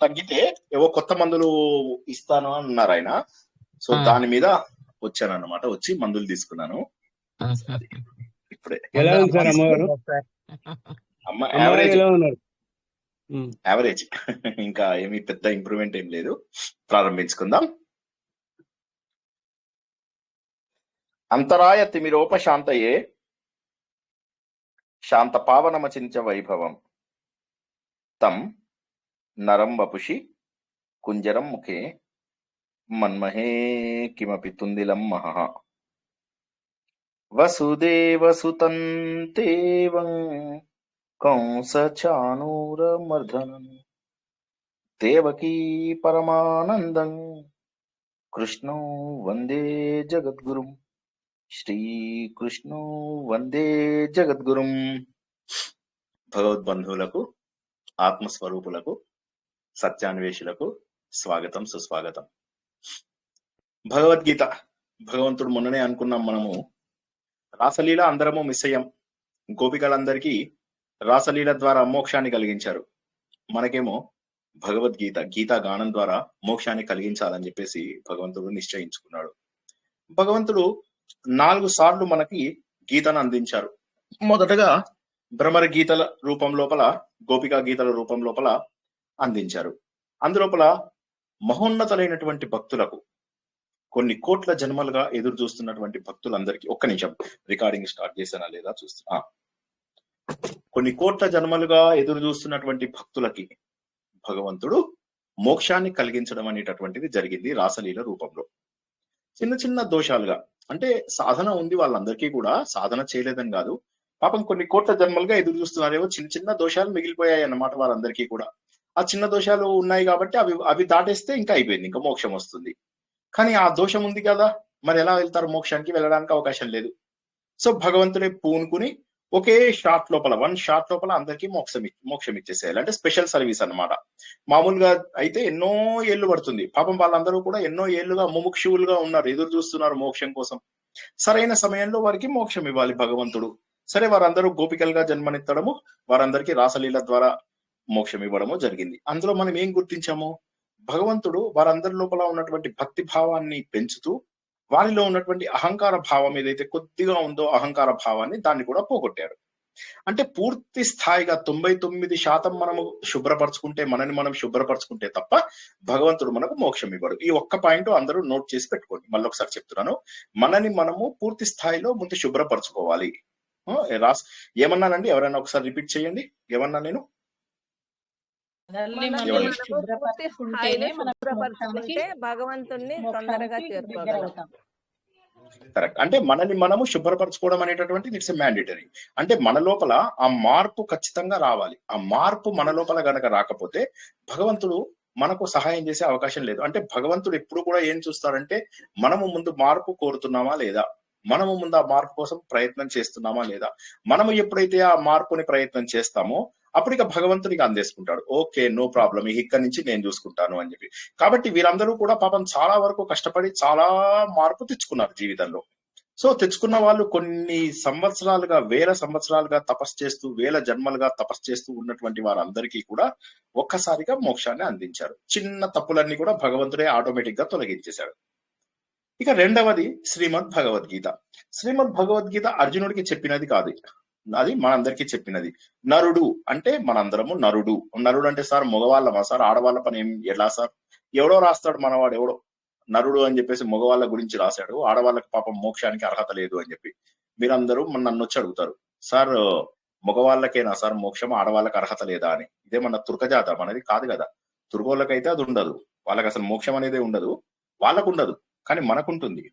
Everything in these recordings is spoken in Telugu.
తగ్గితే ఏవో కొత్త మందులు ఇస్తాను అన్నారు ఆయన. సో దాని మీద వచ్చాను అన్నమాట, వచ్చి మందులు తీసుకున్నాను. ఇప్పుడే ఎలా ఉంది సార్ అమ్మగారు? అమ్మ అమ్మగారు ఎలా ఉన్నారు? యావరేజ్ ఇంకా ఏమి పెద్ద ఇంప్రూవ్మెంట్ ఏం లేదు. ప్రారంభించుకుందాం. అంతరాయ తిమిరోపశాంతయే శాంత పావనమచించ వైభవం తం నరం వపుషి కుంజరం ముఖే మన్మహే కిమపి తుందిలం మహః వసుదేవసుతం దేవం కంసచానూరమర్ధనం దేవకీ పరమానందం కృష్ణో వందే జగద్గురుం శ్రీకృష్ణో వందే జగద్గురుం. భగవద్బంధువులకు, ఆత్మస్వరూపులకు, సత్యాన్వేషులకు స్వాగతం, సుస్వాగతం. భగవద్గీత భగవంతుడు మొన్ననే అనుకున్నాం మనము, రాసలీల అందరము మిస్ అయ్యాం. గోపికలందరికీ రాసలీల ద్వారా మోక్షాన్ని కలిగించారు. మనకేమో భగవద్గీత, గీతా గానం ద్వారా మోక్షాన్ని కలిగించాలని చెప్పేసి భగవంతుడు నిశ్చయించుకున్నాడు. భగవంతుడు 4 సార్లు మనకి గీతను అందించారు. మొదటగా భ్రమర గీతల రూపం లోపల, గోపికా గీతల రూపం లోపల అందించారు. అందులోపల మహోన్నతులైనటువంటి భక్తులకు, కొన్ని కోట్ల జన్మలుగా ఎదురు చూస్తున్నటువంటి భక్తులందరికీ, ఒక్క నిమిషం రికార్డింగ్ స్టార్ట్ చేశానా లేదా చూస్తున్నా. కొన్ని కోట్ల జన్మలుగా ఎదురు చూస్తున్నటువంటి భక్తులకి భగవంతుడు మోక్షాన్ని కలిగించడం అనేటటువంటిది జరిగింది రాసలీల రూపంలో. చిన్న చిన్న దోషాలుగా, అంటే సాధన ఉంది వాళ్ళందరికీ కూడా, సాధన చేయలేదని కాదు, పాపం కొన్ని కోట్ల జన్మలుగా ఎదురు చూస్తున్నారేమో, చిన్న చిన్న దోషాలు మిగిలిపోయాయి అన్నమాట వారందరికీ కూడా. ఆ చిన్న దోషాలు ఉన్నాయి కాబట్టి అవి దాటేస్తే ఇంకా అయిపోయింది, ఇంకా మోక్షం వస్తుంది. కానీ ఆ దోషం ఉంది కదా, మరి ఎలా వెళ్తారు మోక్షానికి? వెళ్ళడానికి అవకాశం లేదు. సో భగవంతుడే పూనుకుని ఒకే షాట్ లోపల, 1 షాట్ లోపల అందరికీ మోక్షం ఇచ్చేసేయాలి. అంటే స్పెషల్ సర్వీస్ అన్నమాట. మామూలుగా అయితే ఎన్నో ఏళ్ళు పడుతుంది. పాపం వాళ్ళందరూ కూడా ఎన్నో ఏళ్లుగా ముముక్షువులుగా ఉన్నారు, ఎదురు చూస్తున్నారు మోక్షం కోసం. సరైన సమయంలో వారికి మోక్షం ఇవ్వాలి భగవంతుడు. సరే, వారందరూ గోపికలుగా జన్మనిత్తడము, వారందరికీ రాసలీల ద్వారా మోక్షం ఇవ్వడము జరిగింది. అందులో మనం ఏం గుర్తించాము? భగవంతుడు వారందరి లోపల ఉన్నటువంటి భక్తి భావాన్ని పెంచుతూ, వారిలో ఉన్నటువంటి అహంకార భావం ఏదైతే కొద్దిగా ఉందో, అహంకార భావాన్ని దాన్ని కూడా పోగొట్టారు. అంటే పూర్తి స్థాయిగా 99% మనము శుభ్రపరచుకుంటే, మనని మనం శుభ్రపరచుకుంటే తప్ప భగవంతుడు మనకు మోక్షం ఇవ్వడు. ఈ ఒక్క పాయింట్ అందరూ నోట్ చేసి పెట్టుకోండి. మళ్ళీ ఒకసారి చెప్తున్నాను, మనని మనము పూర్తి స్థాయిలో ముందు శుభ్రపరచుకోవాలి. ఏమన్నానండి? ఎవరైనా ఒకసారి రిపీట్ చేయండి. ఏమన్నా నేను? భగవంతుణ్ణి తొందరగా చేరుకోగలుగుతాం. కరెక్ట్. అంటే మనని మనము శుభ్రపరచుకోవడం అనేటటువంటి ఇట్స్ మ్యాండేటరీ. అంటే మన లోపల ఆ మార్పు ఖచ్చితంగా రావాలి. ఆ మార్పు మన లోపల గనక రాకపోతే భగవంతుడు మనకు సహాయం చేసే అవకాశం లేదు. అంటే భగవంతుడు ఎప్పుడు కూడా ఏం చూస్తాడంటే, మనము ముందు మార్పు కోరుతున్నామా లేదా, మనము ముందు ఆ మార్పు కోసం ప్రయత్నం చేస్తున్నామా లేదా. మనము ఎప్పుడైతే ఆ మార్పుని ప్రయత్నం చేస్తామో అప్పుడు ఇక భగవంతుడికి అందేసుకుంటాడు. ఓకే, నో ప్రాబ్లం, ఇక్కడి నుంచి నేను చూసుకుంటాను అని చెప్పి. కాబట్టి వీరందరూ కూడా పాపం చాలా వరకు కష్టపడి చాలా మార్పు తెచ్చుకున్నారు జీవితంలో. సో తెచ్చుకున్న వాళ్ళు కొన్ని సంవత్సరాలుగా, వేల సంవత్సరాలుగా తపస్సు చేస్తూ, వేల జన్మలుగా తపస్సు చేస్తూ ఉన్నటువంటి వారందరికీ కూడా ఒక్కసారిగా మోక్షాన్ని అందించారు. చిన్న తప్పులన్నీ కూడా భగవంతుడే ఆటోమేటిక్ గా తొలగించేశాడు. ఇక రెండవది శ్రీమద్ భగవద్గీత. శ్రీమద్ భగవద్గీత అర్జునుడికి చెప్పినది కాదు, అది మనందరికీ చెప్పినది. నరుడు అంటే మనందరము నరుడు. నరుడు అంటే సార్ మగవాళ్ళమా సార్, ఆడవాళ్ళ పని ఎలా సార్? ఎవడో రాస్తాడు మనవాడు, ఎవడో నరుడు అని చెప్పేసి మగవాళ్ళ గురించి రాశాడు, ఆడవాళ్ళకి పాపం మోక్షానికి అర్హత లేదు అని చెప్పి. మీరందరూ నన్ను వచ్చి అడుగుతారు, సార్ మగవాళ్ళకేనా సార్ మోక్షం, ఆడవాళ్ళకి అర్హత లేదా అని. ఇదేమన్నా తుర్కజాత? మనది కాదు కదా. తుర్కోళ్ళకైతే అది ఉండదు, వాళ్ళకి అసలు మోక్షం అనేది ఉండదు, వాళ్ళకు ఉండదు. కానీ మనకుంటుంది,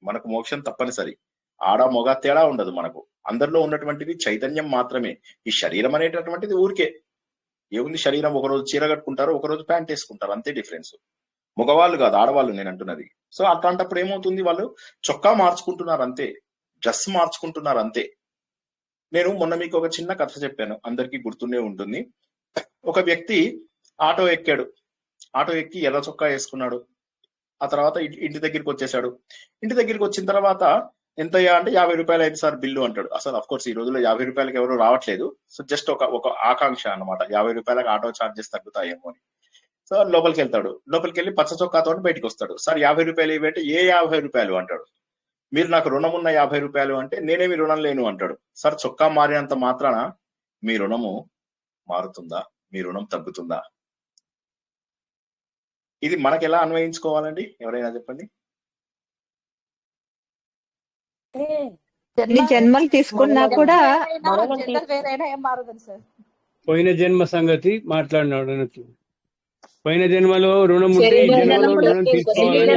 మనకు మోక్షం తప్పనిసరి. ఆడ మొగ తేడా ఉండదు మనకు. అందరిలో ఉన్నటువంటిది చైతన్యం మాత్రమే. ఈ శరీరం అనేటటువంటిది ఊరికే ఏముంది, శరీరం ఒకరోజు చీర కట్టుకుంటారు, ఒకరోజు ప్యాంట్ వేసుకుంటారు, అంతే డిఫరెన్స్. మగవాళ్ళు కాదు, ఆడవాళ్ళు నేను అంటున్నది. సో అట్లాంటప్పుడు ఏమవుతుంది, వాళ్ళు చొక్కా మార్చుకుంటున్నారు అంతే, డ్రెస్ మార్చుకుంటున్నారు అంతే. నేను మొన్న మీకు ఒక చిన్న కథ చెప్పాను, అందరికీ గుర్తుండే ఉంటుంది. ఒక వ్యక్తి ఆటో ఎక్కాడు, ఆటో ఎక్కి ఎర్ర చొక్కా వేసుకున్నాడు. ఆ తర్వాత ఇంటి దగ్గరికి వచ్చేసాడు. ఇంటి దగ్గరికి వచ్చిన తర్వాత ఎంతయ్యా అంటే 50 రూపాయలు అయింది సార్ బిల్లు అంటాడు. అసలు అఫ్ కోర్స్ ఈ రోజుల్లో 50 రూపాయలకి ఎవరు రావట్లేదు. సో జస్ట్ ఒక ఆకాంక్ష అన్నమాట, 50 రూపాయలకు ఆటో ఛార్జెస్ తగ్గుతాయేమో అని. సో లోపలికి వెళ్తాడు. లోపలికి వెళ్ళి పచ్చ చొక్కాతో బయటకు వస్తాడు. సార్ 50 రూపాయలు ఇవి అంటే, ఏ 50 రూపాయలు అంటాడు. మీరు నాకు రుణం ఉన్న 50 రూపాయలు అంటే, నేనేమి రుణం లేను అంటాడు. సార్ చొక్కా మారినంత మాత్రాన మీ రుణము మారుతుందా? మీ రుణం తగ్గుతుందా? ఇది మనకి ఎలా అన్వయించుకోవాలండి? ఎవరైనా చెప్పండి. ఎన్ని జన్మలు తీసుకున్నా కూడా వేరైనా ఏం మారదు సార్. పోయిన జన్మ సంగతి మాట్లాడినాడు అన్నట్టు. పోయిన జన్మలో రుణం ఉంటే ఈ జన్మలో రుణం తీసుకోవాలని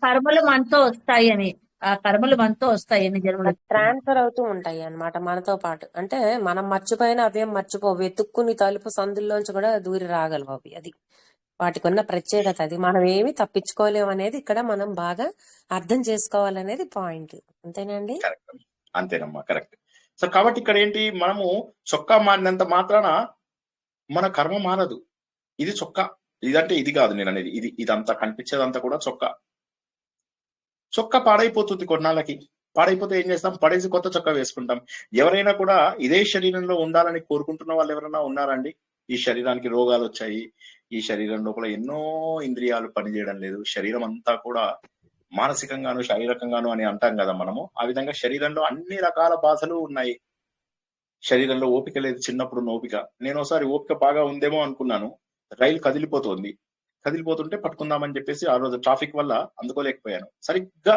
కర్మలు మనతో వస్తాయి అని, ఆ కర్మలు మనతో వస్తాయి ఎన్ని జన్మలు ట్రాన్స్ఫర్ అవుతూ ఉంటాయి అన్నమాట మనతో పాటు. అంటే మనం మర్చిపోయిన అవేం మర్చిపోవు, వెతుక్కుని తలుపు సందుల్లోంచి కూడా దూరి రాగలవు అవి. అది వాటికి ఉన్న ప్రత్యేకత. అది మనం ఏమి తప్పించుకోలేము అనేది ఇక్కడ మనం బాగా అర్థం చేసుకోవాలనేది పాయింట్. అంతేనండి? కరెక్ట్. అంతేనమ్మా, కరెక్ట్. సో కాబట్టి ఇక్కడ ఏంటి, మనము చొక్కా మారినంత మాత్రాన మన కర్మ మారదు. ఇది చొక్కా, ఇదంటే ఇది కాదు నేను అనేది. ఇదంతా కనిపించేదంతా కూడా చొక్కా. చొక్కా పాడైపోతుంది కొన్నాళ్ళకి. పాడైపోతే ఏం చేస్తాం? పడేసి కొత్త చొక్కా వేసుకుంటాం. ఎవరైనా కూడా ఇదే శరీరంలో ఉండాలని కోరుకుంటున్న వాళ్ళు ఎవరైనా ఉన్నారండి? ఈ శరీరానికి రోగాలు వచ్చాయి, ఈ శరీరం లోపల ఎన్నో ఇంద్రియాలు పనిచేయడం లేదు, శరీరం అంతా కూడా మానసికంగాను శారీరకంగాను అని అంటాం కదా మనము. ఆ విధంగా శరీరంలో అన్ని రకాల బాధలు ఉన్నాయి. శరీరంలో ఓపిక లేదు, చిన్నప్పుడు ఓపిక. నేను ఒకసారి ఓపిక బాగా ఉందేమో అనుకున్నాను. రైలు కదిలిపోతుంటే పట్టుకుందామని చెప్పేసి ఆ రోజు ట్రాఫిక్ వల్ల అందుకోలేకపోయాను. సరిగ్గా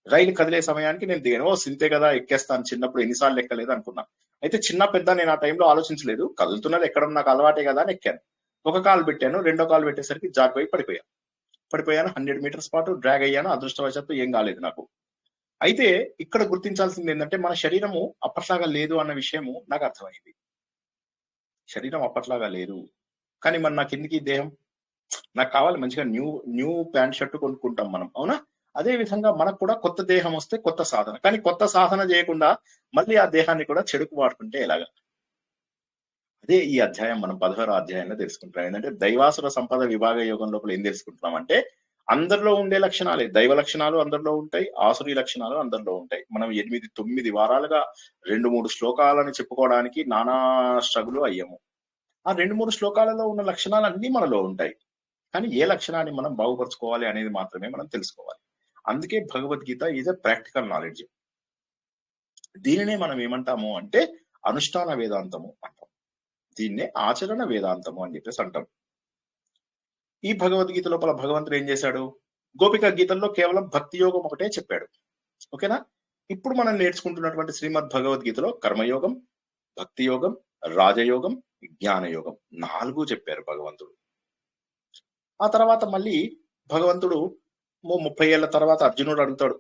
రైలు కదిలే సమయానికి నేను దిగాను. సింతే కదా, ఎక్కేస్తాను. చిన్నప్పుడు ఎన్నిసార్లు ఎక్కలేదు అనుకున్నా. అయితే చిన్న పెద్ద నేను ఆ టైంలో ఆలోచించలేదు. కదులుతున్నది ఎక్కడం నాకు అలవాటే కదా అని ఎక్కాను. ఒక కాలు పెట్టాను, రెండో కాలు పెట్టేసరికి జారిపోయి పడిపోయాను. 100 మీటర్స్ పాటు డ్రాగ్ అయ్యాను. అదృష్టవశాత్తు ఏం కాలేదు నాకు. అయితే ఇక్కడ గుర్తించాల్సింది ఏంటంటే, మన శరీరము అప్పట్లాగా లేదు అన్న విషయము నాకు అర్థమైంది. శరీరం అప్పట్లాగా లేదు, కానీ మరి నాకు ఎందుకు ఈ దేహం? నాకు కావాలి మంచిగా న్యూ ప్యాంట్ షర్ట్ కొనుక్కుంటాం మనం, అవునా? అదే విధంగా మనకు కూడా కొత్త దేహం వస్తే కొత్త సాధన. కానీ కొత్త సాధన చేయకుండా మళ్ళీ ఆ దేహాన్ని కూడా చెడుకు వాడుకుంటే ఎలాగా? అదే ఈ అధ్యాయం మనం 16వ అధ్యాయంలో తెలుసుకుంటున్నాం. ఏంటంటే దైవాసుర సంపద విభాగ యోగం లోపల ఏం తెలుసుకుంటున్నాం అంటే, అందరిలో ఉండే లక్షణాలే. దైవ లక్షణాలు అందరిలో ఉంటాయి, ఆసురీ లక్షణాలు అందరిలో ఉంటాయి. మనం 8-9 వారాలుగా 2-3 శ్లోకాలని చెప్పుకోవడానికి నానా స్ట్రగుల్ అయ్యాము. ఆ 2-3 శ్లోకాలలో ఉన్న లక్షణాలు అన్ని మనలో ఉంటాయి. కానీ ఏ లక్షణాన్ని మనం బాగుపరచుకోవాలి అనేది మాత్రమే మనం తెలుసుకోవాలి. అందుకే Bhagavad Gita is a practical knowledge. దీనినే మనం ఏమంటాము అంటే అనుష్ఠాన వేదాంతము అంటాం. దీన్నే ఆచరణ వేదాంతము అని చెప్పేసి అంటాం. ఈ భగవద్గీత లోపల భగవంతుడు ఏం చేశాడు? గోపిక గీతల్లో కేవలం భక్తి యోగం ఒకటే చెప్పాడు. ఓకేనా? ఇప్పుడు మనం నేర్చుకుంటున్నటువంటి శ్రీమద్ భగవద్గీతలో కర్మయోగం, భక్తి యోగం, రాజయోగం, జ్ఞానయోగం 4 చెప్పారు భగవంతుడు. ఆ తర్వాత మళ్ళీ భగవంతుడు 30 ఏళ్ల తర్వాత అర్జునుడు అడుగుతాడు,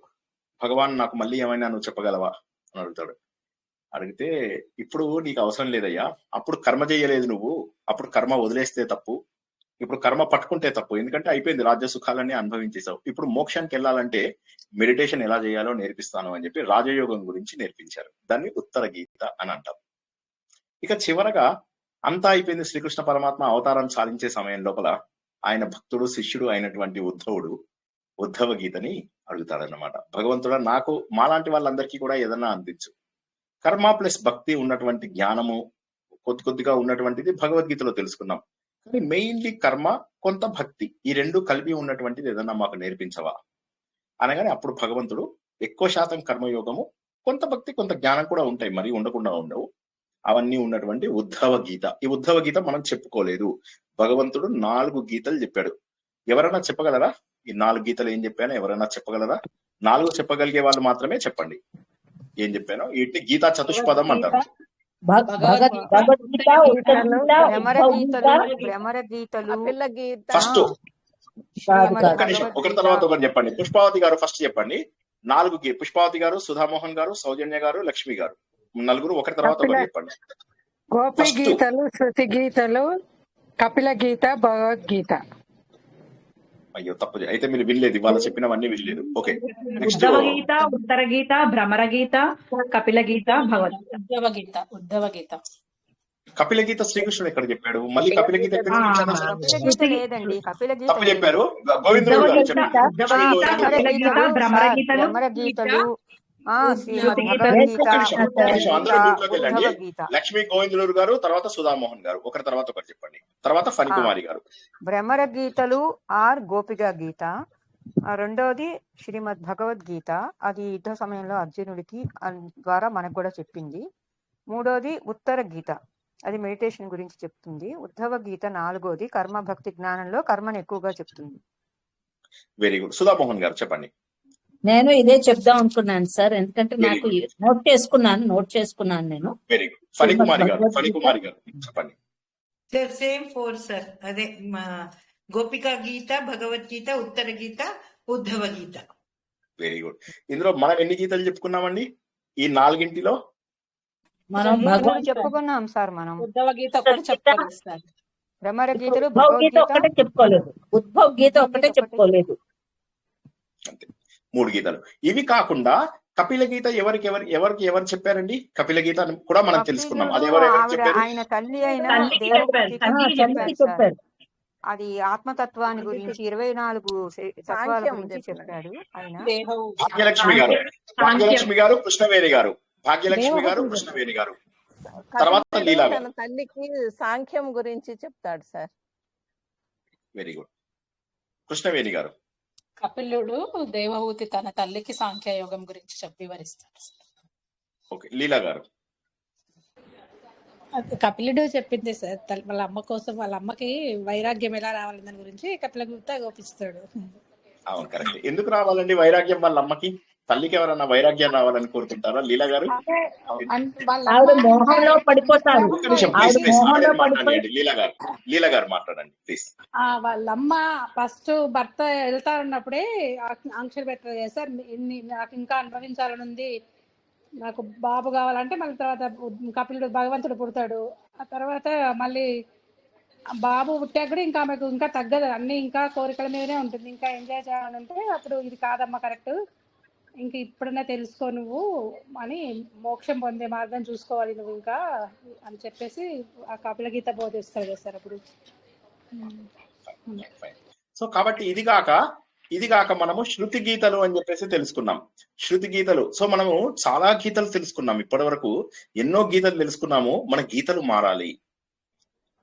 భగవాన్ నాకు మళ్ళీ ఏమైనా నువ్వు చెప్పగలవా అని అడుగుతాడు. అడిగితే, ఇప్పుడు నీకు అవసరం లేదయ్యా, అప్పుడు కర్మ చేయలేదు నువ్వు, అప్పుడు కర్మ వదిలేస్తే తప్పు, ఇప్పుడు కర్మ పట్టుకుంటే తప్పు. ఎందుకంటే అయిపోయింది, రాజ్య సుఖాలన్నీ అనుభవించేసావు. ఇప్పుడు మోక్షానికి వెళ్ళాలంటే మెడిటేషన్ ఎలా చేయాలో నేర్పిస్తాను అని చెప్పి రాజయోగం గురించి నేర్పించారు. దాన్ని ఉత్తర గీత అని అంటాం. ఇక చివరగా అంతా అయిపోయింది. శ్రీకృష్ణ పరమాత్మ అవతారం సాధించే సమయం లోపల ఆయన భక్తుడు శిష్యుడు అయినటువంటి ఉద్ధవ గీతని అడుగుతాడన్నమాట. భగవంతుడా, నాకు మాలాంటి వాళ్ళందరికీ కూడా ఏదన్నా అందించు. కర్మ ప్లస్ భక్తి ఉన్నటువంటి జ్ఞానము కొద్దిగా ఉన్నటువంటిది భగవద్గీతలో తెలుసుకున్నాం. కానీ మెయిన్లీ కర్మ, కొంత భక్తి, ఈ 2 కలిపి ఉన్నటువంటిది ఏదన్నా మాకు నేర్పించవా అనగానే అప్పుడు భగవంతుడు ఎక్కువ శాతం కర్మయోగము, కొంత భక్తి, కొంత జ్ఞానం కూడా ఉంటాయి, మరి ఉండకుండా ఉండవు, అవన్నీ ఉన్నటువంటి ఉద్ధవ గీత. ఈ ఉద్ధవ గీత మనం చెప్పుకోలేదు. భగవంతుడు 4 గీతలు చెప్పాడు. ఎవరైనా చెప్పగలరా ఈ 4 గీతలు ఏం చెప్పానో? ఎవరైనా చెప్పగలరా? 4 చెప్పగలిగే వాళ్ళు మాత్రమే చెప్పండి ఏం చెప్పానో. వీటిని గీతా చతుష్పదం అంటారు. ఫస్ట్ ఒకరి తర్వాత ఒకటి చెప్పండి. పుష్పావతి గారు ఫస్ట్ చెప్పండి. 4 పుష్పావతి గారు, సుధామోహన్ గారు, సౌజన్య గారు, లక్ష్మి గారు, 4 ఒకరి తర్వాత ఒకటి చెప్పండి. గోపి గీతలు, శృతి గీతలు, కపిల గీత, భగవద్గీత. అయ్యో తప్పు, అయితే మీరు వినలేదు, ఇవాళ చెప్పినవన్నీ వినలేదు. ఓకే, నెక్స్ట్ ఉద్ధవ గీత, ఉత్తర గీత, భ్రమర గీత, కపిల గీత, భగవద్గీత. ఉద్ధవ గీత. కపిల గీత శ్రీకృష్ణుడు ఎక్కడ చెప్పాడు? మళ్ళీ కపిల గీత ఎక్కడ తప్పు చెప్పారు. గోవిందుడు గారు చెప్పండి. భ్రమర గీతలు, శ్రీమద్ శృతి గీత భగవద్గీత, ఒక్క నిమిషం ఉత్తర అందరూ గీత, మ్యూట్లోకి వెళ్ళండి. ఉద్ధవ గీత. లక్ష్మీ గోవిందులూరు గారు, తర్వాత సుధామోహన్ గారు, ఒకరి తర్వాత ఒకరు చెప్పండి. తర్వాత ఫణికుమారి గారు. భ్రమర గీతలు ఆర్ గోపిక గీత. రెండవది శ్రీమద్ భగవద్గీత, అది యుద్ధ సమయంలో అర్జునుడికి ద్వారా మనకు కూడా చెప్పింది. మూడోది ఉత్తర గీత, అది మెడిటేషన్ గురించి చెప్తుంది. ఉద్ధవ గీత నాలుగోది కర్మ భక్తి జ్ఞానంలో కర్మను ఎక్కువగా చెప్తుంది. Very good. సుధామోహన్ గారు చెప్పండి. నేను ఇదే చెప్దాం అనుకున్నాను సార్, ఎందుకంటే వెరీ నాకు గుడ్, నోట్ చేసుకున్నాను నేను. Very good. ఫణికుమారి గారు, భగవద్గీత ఫణికుమారి గారు చెప్పండి. సార్ సేమ్ 4 సార్, అదే గోపికా గీత, భగవద్గీత, ఉత్తర గీత, ఉద్ధవ గీత. Very good. ఇందులో మనం ఎన్ని గీతలు చెప్పుకున్నామండి ఈ నాలుగింటిలో? మనం చెప్పుకున్నాం సార్. మనం ఉద్ధవ గీత ఒకటి చెప్పుకోలేదు సార్. భ్రమర గీతలు, ఉద్భవ గీత ఒక్కటే చెప్పుకోలేదు, ఉద్భవ గీత ఒక్కటే చెప్పుకోలేదు. అంతే, 3 గీతలు. ఇవి కాకుండా కపిల గీత ఎవరు చెప్పారండి? కపిల గీత కూడా మనం తెలుసుకున్నాం. అది ఎవరు చెప్పారు? ఆయన తల్లి అయిన తల్లికి దేవహూతికి చెప్పారు. చెప్పారు. అది ఆత్మతత్వాన్ని గురించి 24 తత్వాల గురించి చెప్పాడు ఆయన. భాగ్యలక్ష్మి గారు, భాగ్యలక్ష్మి గారు, కృష్ణవేణి గారు, భాగ్యలక్ష్మి గారు, కృష్ణవేణి గారు, తర్వాత లీలా గారు. తన తల్లికి సాంఖ్యం గురించి చెప్తాడు సార్. Very good. కృష్ణవేణి గారు. కపిలుడు దేవహూతి తన తల్లికి సాంఖ్యయోగం గురించి వివరిస్తాడు. ఓకే. లీలా గారు. కపిలుడు చెప్పింది సార్, వాళ్ళ అమ్మ కోసం, వాళ్ళ అమ్మకి వైరాగ్యం ఎలా రావాలి దాని గురించి కపిలగుప్త గోపిస్తాడు. అవును, కరెక్ట్. ఎందుకు రావాలండి వైరాగ్యం వాళ్ళ అమ్మకి? తల్లికి ఎవరన్నా వైరాగ్యం రావాలని కోరుకుంటారా లీలా గారు? ఆవిడ మోహంలో పడిపోతారు. ఒక్క నిమిషం ప్లీజ్, మాట్లాడండి. లీలా గారు మాట్లాడండి ప్లీజ్. వాళ్ళమ్మ ఫస్ట్ భర్త వెళ్తారన్నప్పుడే ఆంక్షలు పెట్టారు సార్, నాకు ఇంకా అనుభవించాలని ఉంది, నాకు బాబు కావాలంటే మళ్ళీ తర్వాత కపిలుడు భగవంతుడు పుడతాడు. ఆ తర్వాత మళ్ళీ బాబు పుట్టాక కూడా ఇంకా ఆమెకు ఇంకా తగ్గదు, అన్ని ఇంకా కోరికల మీదనే ఉంటుంది, ఇంకా ఎంజాయ్ చేయాలని ఉంటే అప్పుడు ఇది కాదమ్మా కరెక్ట్, ఇంక ఇప్పుడన్నా తెలుసుకో నువ్వు అని, మోక్షం పొందే మార్గం చూసుకోవాలి నువ్వు ఇంకా అని చెప్పేసి ఆ కపిల గీత బోధిస్తాడు సార్ అప్పుడు. సో కాబట్టి ఇది కాక మనము శృతి గీతలు అని చెప్పేసి తెలుసుకున్నాం. శృతి గీతలు. సో మనము చాలా గీతలు తెలుసుకున్నాం ఇప్పటి వరకు, ఎన్నో గీతలు తెలుసుకున్నాము. మన గీతలు మారాలి.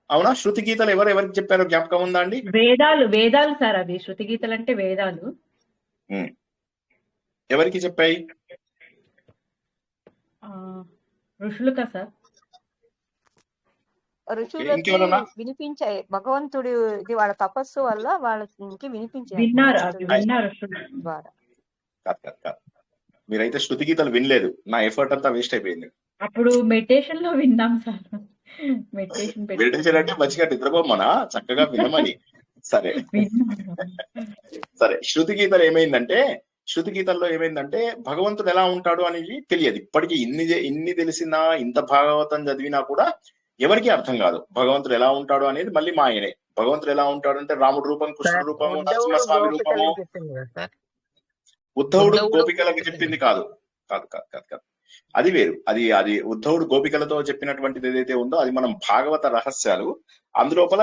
అవునా? శృతి గీతలు ఎవరికి చెప్పారో జ్ఞాపకం ఉందా అండి? వేదాలు సార్, అవి శృతి గీతలు అంటే వేదాలు. ఎవరికి చెప్పాయి? ఋషులుకా సార్? ఋషులకి వినిపించాయి. భగవంతుడు ఇది వాళ్ళ తపస్సు వల్ల వాళ్ళకి వినిపించాయి. మీరైతే శృతి గీతలు వినలేదు, నా ఎఫర్ట్ అంతా వేస్ట్ అయిపోయింది. అప్పుడు మెడిటేషన్ లో విన్నాం సార్. మెడిటేషన్ అంటే మంచిగా నిద్రపోమనా, చక్కగా వినమని. సరే సరే. శృతి గీతలు శృతి గీతల్లో ఏమైందంటే భగవంతుడు ఎలా ఉంటాడు అనేది తెలియదు. ఇప్పటికీ ఇన్ని తెలిసినా, ఇంత భాగవతం చదివినా కూడా ఎవరికి అర్థం కాదు భగవంతుడు ఎలా ఉంటాడు అనేది. మళ్ళీ మాయనే. భగవంతుడు ఎలా ఉంటాడు అంటే రాముడు రూపం, కృష్ణుడు రూపము, నరసింహస్వామి రూపము. ఉద్ధవుడు గోపికలకు చెప్పింది కాదు. అది వేరు. అది ఉద్ధవుడు గోపికలతో చెప్పినటువంటిది ఏదైతే ఉందో అది మనం భాగవత రహస్యాలు, అందులోపల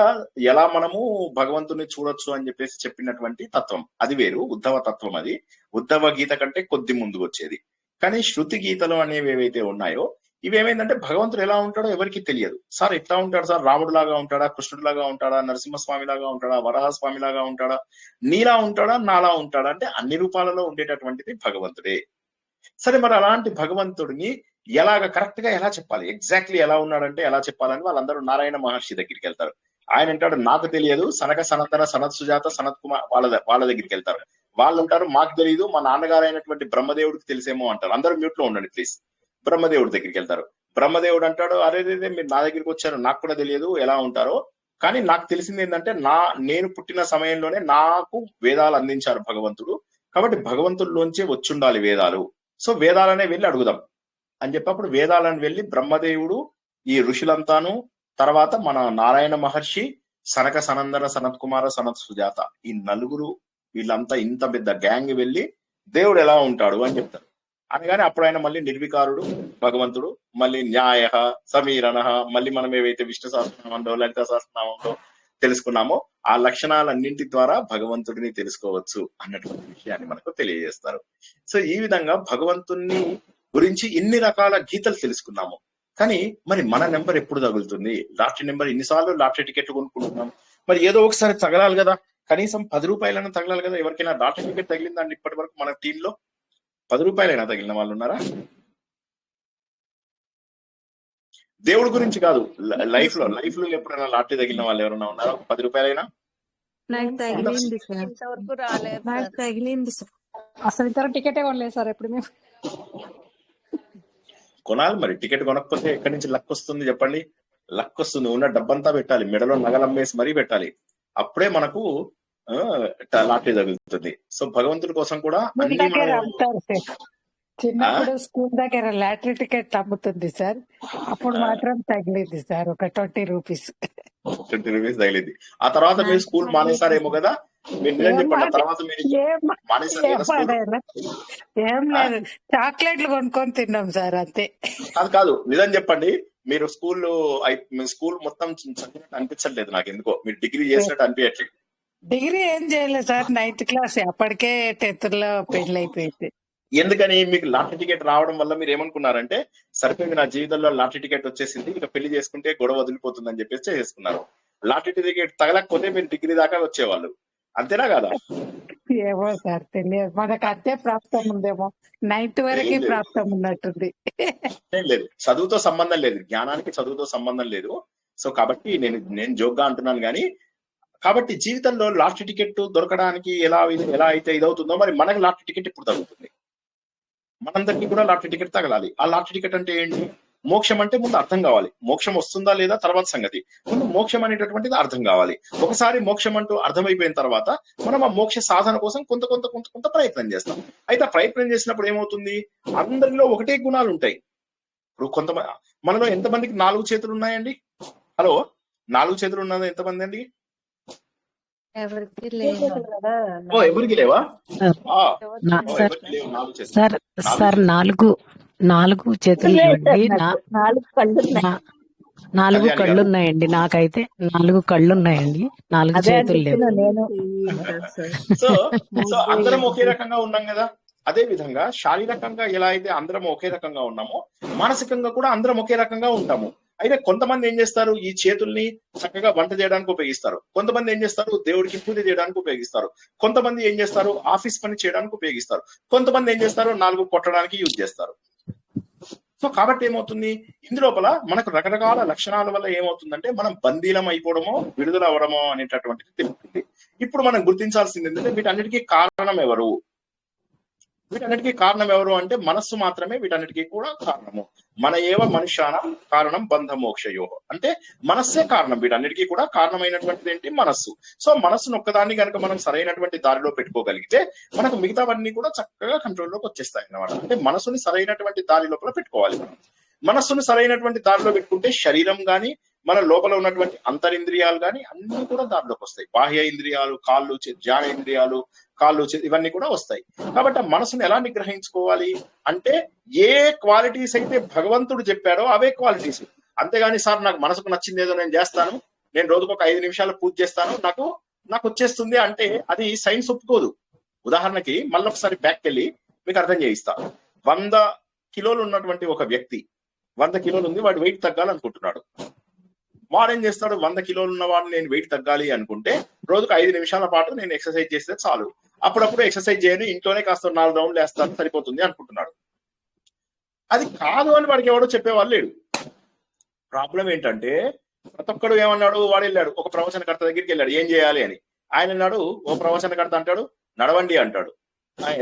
ఎలా మనము భగవంతుని చూడొచ్చు అని చెప్పేసి చెప్పినటువంటి తత్వం అది వేరు. ఉద్ధవ తత్వం అది. ఉద్ధవ గీత కంటే కొద్ది ముందుకు వచ్చేది. కానీ శృతి గీతలు అనేవి ఏవైతే ఉన్నాయో ఇవేమైందంటే భగవంతుడు ఎలా ఉంటాడో ఎవరికి తెలియదు. సార్ ఎట్లా ఉంటాడు సార్? రాముడు లాగా ఉంటాడా, కృష్ణుడు లాగా ఉంటాడా, నరసింహస్వామి లాగా ఉంటాడా, వరాహస్వామి లాగా ఉంటాడా, నీలా ఉంటాడా, నాలా ఉంటాడా అంటే అన్ని రూపాలలో ఉండేటటువంటిది భగవంతుడే. సరే, మరి అలాంటి భగవంతుడిని కరెక్ట్ గా ఎలా చెప్పాలి? ఎగ్జాక్ట్లీ ఎలా ఉన్నాడంటే ఎలా చెప్పాలని వాళ్ళందరూ నారాయణ మహర్షి దగ్గరికి వెళ్తారు. ఆయన అంటాడు నాకు తెలియదు, సనక సనందన సనత్ సుజాత సనత్ కుమార్ వాళ్ళ దగ్గరికి వెళ్తారు. వాళ్ళు ఉంటారు మాకు తెలియదు, మా నాన్నగారు అయినటువంటి బ్రహ్మదేవుడికి తెలిసేమో అంటారు. అందరూ మ్యూట్ లో ఉండండి ప్లీజ్. బ్రహ్మదేవుడి దగ్గరికి వెళ్తారు. బ్రహ్మదేవుడు అంటాడు అరే మీరు నా దగ్గరికి వచ్చారు, నాకు కూడా తెలియదు ఎలా ఉంటారో, కానీ నాకు తెలిసింది ఏంటంటే నేను పుట్టిన సమయంలోనే నాకు వేదాలు అందించారు భగవంతుడు, కాబట్టి భగవంతుడిలోంచే వచ్చుండాలి వేదాలు. సో వేదాలనే వెళ్ళి అడుగుదాం అని చెప్పినప్పుడు వేదాలను వెళ్ళి బ్రహ్మదేవుడు, ఈ ఋషులంతాను, తర్వాత మన నారాయణ మహర్షి, సనక సనందన సనత్ కుమార సనత్ సుజాత, ఈ నలుగురు వీళ్ళంతా ఇంత పెద్ద గ్యాంగ్ వెళ్ళి దేవుడు ఎలా ఉంటాడు అని చెప్తారు. అనగానే అప్పుడు ఆయన మళ్ళీ నిర్వికారుడు భగవంతుడు, మళ్ళీ న్యాయ సమీరణ, మళ్ళీ మనం ఏవైతే విష్ణు సహస్రనామంలో లలిత సహస్రనామంలో తెలుసుకున్నామో ఆ లక్షణాలన్నింటి ద్వారా భగవంతుడిని తెలుసుకోవచ్చు అన్నటువంటి విషయాన్ని మనకు తెలియజేస్తారు. సో ఈ విధంగా భగవంతుని గురించి ఇన్ని రకాల గీతలు తెలుసుకున్నాము. కానీ మరి మన నెంబర్ ఎప్పుడు తగులుతుంది? లాటరీ నెంబర్ ఇన్నిసార్లు లాటరీ టికెట్లు కొనుక్కుంటున్నాం, మరి ఏదో ఒకసారి తగలాలి కదా, కనీసం 10 రూపాయలైనా తగలాలి కదా. ఎవరికైనా లాటరీ టికెట్ తగిలిందండి ఇప్పటి వరకు మన టీంలో? 10 రూపాయలైనా తగిలిన వాళ్ళు ఉన్నారా? దేవుడి గురించి కాదు, లైఫ్ లో ఎప్పుడైనా లాటరీ తగిలిన వాళ్ళు ఎవరైనా ఉన్నారా? 10 రూపాయలైనా? నాకు తగిలింది సార్, ఇంతవరకు రాలేదు నాకు సార్. తగిలింది సార్. అసలు ఇంతవరకు టికెటే కొనలేదు సార్ ఎప్పుడు మేము. కొనాలి మరి. టికెట్ కొనకపోతే ఎక్కడి నుంచి లక్ వస్తుంది చెప్పండి? లక్ వస్తుంది, ఉన్న డబ్బంతా పెట్టాలి, మెడలో నగలమ్మేసి మరీ పెట్టాలి, అప్పుడే మనకు లాటరీ తగులుతుంది. సో భగవంతుడి కోసం కూడా స్కూల్ అన్ని దగ్గర మనం అమ్ముతారు సార్. చిన్నప్పుడు స్కూల్ దగ్గర లాటరీ టికెట్ అమ్ముతుంది సార్, అప్పుడు మాత్రం తగిలింది సార్ ఒక 20 రూపీస్. 20 రూపీస్ తగిలింది. ఆ తర్వాత మీరు స్కూల్ మానేసారేమో కదా? మీరు నిజం చెప్పండి, ఆ తర్వాత మీరు మానేసారు కదా స్కూల్? ఏం లేదు, చాక్లెట్లు కొనుక్కొని తిన్నాం సార్ అంతే. కాదు, నిజం చెప్పండి, మీరు స్కూల్ మొత్తం చదివినట్టు అనిపించట్లేదు నాకు ఎందుకో. మీరు డిగ్రీ చేసినట్టు అనిపించట్లేదు. డిగ్రీ ఏం చేయలేదు సార్, 9th క్లాస్, అప్పటికే 10th లో పెళ్లి అయిపోయింది. ఎందుకని? మీకు లాటరీ టికెట్ రావడం వల్ల మీరు ఏమనుకున్నారంటే, సరిపోయింది నా జీవితంలో లాటరీ టికెట్ వచ్చేసింది, ఇక పెళ్లి చేసుకుంటే గొడవ వదిలిపోతుందని చెప్పేసి చేసుకున్నారు. లాటరీ టికెట్ తగలకపోతే మీరు డిగ్రీ దాకా వచ్చేవాళ్ళు, అంతేనా కదా? ఏమో సార్ తెలియదు, మనకు అంతే ప్రాప్తం ఉందేమో, 9th వరకు ప్రాప్తం ఉన్నట్టుంది. లేదు, చదువుతో సంబంధం లేదు, జ్ఞానానికి చదువుతో సంబంధం లేదు. సో కాబట్టి నేను జోక్గా అంటున్నాను కానీ, కాబట్టి జీవితంలో లాటరీ టికెట్ దొరకడానికి ఎలా అయితే ఇదవుతుందో, మరి మనకు లాటరీ టికెట్ ఇప్పుడు తగ్గుతుంది. మనందరికీ కూడా లాటరీ టికెట్ తగలాలి. ఆ లాటరీ టికెట్ అంటే ఏంటి? మోక్షం అంటే ముందు అర్థం కావాలి. మోక్షం వస్తుందా లేదా తర్వాత సంగతి, ముందు మోక్షం అనేటటువంటిది అర్థం కావాలి. ఒకసారి మోక్షం అంటూ అర్థమైపోయిన తర్వాత మనం ఆ మోక్ష సాధన కోసం కొంత కొంత కొంత కొంత ప్రయత్నం చేస్తాం. అయితే ఆ ప్రయత్నం చేసినప్పుడు ఏమవుతుంది? అందరిలో ఒకటే గుణాలు ఉంటాయి. ఇప్పుడు కొంతమంది, మనలో ఎంతమందికి 4 చేతులు ఉన్నాయండి? హలో, 4 చేతులు ఉన్నది ఎంతమంది అండి? ఎవరికి లేదు ఎవరికి లేవా? సార్ 4 చేతులు లేవండి, 4 కళ్ళు ఉన్నాయి. 4 కళ్ళు ఉన్నాయండి. నాకైతే 4 కళ్ళు ఉన్నాయండి, 4 చేతులు లేవు. సో అందరం ఒకే రకంగా ఉన్నాం కదా. అదే విధంగా శారీరకంగా ఎలా అయితే అందరం ఒకే రకంగా ఉన్నామో, మానసికంగా కూడా అందరం ఒకే రకంగా ఉంటాము. అయితే కొంతమంది ఏం చేస్తారు? ఈ చేతుల్ని చక్కగా వంట చేయడానికి ఉపయోగిస్తారు. కొంతమంది ఏం చేస్తారు? దేవుడికి పూజ చేయడానికి ఉపయోగిస్తారు. కొంతమంది ఏం చేస్తారు? ఆఫీస్ పని చేయడానికి ఉపయోగిస్తారు. కొంతమంది ఏం చేస్తారు? 4 కొట్టడానికి యూజ్ చేస్తారు. సో కాబట్టి ఏమవుతుంది? ఇందులోపల మనకు రకరకాల లక్షణాల వల్ల ఏమవుతుందంటే, మనం బందీలం అయిపోవడమో విడుదల అవ్వడమో అనేటటువంటిది తెలుస్తుంది. ఇప్పుడు మనం గుర్తించాల్సింది ఏంటంటే, వీటన్నిటికీ కారణం ఎవరు? వీటన్నిటికీ కారణం ఎవరు అంటే మనస్సు మాత్రమే వీటన్నిటికీ కూడా కారణము. మన ఏవ మనుష్యానం కారణం బంధ మోక్షయో, అంటే మనస్సే కారణం. వీటన్నిటికీ కూడా కారణమైనటువంటిది ఏంటి? మనస్సు. సో మనస్సును ఒక్కదాన్ని కనుక మనం సరైనటువంటి దారిలో పెట్టుకోగలిగితే మనకు మిగతావన్నీ కూడా చక్కగా కంట్రోల్లోకి వచ్చేస్తాయి అన్నమాట. అంటే మనసుని సరైనటువంటి దారి లోపల పెట్టుకోవాలి. మనం మనస్సును సరైనటువంటి దారిలో పెట్టుకుంటే శరీరం గాని, మన లోపల ఉన్నటువంటి అంతరింద్రియాలు గాని అన్ని కూడా దారిలోకి వస్తాయి. బాహ్య ఇంద్రియాలు, కాళ్ళు, జ్ఞానేంద్రియాలు, కాళ్ళు, ఇవన్నీ కూడా వస్తాయి. కాబట్టి ఆ మనసును ఎలా నిగ్రహించుకోవాలి అంటే, ఏ క్వాలిటీస్ అయితే భగవంతుడు చెప్పాడో అవే క్వాలిటీస్. అంతేగాని సార్ నాకు మనసుకు నచ్చింది ఏదో నేను చేస్తాను, నేను రోజుకు ఒక 5 నిమిషాలు పూజ చేస్తాను, నాకు వచ్చేస్తుంది అంటే అది సైన్స్ ఒప్పుకోదు. ఉదాహరణకి మళ్ళొకసారి బ్యాక్ వెళ్ళి మీకు అర్థం చేయిస్తా. 100 కిలోలు ఉన్నటువంటి ఒక వ్యక్తి, 100 కిలోలు ఉంది, వాడు వెయిట్ తగ్గాలనుకుంటున్నాడు. వాడేం చేస్తాడు? 100 కిలోలు ఉన్నవాడు నేను వెయిట్ తగ్గాలి అనుకుంటే రోజుకు 5 నిమిషాల పాటు నేను ఎక్సర్సైజ్ చేస్తే చాలు, అప్పుడప్పుడు ఎక్సర్సైజ్ చేయను, ఇంట్లోనే కాస్త 4 రౌండ్లు వేస్తాను సరిపోతుంది అనుకుంటున్నాడు. అది కాదు అని వాడికి ఎవడో చెప్పేవాళ్ళు లేడు. ప్రాబ్లం ఏంటంటే, ప్రతి ఒక్కడు ఏమన్నాడు? వాడు వెళ్ళాడు ఒక ప్రవచనకర్త దగ్గరికి వెళ్ళాడు, ఏం చేయాలి అని. ఆయన అన్నాడు, ఓ ప్రవచనకర్త అంటాడు నడవండి అంటాడు.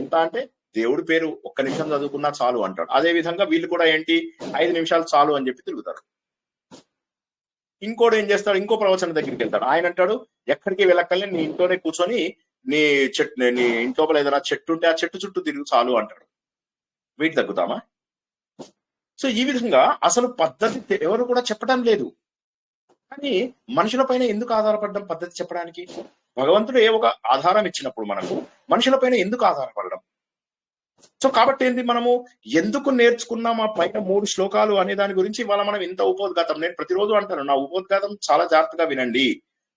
ఎంత అంటే దేవుడి పేరు 1 నిమిషం చదువుకున్నా చాలు అంటాడు. అదే విధంగా వీళ్ళు కూడా ఏంటి, 5 నిమిషాలు చాలు అని చెప్పి తిరుగుతారు. ఇంకోటి ఏం చేస్తాడు? ఇంకో ప్రవచన దగ్గరికి వెళ్తాడు. ఆయన అంటాడు, ఎక్కడికి వెళ్ళక్కర్లే, నీ ఇంట్లోనే కూర్చొని నీ ఇంట్లోపల ఏదైనా చెట్టు ఉంటే ఆ చెట్టు చుట్టూ తిరుగు చాలు అంటాడు. వెయిట్ తగ్గుతామా? సో ఈ విధంగా అసలు పద్ధతి ఎవరు కూడా చెప్పడం లేదు. కానీ మనుషుల పైన ఎందుకు ఆధారపడడం పద్ధతి చెప్పడానికి? భగవంతుడు ఏ ఒక ఆధారం ఇచ్చినప్పుడు మనకు మనుషుల పైన ఎందుకు ఆధారపడడం? సో కాబట్టి ఏంటి, మనము ఎందుకు నేర్చుకున్నాం ఆ పైన 3 శ్లోకాలు అనే దాని గురించి ఇవాళ మనం ఇంత ఉపోద్ఘాతం. నేను ప్రతిరోజు అంటాను, నా ఉపోద్ఘాతం చాలా జాగ్రత్తగా వినండి.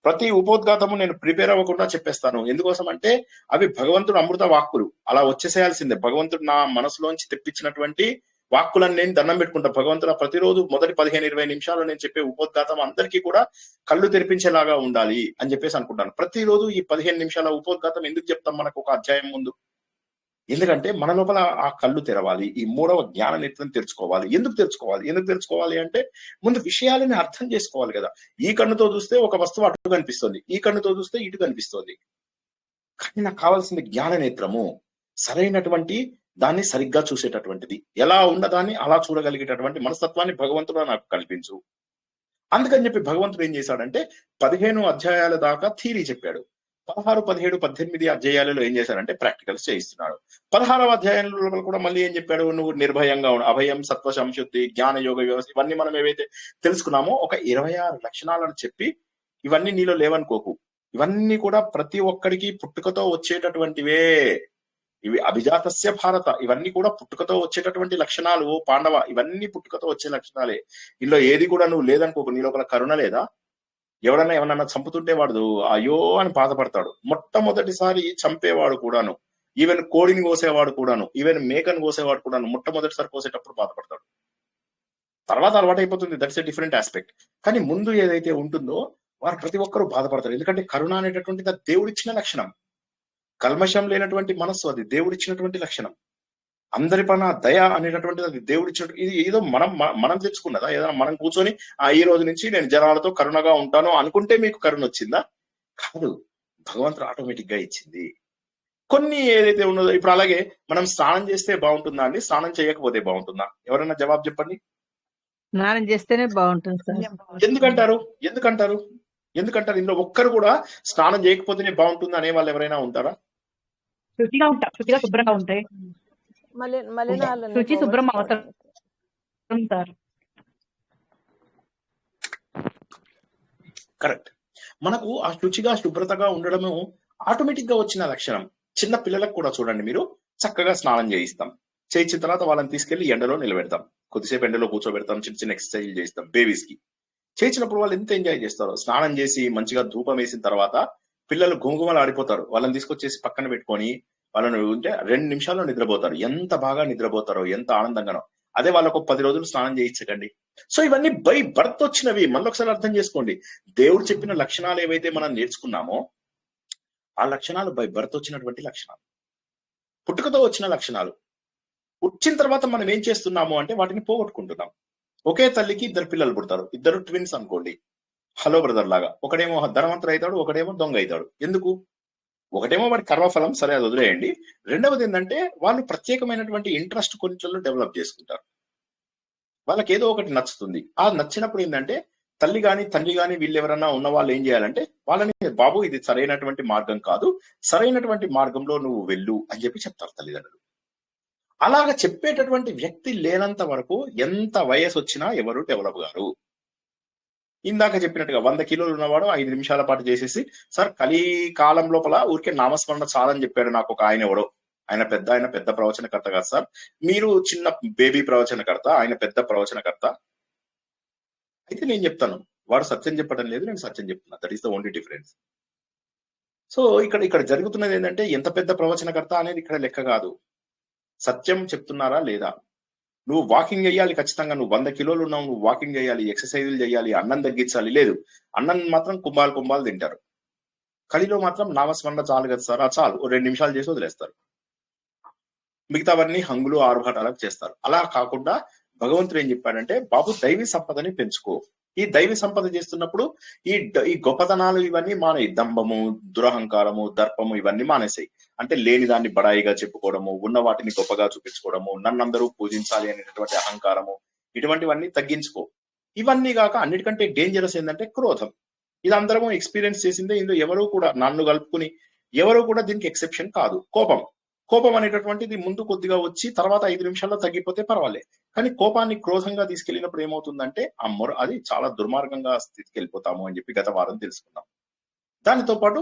ప్రతి ఉపోద్ఘాతము నేను ప్రిపేర్ అవ్వకుండా చెప్పేస్తాను. ఎందుకోసం అంటే అవి భగవంతుడు అమృత వాక్కులు, అలా వచ్చేసేయాల్సిందే. భగవంతుడు నా మనసులోంచి తెప్పించినటువంటి వాక్కులను నేను దండం పెట్టుకుంటా. భగవంతుడు ప్రతిరోజు మొదటి 15-20 నిమిషాలు నేను చెప్పే ఉపోద్ఘాతం అందరికీ కూడా కళ్ళు తెరిపించేలాగా ఉండాలి అని చెప్పేసి అనుకుంటాను. ప్రతిరోజు ఈ 15 నిమిషాల ఉపోద్ఘాతం ఎందుకు చెప్తాం మనకు ఒక అధ్యాయం ముందు? ఎందుకంటే మన లోపల ఆ కళ్ళు తెరవాలి, ఈ మూడవ జ్ఞాన నేత్రం తెరుచుకోవాలి. ఎందుకు తెరుచుకోవాలి అంటే ముందు విషయాలని అర్థం చేసుకోవాలి కదా. ఈ కన్నుతో చూస్తే ఒక వస్తువు అటు కనిపిస్తుంది, ఈ కన్నుతో చూస్తే ఇటు కనిపిస్తుంది. కానీ నాకు కావాల్సింది జ్ఞాన నేత్రము, సరైనటువంటి దాన్ని సరిగ్గా చూసేటటువంటిది, ఎలా ఉన్నదాన్ని అలా చూడగలిగేటటువంటి మనస్తత్వాన్ని భగవంతుడు నాకు కల్పించు. అందుకని చెప్పి భగవంతుడు ఏం చేశాడంటే 15 అధ్యాయాల దాకా థియరీ చెప్పాడు. 16, 17, 18 అధ్యాయాలలో ఏం చేశారంటే ప్రాక్టికల్స్ చేయిస్తున్నాడు. 16వ అధ్యాయంలో కూడా మళ్ళీ ఏం చెప్పాడు? నువ్వు నిర్భయంగా ఉండు, అభయం, సత్వ, సంశుద్ధి, జ్ఞాన, యోగ, వ్యవస్థ, ఇవన్నీ మనం ఏవైతే తెలుసుకున్నామో ఒక 26 లక్షణాలను చెప్పి ఇవన్నీ నీలో లేవనుకోకు, ఇవన్నీ కూడా ప్రతి ఒక్కడికి పుట్టుకతో వచ్చేటటువంటివే, ఇవి అభిజాతస్య భారత, ఇవన్నీ కూడా పుట్టుకతో వచ్చేటటువంటి లక్షణాలు. పాండవ, ఇవన్నీ పుట్టుకతో వచ్చే లక్షణాలే. ఇందులో ఏది కూడా నువ్వు లేదనుకోకు. నీ లోపల కరుణ లేదా? ఎవడన్నా ఏమన్నా చంపుతుంటే వాడు అయ్యో అని బాధపడతాడు. మొట్టమొదటిసారి చంపేవాడు కూడాను, ఈవెన్ కోడిని కోసేవాడు కూడాను, ఈవెన్ మేకను కోసేవాడు కూడాను మొట్టమొదటిసారి కోసేటప్పుడు బాధపడతాడు. తర్వాత అలవాటు అయిపోతుంది, దట్స్ ఎ డిఫరెంట్ ఆస్పెక్ట్. కానీ ముందు ఏదైతే ఉంటుందో వారు ప్రతి ఒక్కరూ బాధపడతారు. ఎందుకంటే కరుణ అనేటటువంటిది దేవుడిచ్చిన లక్షణం. కల్మషం లేనటువంటి మనస్సు అది దేవుడిచ్చినటువంటి లక్షణం. అందరి పైన దయ అనేటటువంటిది అది దేవుడిచ్చినట్టు. ఇది ఏదో మనం తెచ్చుకున్నదా? ఏదైనా మనం కూర్చొని ఈ రోజు నుంచి నేను జనాలతో కరుణగా ఉంటాను అనుకుంటే మీకు కరుణ వచ్చిందా? కాదు, భగవంతుడు ఆటోమేటిక్ గా ఇచ్చింది. కొన్ని ఏదైతే ఉన్నదో ఇప్పుడు అలాగే మనం స్నానం చేస్తే బాగుంటుందా అండి, స్నానం చేయకపోతే బాగుంటుందా? ఎవరైనా జవాబు చెప్పండి. స్నానం చేస్తేనే బాగుంటుంది సార్. ఎందుకంటారు? ఇందులో ఒక్కరు కూడా స్నానం చేయకపోతేనే బాగుంటుంది అనే వాళ్ళు ఎవరైనా ఉంటారా? శుచిగా శుభ్రంగా ఉంటాయి. శుచి శుభ్రం అవసరం సార్. కరెక్ట్. మనకు ఆ శుచిగా శుభ్రతగా ఉండడము ఆటోమేటిక్ గా వచ్చిన లక్షణం. చిన్న పిల్లలకు కూడా చూడండి, మీరు చక్కగా స్నానం చేయిస్తాం, చేయించిన తర్వాత వాళ్ళని తీసుకెళ్లి ఎండలో నిలబెడతాం, కొద్దిసేపు ఎండలో కూర్చోబెడతాం, చిన్న చిన్న ఎక్సర్సైజ్ చేయిస్తాం బేబీస్ కి. చేయించినప్పుడు వాళ్ళు ఎంత ఎంజాయ్ చేస్తారో. స్నానం చేసి మంచిగా ధూపం వేసిన తర్వాత పిల్లలు గుమగుమలు ఆడిపోతారు. వాళ్ళని తీసుకొచ్చేసి పక్కన పెట్టుకొని వాళ్ళని ఉంటే 2 నిమిషాల్లో నిద్రపోతారు. ఎంత బాగా నిద్రపోతారో, ఎంత ఆనందంగానో. అదే వాళ్ళకు 10 రోజులు స్నానం చేయించకండి. సో ఇవన్నీ బై బర్త్ వచ్చినవి. మళ్ళీ ఒకసారి అర్థం చేసుకోండి, దేవుడు చెప్పిన లక్షణాలు ఏవైతే మనం నేర్చుకున్నామో ఆ లక్షణాలు బై బర్త్ వచ్చినటువంటి లక్షణాలు, పుట్టుకతో వచ్చిన లక్షణాలు. వచ్చిన తర్వాత మనం ఏం చేస్తున్నాము అంటే వాటిని పోగొట్టుకుంటున్నాం. ఒకే తల్లికి 2 పిల్లలు పుడతారు, 2 ట్విన్స్ అనుకోండి, హలో బ్రదర్ లాగా. ఒకడేమో ధనవంతుడు అవుతాడు, ఒకడేమో దొంగ అవుతాడు. ఎందుకు? ఒకటేమో వాడి కర్మఫలం, సరే అది వదిలేయండి. రెండవది ఏంటంటే వాళ్ళు ప్రత్యేకమైనటువంటి ఇంట్రెస్ట్ కొన్నిట్లలో డెవలప్ చేసుకుంటారు. వాళ్ళకి ఏదో ఒకటి నచ్చుతుంది. ఆ నచ్చినప్పుడు ఏంటంటే తల్లి గాని తండ్రి గాని వీళ్ళు ఎవరన్నా ఉన్న వాళ్ళు ఏం చేయాలంటే వాళ్ళని, బాబు ఇది సరైనటువంటి మార్గం కాదు, సరైనటువంటి మార్గంలో నువ్వు వెళ్ళు అని చెప్పి చెప్తారు తల్లిదండ్రులు. అలాగ చెప్పేటటువంటి వ్యక్తి లేనంత వరకు ఎంత వయసు వచ్చినా ఎవరు డెవలప్ గారు. ఇందాక చెప్పినట్టుగా 100 కిలోలు ఉన్నవాడు 5 నిమిషాల పాటు చేసేసి, సార్ కలి కాలం లోపల ఊరికే నామస్మరణ చాలని చెప్పాడు నాకు ఒక ఆయన. ఎవడో ఆయన పెద్ద ప్రవచనకర్త కాదు సార్, మీరు చిన్న బేబీ ప్రవచనకర్త, ఆయన పెద్ద ప్రవచనకర్త. అయితే నేను చెప్తాను, వాడు సత్యం చెప్పడం లేదు, నేను సత్యం చెప్తున్నా. That is the only difference. So ఇక్కడ జరుగుతున్నది ఏంటంటే ఎంత పెద్ద ప్రవచనకర్త అనేది ఇక్కడ లెక్క కాదు, సత్యం చెప్తున్నారా లేదా. నువ్వు వాకింగ్ చేయాలి ఖచ్చితంగా, నువ్వు 100 కిలోలు ఉన్నావు, నువ్వు వాకింగ్ చేయాలి, ఎక్సర్సైజులు చేయాలి, అన్నం తగ్గించాలి. లేదు, అన్నం మాత్రం కుంభాలు తింటారు. కలిలో మాత్రం నామస్మరణ చాలు కదా సార్, చాలు 2 నిమిషాలు చేసి వదిలేస్తారు. మిగతావన్నీ హంగులు ఆర్భాటాలకు చేస్తారు. అలా కాకుండా భగవంతుడు ఏం చెప్పాడంటే, బాబు దైవీ సంపదని పెంచుకో. ఈ దైవీ సంపద చేస్తున్నప్పుడు ఈ గొప్పతనాలు ఇవన్నీ మానేయి. దంభము, దురహంకారము, దర్పము ఇవన్నీ మానేసాయి. అంటే లేని దాన్ని బడాయిగా చెప్పుకోవడము, ఉన్న వాటిని గొప్పగా చూపించుకోవడము, నన్నందరూ పూజించాలి అనేటటువంటి అహంకారము, ఇటువంటివన్నీ తగ్గించుకో. ఇవన్నీ కాక అన్నిటికంటే డేంజరస్ ఏంటంటే క్రోధం. ఇది అందరము ఎక్స్పీరియన్స్ చేసిందే. ఇందులో ఎవరు కూడా, నన్ను కలుపుకుని ఎవరు కూడా దీనికి ఎక్సెప్షన్ కాదు. కోపం అనేటటువంటిది ముందు కొద్దిగా వచ్చి తర్వాత 5 నిమిషాల్లో తగ్గిపోతే పర్వాలేదు. కానీ కోపాన్ని క్రోధంగా తీసుకెళ్ళినప్పుడు ఏమవుతుందంటే అది చాలా దుర్మార్గంగా స్థితికి వెళ్ళిపోతాము అని చెప్పి గత వారం తెలుసుకున్నాం. దానితో పాటు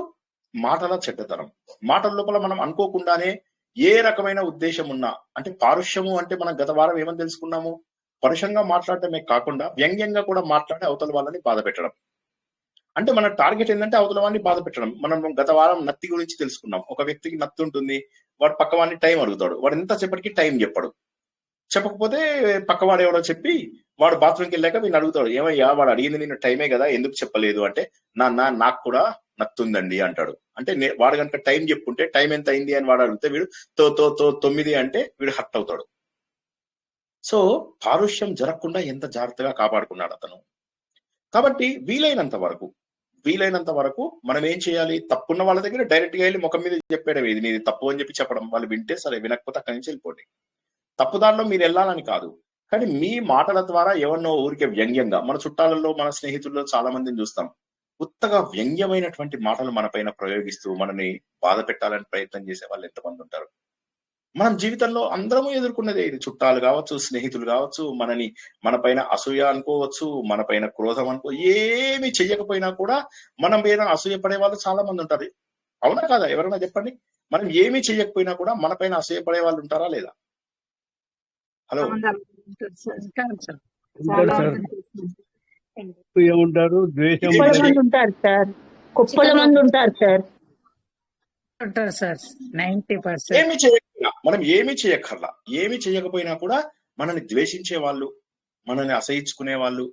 మాటల చెడ్డతనం. మాటల లోపల మనం అనుకోకుండానే ఏ రకమైన ఉద్దేశం ఉన్నా, అంటే పారుష్యము అంటే మనం గత వారం ఏమని తెలుసుకున్నాము, పరుషంగా మాట్లాడటమే కాకుండా వ్యంగ్యంగా కూడా మాట్లాడి అవతల వాళ్ళని బాధ పెట్టడం. అంటే మన టార్గెట్ ఏంటంటే అవతల వాడిని బాధ పెట్టడం. మనం గత వారం నత్తి గురించి తెలుసుకున్నాం. ఒక వ్యక్తికి నత్తి ఉంటుంది, వాడు పక్క వాడిని టైం అడుగుతాడు, వాడు ఎంతసేపటికి టైం చెప్పడు. చెప్పకపోతే పక్కవాడు ఎవడో చెప్పి వాడు బాత్రూమ్కి వెళ్ళాక వీళ్ళు అడుగుతాడు, ఏమయ్యా వాడు అడిగింది నేను టైమే కదా ఎందుకు చెప్పలేదు అంటే, నాకు కూడా నత్తుందండి అంటాడు. అంటే వాడు కనుక టైం చెప్పుంటే టైం ఎంత అయింది అని వాడు అడిగితే వీడు తో 9 అంటే వీడు హర్ట్ అవుతాడు. సో పారుష్యం జరగకుండా ఎంత జాగ్రత్తగా కాపాడుకున్నాడు అతను. కాబట్టి వీలైనంత వరకు మనం ఏం చేయాలి, తప్పున్న వాళ్ళ దగ్గర డైరెక్ట్ గా వెళ్ళి ముఖం మీద చెప్పేయడం, ఇది నీది తప్పు అని చెప్పి చెప్పడం. వాళ్ళు వింటే సరే, వినకపోతే అక్కడి నుంచి వెళ్ళిపోండి. తప్పుదారిలో మీరు వెళ్ళాలని కాదు, కానీ మీ మాటల ద్వారా ఎవరినో ఊరికే వ్యంగ్యంగా, మన చుట్టాలలో మన స్నేహితుల్లో చాలా మందిని చూస్తాం, ఉత్తగా వ్యంగ్యమైనటువంటి మాటలు మన పైన ప్రయోగిస్తూ మనని బాధ పెట్టాలని ప్రయత్నం చేసే వాళ్ళు ఎంతమంది ఉంటారు. మనం జీవితంలో అందరము ఎదుర్కొన్నదే ఇది. చుట్టాలు కావచ్చు, స్నేహితులు కావచ్చు, మన పైన అసూయ అనుకోవచ్చు, మన పైన క్రోధం అనుకో, ఏమి చెయ్యకపోయినా కూడా మనం పైన అసూయ పడే వాళ్ళు చాలా మంది ఉంటారు. అవునా కాదా? ఎవరైనా చెప్పండి. మనం ఏమి చెయ్యకపోయినా కూడా మన పైన అసూయ పడే వాళ్ళు ఉంటారా లేదా? హలో, ఏముంటారు? ద్వేషం ఉంటారు సార్, కుప్పల మంది ఉంటారు సార్. ఉంటారు సార్ 90%. ఏమి చేయకపోయినా, మనం ఏమి చేయక్కర్లా, ఏమి చేయకపోయినా కూడా మనని ద్వేషించే వాళ్ళు, మనని అసహించుకునే వాళ్ళు,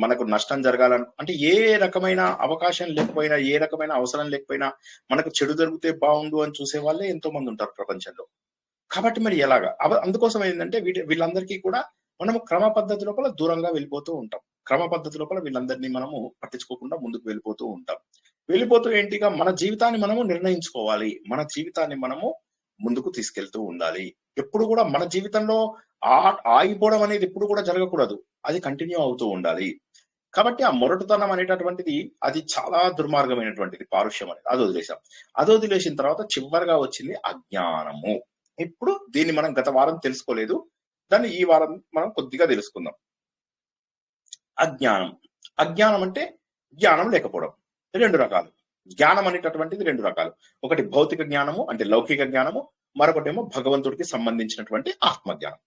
మనకు నష్టం జరగాలని, అంటే ఏ రకమైన అవకాశం లేకపోయినా, ఏ రకమైన అవసరం లేకపోయినా మనకు చెడు జరిగితే బాగుండు అని చూసే వాళ్ళే ఎంతో మంది ఉంటారు ప్రపంచంలో. కాబట్టి మరి ఎలాగా? అందుకోసం ఏంటంటే వీళ్ళందరికీ కూడా మనము క్రమ పద్ధతి లోపల దూరంగా వెళ్ళిపోతూ ఉంటాం. క్రమ పద్ధతి లోపల వీళ్ళందరినీ మనము పట్టించుకోకుండా ముందుకు వెళ్ళిపోతూ ఉంటాం. వెళ్ళిపోతూ ఏంటిగా మన జీవితాన్ని మనము నిర్ణయించుకోవాలి, మన జీవితాన్ని మనము ముందుకు తీసుకెళ్తూ ఉండాలి. ఎప్పుడు కూడా మన జీవితంలో ఆగిపోవడం అనేది ఎప్పుడు కూడా జరగకూడదు, అది కంటిన్యూ అవుతూ ఉండాలి. కాబట్టి ఆ మొరటుతనం అనేటటువంటిది అది చాలా దుర్మార్గమైనటువంటిది, పారుష్యం అనేది. అది వదిలేసిన తర్వాత చివరిగా వచ్చింది అజ్ఞానము. ఇప్పుడు దీన్ని మనం గత వారం తెలుసుకోలేదు, దాన్ని ఈ వారం మనం కొద్దిగా తెలుసుకుందాం. అజ్ఞానం అంటే జ్ఞానం లేకపోవడం. 2 రకాలు. జ్ఞానం అనేటటువంటిది 2 రకాలు. ఒకటి భౌతిక జ్ఞానము అంటే లౌకిక జ్ఞానము, మరొకటేమో భగవంతుడికి సంబంధించినటువంటి ఆత్మజ్ఞానం.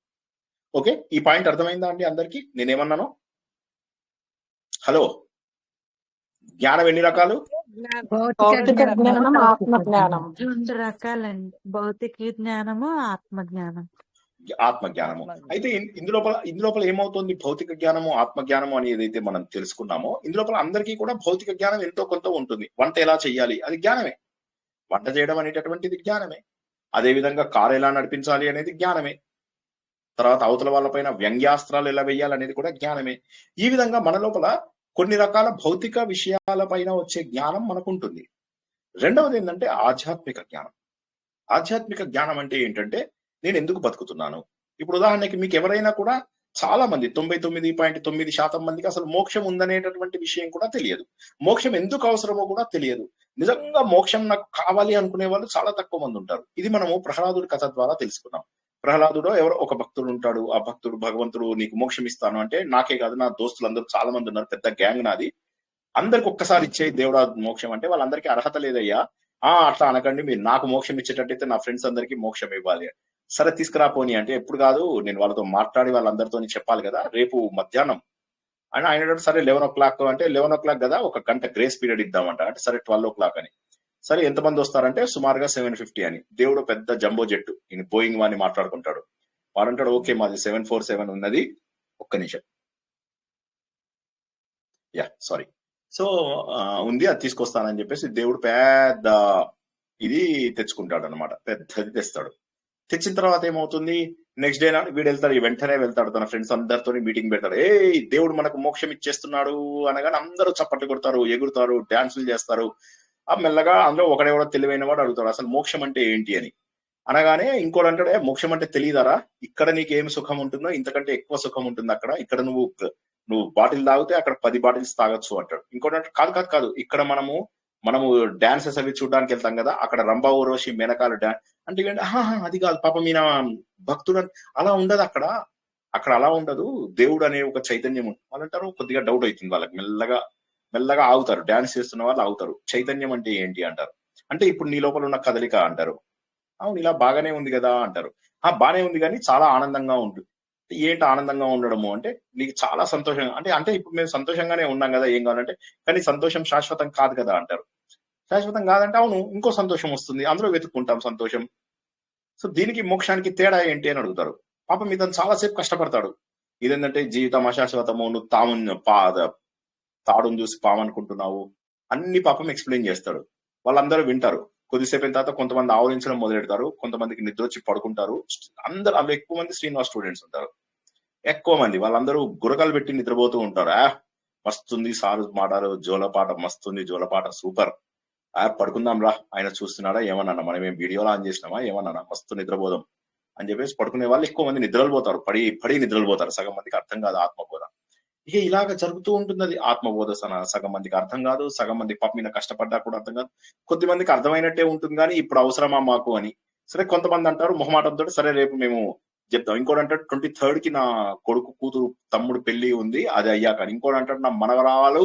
ఓకే, ఈ పాయింట్ అర్థమైందా అండి అందరికీ నేనేమన్నాను? హలో, జ్ఞానం ఎన్ని రకాలు? భౌతిక జ్ఞానం, ఆత్మ జ్ఞానం. 2 రకాలండి, భౌతిక జ్ఞానము, ఆత్మజ్ఞానం. ఆత్మజ్ఞానము. అయితే ఇందులోపల ఏమవుతుంది? భౌతిక జ్ఞానము, ఆత్మజ్ఞానము అని ఏదైతే మనం తెలుసుకున్నామో, ఇందులోపల అందరికీ కూడా భౌతిక జ్ఞానం ఎంతో కొంత ఉంటుంది. వంట ఎలా చేయాలి అది జ్ఞానమే, వంట చేయడం అనేటటువంటిది జ్ఞానమే. అదే విధంగా కారు ఎలా నడిపించాలి అనేది జ్ఞానమే. తర్వాత అవతల వాళ్ళపైన వ్యంగ్యాస్త్రాలు ఎలా వేయాలనేది కూడా జ్ఞానమే. ఈ విధంగా మన లోపల కొన్ని రకాల భౌతిక విషయాలపైన వచ్చే జ్ఞానం మనకుంటుంది. రెండవది ఏంటంటే ఆధ్యాత్మిక జ్ఞానం. ఆధ్యాత్మిక జ్ఞానం అంటే ఏంటంటే, నేను ఎందుకు బతుకుతున్నాను? ఇప్పుడు ఉదాహరణకి మీకు ఎవరైనా కూడా, చాలా మంది 99.9% మందికి అసలు మోక్షం ఉందనేటటువంటి విషయం కూడా తెలియదు. మోక్షం ఎందుకు అవసరమో కూడా తెలియదు. నిజంగా మోక్షం నాకు కావాలి అనుకునే వాళ్ళు చాలా తక్కువ మంది ఉంటారు. ఇది మనము ప్రహ్లాదుడి కథ ద్వారా తెలుసుకున్నాం. ప్రహ్లాదుడు ఎవరో ఒక భక్తుడు ఉంటాడు. ఆ భక్తుడు, భగవంతుడు నీకు మోక్షం ఇస్తాను అంటే, నాకే కాదు నా దోస్తులందరూ చాలా మంది ఉన్నారు, పెద్ద గ్యాంగ్ నాది, అందరికి ఒక్కసారి ఇచ్చే దేవుడా మోక్షం అంటే, వాళ్ళందరికీ అర్హత లేదయ్యా, అట్లా అనకండి, మీరు నాకు మోక్షం ఇచ్చేటట్టయితే నా ఫ్రెండ్స్ అందరికీ మోక్షం ఇవ్వాలి. సరే తీసుకురాపోని అంటే, ఎప్పుడు కాదు, నేను వాళ్ళతో మాట్లాడి వాళ్ళందరితో చెప్పాలి కదా, రేపు మధ్యాహ్నం అని ఆయన. సరే 11 o'clock అంటే, 11 o'clock కదా, 1 గంట గ్రేస్ పీరియడ్ ఇద్దామంట అంటే, సరే 12 o'clock అని. సరే ఎంతమంది వస్తారంటే సుమారుగా 750 అని. దేవుడు పెద్ద జంబో జెట్టు, ఈయన బోయింగ్ వాని మాట్లాడుకుంటాడు. వాడంటాడు, ఓకే మాది 747 ఉన్నది, ఒక్క నిమిషం, సారీ, సో ఉంది, అది తీసుకొస్తానని చెప్పేసి దేవుడు పెద్ద ఇది తెచ్చుకుంటాడు అనమాట, పెద్దది తెస్తాడు. తెచ్చిన తర్వాత ఏమవుతుంది, నెక్స్ట్ డే నాడు వీడు వెళ్తాడు, వెంటనే వెళ్తాడు తన ఫ్రెండ్స్ అందరితో మీటింగ్ పెడతాడు. దేవుడు మనకు మోక్షం ఇచ్చేస్తున్నాడు అనగానే అందరూ చప్పట్లు కొడతారు, ఎగురుతారు, డాన్సులు చేస్తారు. ఆ మెల్లగా అందులో ఒకడెవడో తెలివైన వాడు అడుగుతాడు, అసలు మోక్షం అంటే ఏంటి అని. అనగానే ఇంకోటి అంటాడే, మోక్షం అంటే తెలియదారా, ఇక్కడ నీకు ఏమి సుఖం ఉంటుందో ఇంతకంటే ఎక్కువ సుఖం ఉంటుంది అక్కడ, ఇక్కడ నువ్వు బాటిల్ తాగితే అక్కడ 10 బాటిల్స్ తాగొచ్చు అంటాడు. ఇంకోటి అంటే, కాదు, ఇక్కడ మనము డాన్సెస్ అవి చూడడానికి వెళ్తాం కదా, అక్కడ రంభా ఊర్వశి మేనకాలు డాన్స్ అంటే అది కాదు పాపం ఈయన భక్తుడు అలా ఉండదు, అక్కడ అలా ఉండదు, దేవుడు అనే ఒక చైతన్యం ఉంటుంది. వాళ్ళు అంటారు, కొద్దిగా డౌట్ అవుతుంది వాళ్ళకి, మెల్లగా ఆగుతారు, డాన్స్ చేస్తున్న వాళ్ళు ఆగుతారు. చైతన్యం అంటే ఏంటి అంటారు. అంటే ఇప్పుడు నీ లోపల ఉన్న కదలిక అంటారు. అవును, ఇలా బాగానే ఉంది కదా అంటారు. బాగానే ఉంది కానీ చాలా ఆనందంగా ఉంటుంది. ఏంటి ఆనందంగా ఉండడము అంటే నీకు చాలా సంతోషంగా అంటే ఇప్పుడు మేము సంతోషంగానే ఉన్నాం కదా, ఏం కావాలంటే, కానీ సంతోషం శాశ్వతం కాదు కదా అంటారు. శాశ్వతం కాదంటే అవును, ఇంకో సంతోషం వస్తుంది, అందులో వెతుక్కుంటాం సంతోషం. సో దీనికి మోక్షానికి తేడా ఏంటి అని అడుగుతారు. పాపం ఇతను చాలాసేపు కష్టపడతాడు. ఇదేంటంటే జీవితం అశాశ్వతము, నువ్వు తాడును చూసి పాము అనుకుంటున్నావు, అన్ని పాపం ఎక్స్ప్లెయిన్ చేస్తాడు. వాళ్ళందరూ వింటారు. కొద్దిసేపు అయిన తర్వాత కొంతమంది ఆవరించడం మొదలెడతారు, కొంతమందికి నిద్ర వచ్చి పడుకుంటారు. అందరూ అవి ఎక్కువ మంది శ్రీనివాస్ స్టూడెంట్స్ ఉంటారు. ఎక్కువ మంది వాళ్ళందరూ గురకలు పెట్టి నిద్రపోతూ ఉంటారు. మస్తుంది సారు మాటలు, జోలపాట మస్తుంది, జోలపాట సూపర్, పడుకుందాం రా, ఆయన చూస్తున్నాడా ఏమన్నా, మనం ఏం వీడియోలో ఆన్ చేసినామా ఏమన్నా, మస్తు నిద్రపోదాం అని చెప్పేసి పడుకునే వాళ్ళు ఎక్కువ మంది నిద్రలు పోతారు, పడి నిద్రలు పోతారు. సగం మందికి అర్థం కాదు ఆత్మబోధ. ఇక ఇలాగ జరుగుతూ ఉంటుంది అది ఆత్మబోధ. సగం మందికి అర్థం కాదు, సగం మంది పాప మీద కష్టపడ్డా కూడా అర్థం కాదు, కొద్ది మందికి అర్థమైనట్టే ఉంటుంది కానీ ఇప్పుడు అవసరమా మాకు అని. సరే కొంతమంది అంటారు మొహమాటంతో, సరే రేపు మేము చెప్తాం. ఇంకోటి అంటాడు 23rd కి నా కొడుకు కూతురు తమ్ముడు పెళ్లి ఉంది, అది అయ్యాక. ఇంకోటి అంటాడు నా మనవరాలు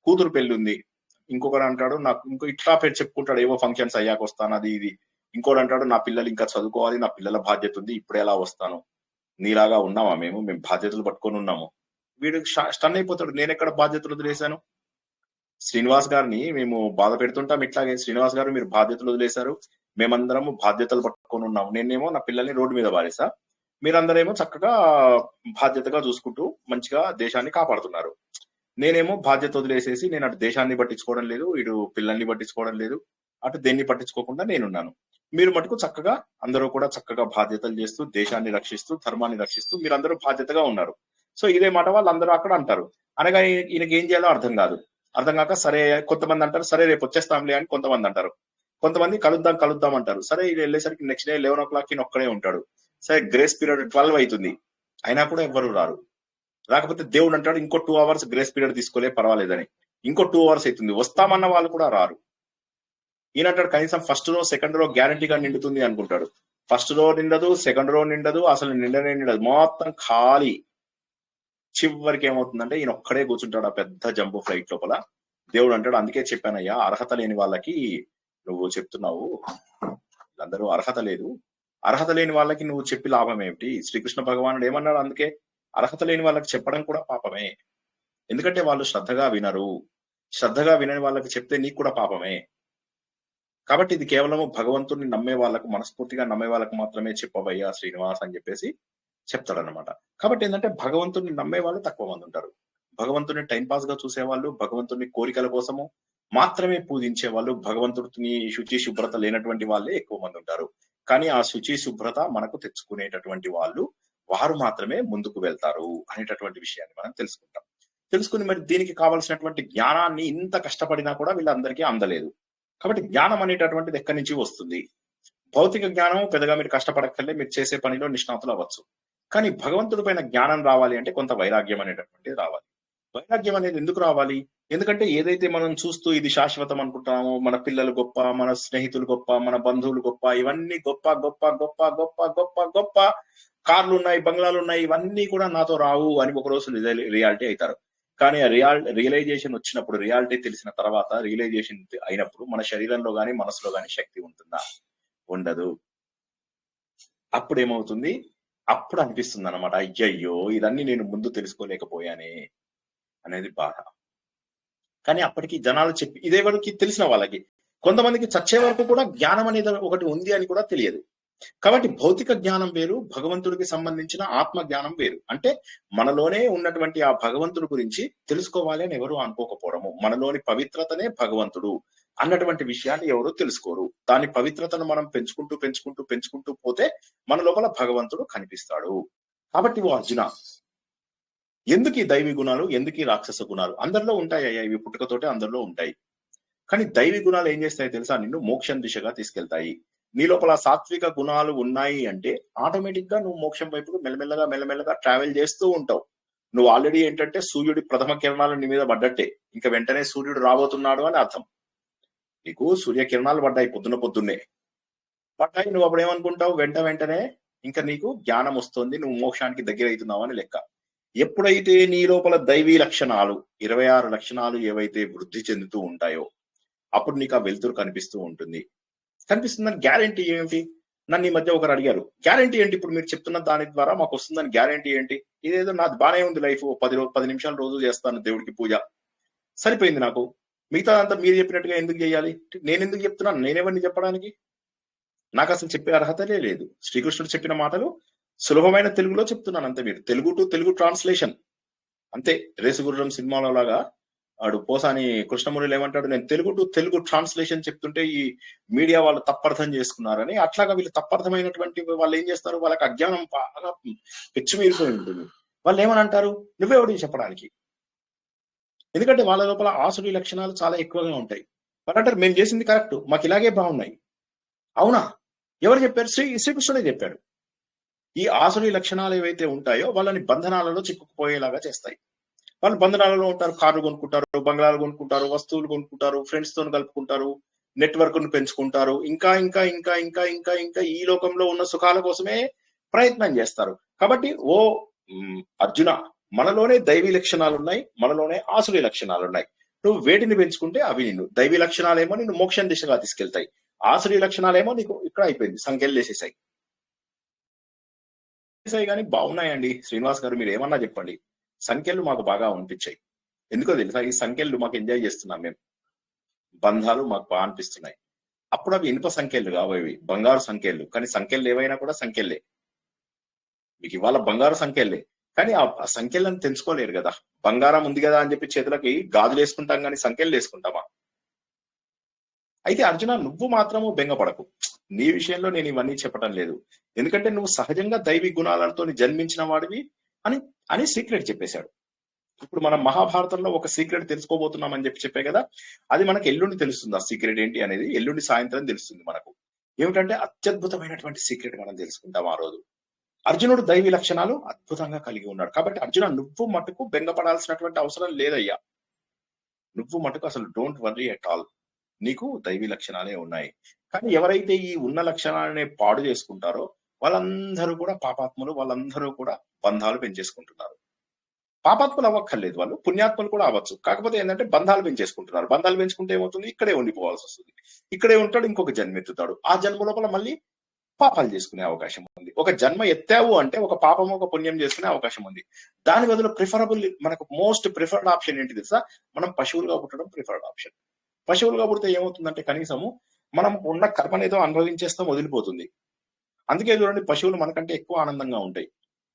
కూతురు పెళ్లి ఉంది. ఇంకొకరు అంటాడు నాకు ఇంకో ఇట్లా పేరు చెప్పుకుంటాడు, ఏవో ఫంక్షన్స్ అయ్యాక వస్తాను అది ఇది. ఇంకోటి అంటాడు నా పిల్లలు ఇంకా చదువుకోవాలి, నా పిల్లల బాధ్యత ఉంది, ఇప్పుడు ఎలా వస్తాను, నీలాగా ఉన్నామా మేము బాధ్యతలు పట్టుకొని ఉన్నాము. వీడు స్టన్ అయిపోతాడు, నేను ఎక్కడ బాధ్యతలు వదిలేశాను. శ్రీనివాస్ గారిని మేము బాధ పెడుతుంటాం ఇట్లాగే, శ్రీనివాస్ గారు మీరు బాధ్యతలు వదిలేశారు, మేమందరము బాధ్యతలు పట్టుకొని ఉన్నాము. నేనేమో నా పిల్లల్ని రోడ్డు మీద పారేసా, మీరందరేమో చక్కగా బాధ్యతగా చూసుకుంటూ మంచిగా దేశాన్ని కాపాడుతున్నారు. నేనేమో బాధ్యత వదిలేసేసి నేను అటు దేశాన్ని పట్టించుకోవడం లేదు, ఇటు పిల్లల్ని పట్టించుకోవడం లేదు, అటు దేన్ని పట్టించుకోకుండా నేనున్నాను. మీరు మటుకు చక్కగా అందరూ కూడా చక్కగా బాధ్యతలు చేస్తూ దేశాన్ని రక్షిస్తూ ధర్మాన్ని రక్షిస్తూ మీరందరూ బాధ్యతగా ఉన్నారు. సో ఇదే మాట వాళ్ళందరూ అక్కడ అంటారు. అనగా ఈయనకి ఏం చేయాలో అర్థం కాదు. అర్థం కాక సరే కొంతమంది అంటారు సరే రేపు వచ్చేస్తాంలే అని కొంతమంది అంటారు. కొంతమంది కలుద్దాం అంటారు. సరే ఇది వెళ్ళేసరికి నెక్స్ట్ డే 11 o'clock ఒక్కడే ఉంటాడు. సరే గ్రేస్ పీరియడ్ 12 అవుతుంది, అయినా కూడా ఎవ్వరు రారు. రాకపోతే దేవుడు అంటాడు ఇంకో 2 hours గ్రేస్ పీరియడ్ తీసుకోలే పర్వాలేదని. ఇంకో 2 hours అవుతుంది, వస్తామన్న వాళ్ళు కూడా రారు. ఈయనంటాడు కనీసం ఫస్ట్ రో సెకండ్ రో గ్యారంటీగా నిండుతుంది అనుకుంటాడు. ఫస్ట్ రో నిండదు, సెకండ్ రో నిండదు, అసలు నిండదు, మొత్తం ఖాళీ. చివరికి ఏమవుతుందంటే ఈయన ఒక్కడే కూర్చుంటాడు ఆ పెద్ద జంబో ఫ్లైట్ లోపల. దేవుడు అంటాడు అందుకే చెప్పానయ్యా, అర్హత లేని వాళ్ళకి నువ్వు చెప్తున్నావు, అందరూ అర్హత లేదు, అర్హత లేని వాళ్ళకి నువ్వు చెప్పి లాభం ఏమిటి. శ్రీకృష్ణ భగవానుడు ఏమన్నాడు, అందుకే అర్హత లేని వాళ్ళకి చెప్పడం కూడా పాపమే, ఎందుకంటే వాళ్ళు శ్రద్ధగా వినరు, శ్రద్ధగా వినని వాళ్ళకి చెప్తే నీకు కూడా పాపమే. కాబట్టి ఇది కేవలము భగవంతుడిని నమ్మే వాళ్ళకు, మనస్ఫూర్తిగా నమ్మే వాళ్ళకు మాత్రమే చెప్పవయ్యా శ్రీనివాస్ అని చెప్పేసి చెప్తాడనమాట. కాబట్టి ఏంటంటే భగవంతుడిని నమ్మే వాళ్ళు తక్కువ మంది ఉంటారు. భగవంతుడిని టైంపాస్ గా చూసేవాళ్ళు, భగవంతుడిని కోరికల కోసము మాత్రమే పూజించే వాళ్ళు, భగవంతుడిని శుచి శుభ్రత లేనటువంటి వాళ్ళే ఎక్కువ మంది ఉంటారు. కానీ ఆ శుచి శుభ్రత మనకు తెచ్చుకునేటటువంటి వారు మాత్రమే ముందుకు వెళ్తారు అనేటటువంటి విషయాన్ని మనం తెలుసుకుంటాం. తెలుసుకుని మరి దీనికి కావాల్సినటువంటి జ్ఞానాన్ని ఇంత కష్టపడినా కూడా వీళ్ళందరికీ అందలేదు. కాబట్టి జ్ఞానం అనేటటువంటిది ఎక్కడి నుంచి వస్తుంది? భౌతిక జ్ఞానం పెద్దగా మీరు కష్టపడక్కర్లే, మీరు చేసే పనిలో నిష్ణాతులు అవ్వచ్చు. కానీ భగవంతుడి పైన జ్ఞానం రావాలి అంటే కొంత వైరాగ్యం అనేటటువంటిది రావాలి. వైరాగ్యం అనేది ఎందుకు రావాలి? ఎందుకంటే ఏదైతే మనం చూస్తూ ఇది శాశ్వతం అనుకుంటామో, మన పిల్లలు గొప్ప, మన స్నేహితులు గొప్ప, మన బంధువులు గొప్ప, ఇవన్నీ గొప్ప గొప్ప గొప్ప గొప్ప గొప్ప గొప్ప కార్లు ఉన్నాయి, బంగ్లాలు ఉన్నాయి, ఇవన్నీ కూడా నాతో రావు అని ఒక రోజు రియాలిటీ అవుతారు. కానీ ఆ రియలైజేషన్ వచ్చినప్పుడు, రియాలిటీ తెలిసిన తర్వాత, రియలైజేషన్ అయినప్పుడు మన శరీరంలో గాని మనసులో గాని శక్తి ఉంటుందా? ఉండదు. అప్పుడు ఏమవుతుంది? అప్పుడు అనిపిస్తుంది అనమాట, అయ్యయ్యో ఇదన్నీ నేను ముందు తెలుసుకోలేకపోయానే అనేది బాధ. కానీ అప్పటికి జనాలు చెప్పి ఇదే వరకు తెలిసిన వాళ్ళకి, కొంతమందికి చచ్చే వరకు కూడా జ్ఞానం అనేది ఒకటి ఉంది అని కూడా తెలియదు. కాబట్టి భౌతిక జ్ఞానం వేరు, భగవంతుడికి సంబంధించిన ఆత్మ జ్ఞానం వేరు. అంటే మనలోనే ఉన్నటువంటి ఆ భగవంతుడి గురించి తెలుసుకోవాలి అని ఎవరు అనుకోకపోవడము, మనలోని పవిత్రతనే భగవంతుడు అన్నటువంటి విషయాన్ని ఎవరు తెలుసుకోరు. దాని పవిత్రతను మనం పెంచుకుంటూ పెంచుకుంటూ పెంచుకుంటూ పోతే మన లోపల భగవంతుడు కనిపిస్తాడు. కాబట్టి ఓ అర్జున, ఎందుకు ఈ దైవీ గుణాలు, ఎందుకు ఈ రాక్షస గుణాలు? అందరిలో ఉంటాయి అయ్యా, ఇవి పుట్టుకతోటే అందరిలో ఉంటాయి. కానీ దైవీ గుణాలు ఏం చేస్తాయి తెలుసా? నిన్ను మోక్షం దిశగా తీసుకెళ్తాయి. నీ లోపల సాత్విక గుణాలు ఉన్నాయి అంటే ఆటోమేటిక్ గా నువ్వు మోక్షం వైపుకు మెల్లమెల్లగా ట్రావెల్ చేస్తూ ఉంటావు. నువ్వు ఆల్రెడీ ఏంటంటే సూర్యుడి ప్రథమ కిరణాలు నీ మీద పడ్డట్టే, ఇంకా వెంటనే సూర్యుడు రాబోతున్నాడు అని అర్థం. నీకు సూర్యకిరణాలు పడ్డాయి పొద్దున్నే పడ్డాయి, నువ్వు అప్పుడు ఏమనుకుంటావు? వెంటనే ఇంకా నీకు జ్ఞానం వస్తుంది, నువ్వు మోక్షానికి దగ్గర అవుతున్నావు అని లెక్క. ఎప్పుడైతే నీ లోపల దైవీ లక్షణాలు 26 లక్షణాలు ఏవైతే వృద్ధి చెందుతూ ఉంటాయో అప్పుడు నీకు ఆ వెలుతురు కనిపిస్తూ ఉంటుంది. కనిపిస్తుందని గ్యారంటీ ఏమిటి? నన్ను ఈ మధ్య ఒకరు అడిగారు, గ్యారంటీ ఏంటి ఇప్పుడు మీరు చెప్తున్న దాని ద్వారా మాకు వస్తుందని గ్యారంటీ ఏంటి? ఇదేదో నాది బానే ఉంది లైఫ్, 10 నిమిషాలు రోజు చేస్తాను దేవుడికి పూజ, సరిపోయింది నాకు, మిగతా అంతా మీరు చెప్పినట్టుగా ఎందుకు చేయాలి? నేను ఎందుకు చెప్తున్నాను? నేనెవరిని చెప్పడానికి? నాకు అసలు చెప్పే అర్హతలే లేదు. శ్రీకృష్ణుడు చెప్పిన మాటలు సులభమైన తెలుగులో చెప్తున్నాను అంతే. మీరు తెలుగు టు తెలుగు ట్రాన్స్లేషన్ అంతే. రేసుగుర్రం సినిమాలో లాగా వాడు పోసాని కృష్ణమురళి ఏమంటాడు, నేను తెలుగు టు తెలుగు ట్రాన్స్లేషన్ చెప్తుంటే ఈ మీడియా వాళ్ళు తప్పర్థం చేసుకున్నారని. అట్లాగా వీళ్ళు తప్పర్థమైనటువంటి వాళ్ళు ఏం చేస్తారు, వాళ్ళకి అజ్ఞానం బాగా పెచ్చు మీరిపోయి ఉంటుంది. వాళ్ళు ఏమని అంటారు, నువ్వెవడికి చెప్పడానికి? ఎందుకంటే వాళ్ళ లోపల ఆసుడి లక్షణాలు చాలా ఎక్కువగా ఉంటాయి. వాళ్ళు అంటారు మేము చేసింది కరెక్ట్, మాకు ఇలాగే బాగున్నాయి. అవునా? ఎవరు చెప్పారు? శ్రీకృష్ణుడే చెప్పాడు. ఈ ఆసుడి లక్షణాలు ఏవైతే ఉంటాయో వాళ్ళని బంధనాలలో చిక్కుకుపోయేలాగా చేస్తాయి. వాళ్ళు బంధనాలలో ఉంటారు, కార్లు కొనుక్కుంటారు, బంగ్లాలు కొనుక్కుంటారు, వస్తువులు కొనుక్కుంటారు, ఫ్రెండ్స్ తో కలుపుకుంటారు, నెట్వర్క్ ను పెంచుకుంటారు, ఇంకా ఇంకా ఇంకా ఇంకా ఇంకా ఇంకా ఈ లోకంలో ఉన్న సుఖాల కోసమే ప్రయత్నం చేస్తారు. కాబట్టి ఓ అర్జున, మనలోనే దైవీ లక్షణాలు ఉన్నాయి, మనలోనే ఆసుడి లక్షణాలు ఉన్నాయి. నువ్వు వేటిని పెంచుకుంటే అవి నిన్ను, దైవీ లక్షణాలేమో నిన్ను మోక్షం దిశగా తీసుకెళ్తాయి, ఆసుడి లక్షణాలేమో నీకు ఇక్కడ అయిపోయింది, సంఖ్యలు వేసేసాయి. కానీ బాగున్నాయండి శ్రీనివాస్ గారు, మీరు ఏమన్నా చెప్పండి, సంఖ్యలు మాకు బాగా అనిపించాయి. ఎందుకో తెలుసా, ఈ సంఖ్యలు మాకు ఎంజాయ్ చేస్తున్నాం మేము, బంధాలు మాకు బాగా అనిపిస్తున్నాయి. అప్పుడు అవి ఇనుప సంఖ్యలు కావవి, బంగారు సంఖ్యలు. కానీ సంఖ్యలు ఏవైనా కూడా సంఖ్యలే, మీకు ఇవాళ బంగారు సంఖ్యలే, కానీ ఆ సంఖ్యలను తెంచుకోలేరు కదా. బంగారం ఉంది కదా అని చెప్పి చేతులకి గాజులు వేసుకుంటాం, కానీ సంఖ్యలు వేసుకుంటామా? అయితే అర్జున, నువ్వు మాత్రము బెంగపడకు. నీ విషయంలో నేను ఇవన్నీ చెప్పడం లేదు, ఎందుకంటే నువ్వు సహజంగా దైవీ గుణాలతో జన్మించిన వాడివి అని సీక్రెట్ చెప్పేశాడు. ఇప్పుడు మనం మహాభారతంలో ఒక సీక్రెట్ తెలుసుకోబోతున్నాం అని చెప్పే కదా, అది మనకు ఎల్లుండి తెలుస్తుంది. ఆ సీక్రెట్ ఏంటి అనేది ఎల్లుండి సాయంత్రం తెలుస్తుంది మనకు. ఏమిటంటే అత్యద్భుతమైనటువంటి సీక్రెట్ మనం తెలుసుకుంటాం ఆ రోజు. అర్జునుడు దైవీ లక్షణాలు అద్భుతంగా కలిగి ఉన్నాడు. కాబట్టి అర్జున, నువ్వు మటుకు బెంగపడాల్సినటువంటి అవసరం లేదయ్యా. నువ్వు మటుకు అసలు డోంట్ వర్రీ అట్ ఆల్, నీకు దైవీ లక్షణాలే ఉన్నాయి. కానీ ఎవరైతే ఈ ఉన్న లక్షణాలనే పాడు చేసుకుంటారో వాళ్ళందరూ కూడా పాపాత్ములు, వాళ్ళందరూ కూడా బంధాలు పెంచేసుకుంటున్నారు. పాపాత్ములు అవ్వక్కర్లేదు, వాళ్ళు పుణ్యాత్ములు కూడా అవ్వచ్చు. కాకపోతే ఏంటంటే బంధాలు పెంచేసుకుంటున్నారు. బంధాలు పెంచుకుంటే ఏమవుతుంది, ఇక్కడే ఉండిపోవాల్సి వస్తుంది. ఇక్కడే ఉంటాడు, ఇంకొక జన్మ ఎత్తుతాడు, ఆ జన్మ లోపల మళ్ళీ పాపాలు చేసుకునే అవకాశం ఉంది. ఒక జన్మ ఎత్తావు అంటే ఒక పాపం ఒక పుణ్యం చేసుకునే అవకాశం ఉంది. దాని బదులు ప్రిఫరబుల్, మనకు మోస్ట్ ప్రిఫర్డ్ ఆప్షన్ ఏంటి తెలుసా, మనం పశువులుగా పుట్టడం ప్రిఫర్డ్ ఆప్షన్. పశువులుగా పుడితే ఏమవుతుందంటే కనీసము మనం ఉన్న కర్మనేదో అనుభవించేస్తాం, వదిలిపోతుంది. అందుకే చూడండి, పశువులు మనకంటే ఎక్కువ ఆనందంగా ఉంటాయి.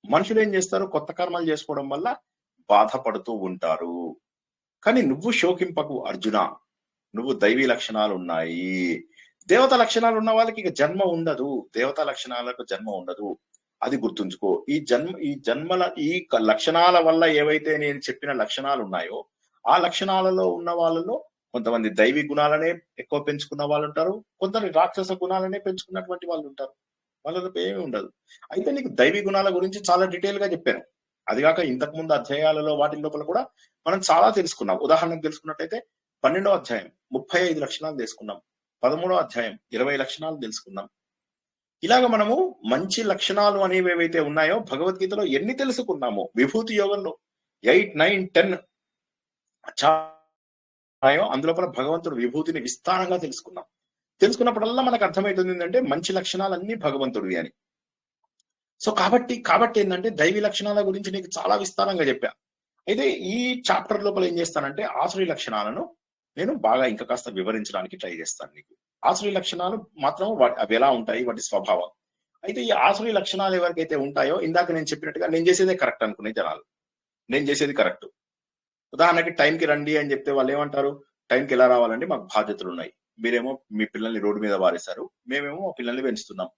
మనుషులు ఏం చేస్తారు, కొత్త కర్మలు చేసుకోవడం వల్ల బాధపడుతూ ఉంటారు. కానీ నువ్వు శోకింపకు అర్జున, నువ్వు దైవీ లక్షణాలు ఉన్నాయి. దేవత లక్షణాలు ఉన్న వాళ్ళకి ఇక జన్మ ఉండదు, దేవతా లక్షణాలకు జన్మ ఉండదు, అది గుర్తుంచుకో. ఈ జన్మల ఈ లక్షణాల వల్ల ఏవైతే నేను చెప్పిన లక్షణాలు ఉన్నాయో ఆ లక్షణాలలో ఉన్న వాళ్ళలో కొంతమంది దైవీ గుణాలనే ఎక్కువ పెంచుకున్న వాళ్ళు ఉంటారు, కొందరు రాక్షస గుణాలనే పెంచుకున్నటువంటి వాళ్ళు ఉంటారు. వాళ్ళలో ఏమీ ఉండదు. అయితే నీకు దైవీ గుణాల గురించి చాలా డీటెయిల్ గా చెప్పాను. అదిగాక ఇంతకు ముందు అధ్యాయాలలో వాటి లోపల కూడా మనం చాలా తెలుసుకున్నాం. ఉదాహరణకు తెలుసుకున్నట్టయితే 12వ అధ్యాయం 35 లక్షణాలు తెలుసుకున్నాం, 13వ అధ్యాయం 20 లక్షణాలు తెలుసుకున్నాం. ఇలాగ మనము మంచి లక్షణాలు అనేవి ఏవైతే ఉన్నాయో భగవద్గీతలో ఎన్ని తెలుసుకున్నామో, విభూతి యోగంలో 8, 9, 10 అందులోపల భగవంతుడు విభూతిని విస్తారంగా తెలుసుకున్నాం. తెలుసుకున్నప్పుడల్లా మనకు అర్థమవుతుంది ఏంటంటే మంచి లక్షణాలన్నీ భగవంతుడివి అని. సో కాబట్టి ఏంటంటే దైవీ లక్షణాల గురించి నీకు చాలా విస్తారంగా చెప్పా. అయితే ఈ చాప్టర్ లోపల ఏం చేస్తానంటే ఆసురీ లక్షణాలను నేను బాగా ఇంకా కాస్త వివరించడానికి ట్రై చేస్తాను. నీకు ఆసురీ లక్షణాలు మాత్రం అవి ఎలా ఉంటాయి, వాటి స్వభావం. అయితే ఈ ఆసురీ లక్షణాలు ఎవరికైతే ఉంటాయో, ఇందాక నేను చెప్పినట్టుగా నేను చేసేదే కరెక్ట్ అనుకునే జనాలు, నేను చేసేది కరెక్ట్. ఉదాహరణకి టైంకి రండి అని చెప్తే వాళ్ళు ఏమంటారు, టైంకి ఎలా రావాలంటే మాకు బాధ్యతలు ఉన్నాయి, మీరేమో మీ పిల్లల్ని రోడ్డు మీద వారేశారు, మేమేమో మా పిల్లల్ని పెంచుతున్నాం.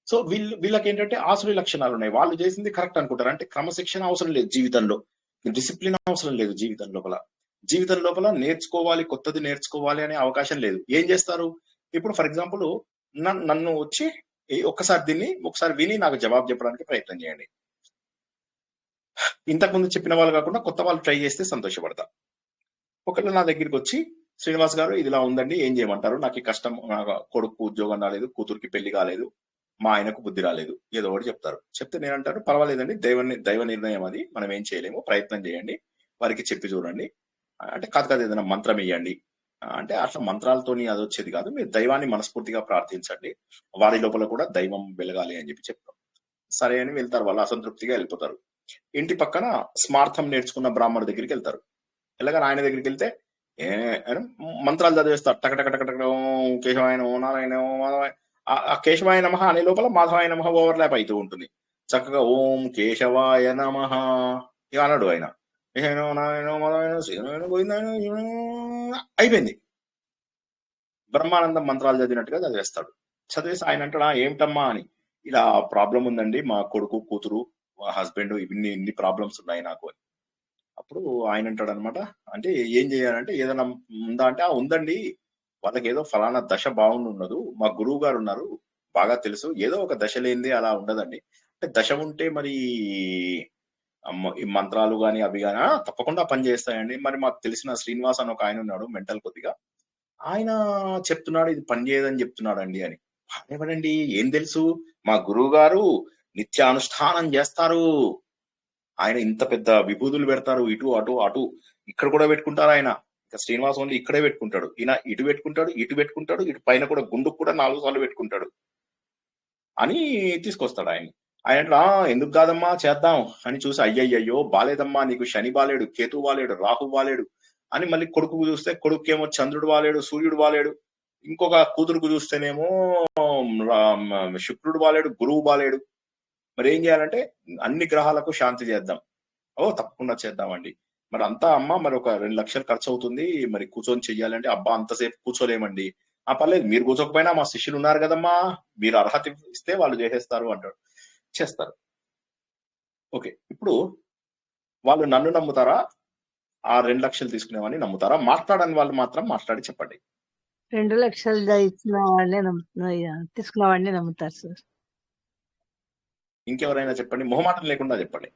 సో వీళ్ళకి ఏంటంటే ఆసురీ లక్షణాలు ఉన్నాయి. వాళ్ళు చేసింది కరెక్ట్ అనుకుంటారు. అంటే క్రమశిక్షణ అవసరం లేదు జీవితంలో, డిసిప్లిన్ అవసరం లేదు జీవితం లోపల నేర్చుకోవాలి, కొత్తది నేర్చుకోవాలి అనే అవకాశం లేదు. ఏం చేస్తారు, ఇప్పుడు ఫర్ ఎగ్జాంపుల్ నన్ను వచ్చి ఒకసారి విని నాకు జవాబు చెప్పడానికి ప్రయత్నం చేయండి. ఇంతకుముందు చెప్పిన వాళ్ళు కాకుండా కొత్త వాళ్ళు ట్రై చేస్తే సంతోషపడతా. ఒకళ్ళు నా దగ్గరికి వచ్చి, శ్రీనివాస్ గారు ఇదిలా ఉందండి, ఏం చేయమంటారు, నాకు ఈ కష్టం, నాకు కొడుకు ఉద్యోగం రాలేదు, కూతురికి పెళ్లి కాలేదు, మా ఆయనకు బుద్ధి రాలేదు, ఏదో ఒకటి చెప్తారు. చెప్తే నేను అంటాను, పర్వాలేదండి, దైవ నిర్ణయం అది, మనం ఏం చేయలేము, ప్రయత్నం చేయండి, వారికి చెప్పి చూడండి. అంటే కాదు ఏదైనా మంత్రం ఇవ్వండి, అంటే అట్లా మంత్రాలతోని అది వచ్చేది కాదు, మీరు దైవాన్ని మనస్ఫూర్తిగా ప్రార్థించండి, వారి లోపల కూడా దైవం వెలగాలి అని చెప్పి చెప్తాం. సరే అని వెళ్తారు, వాళ్ళు అసంతృప్తిగా వెళ్ళిపోతారు. ఇంటి పక్కన స్మార్థం నేర్చుకున్న బ్రాహ్మణుడి దగ్గరికి వెళ్తారు. వెళ్ళగా ఆయన దగ్గరికి వెళ్తే అని మంత్రాలు చదివేస్తారు, టక టక టక టక కేశవాయ నమో నారాయణ నమో మాధవాయ. ఆ కేశవాయ నమః అనే లోపల మాధవాయ నమః ఓవర్లాప్ అవుతూ ఉంటుంది. చక్కగా ఓం కేశవాయ నమః ఇక అన్నాడు ఆయన, అయిపోయింది. బ్రహ్మానందం మంత్రాలు చదివినట్టుగా చదివేస్తాడు. చదివేసి ఆయన అంటాడు, ఏమిటమ్మా అని. ఇలా ప్రాబ్లం ఉందండి, మా కొడుకు కూతురు హస్బెండ్ ఇన్ని ప్రాబ్లమ్స్ ఉన్నాయి నాకు అని. అప్పుడు ఆయన అంటాడు అనమాట, అంటే ఏం చేయాలంటే ఏదైనా ఉందా అంటే, ఉందండి, వాళ్ళకి ఏదో ఫలానా దశ బాగుండదు, మా గురువు గారు ఉన్నారు, బాగా తెలుసు, ఏదో ఒక దశ లేనిది అలా ఉండదండి. అంటే దశ ఉంటే మరి ఈ మంత్రాలు గాని అవి గాని తప్పకుండా పని చేస్తాయండి. మరి మాకు తెలిసిన శ్రీనివాస్ అని ఒక ఆయన ఉన్నాడు, మెంటల్ కొద్దిగా, ఆయన చెప్తున్నాడు ఇది పని చేయదని చెప్తున్నాడు అండి అని. ఎవరండి, ఏం తెలుసు, మా గురువు గారు నిత్యానుష్ఠానం చేస్తారు, ఆయన ఇంత పెద్ద విభూతులు పెడతారు, ఇటు అటు అటు ఇక్కడ కూడా పెట్టుకుంటారు ఆయన. ఇక శ్రీనివాస్ ఓన్లీ ఇక్కడే పెట్టుకుంటాడు, ఈయన ఇటు పెట్టుకుంటాడు, ఇటు పెట్టుకుంటాడు, ఇటు పైన కూడా గుండుకు కూడా 4 సార్లు పెట్టుకుంటాడు అని తీసుకొస్తాడు ఆయన. ఆయన ఎందుకు కాదమ్మా చేద్దాం అని చూసి, అయ్యయ్యో బాలేదమ్మా, నీకు శని బాలేడు, కేతు బాలేడు, రాహు బాలేడు అని మళ్ళీ కొడుకు చూస్తే కొడుకేమో చంద్రుడు బాలేడు, సూర్యుడు బాలేడు, ఇంకొక కూతురుకు చూస్తేనేమో శుక్రుడు బాలేడు, గురువు బాలేడు. మరి ఏం చేయాలంటే అన్ని గ్రహాలకు శాంతి చేద్దాం. తప్పకుండా చేద్దామండి. మరి అంతా అమ్మ మరి ఒక 2 లక్షలు ఖర్చు అవుతుంది, మరి కూర్చొని చెయ్యాలంటే, అబ్బా అంతసేపు కూర్చోలేమండి. పర్లేదు, మీరు కూర్చోకపోయినా మా శిష్యులు ఉన్నారు కదమ్మా, మీరు అర్హత ఇస్తే వాళ్ళు చేసేస్తారు అంటాడు. చేస్తారు. ఓకే, ఇప్పుడు వాళ్ళు నన్ను నమ్ముతారా, ఆ 2 లక్షలు తీసుకునేవాడిని నమ్ముతారా? మాట్లాడని వాళ్ళు మాత్రం మాట్లాడి చెప్పండి. 2 లక్షలు ఇచ్చిన వాళ్ళే తీసుకున్న వాడిని నమ్ముతారు సార్. ఇంకెవరైనా చెప్పండి, మొహమాటం లేకుండా చెప్పండి.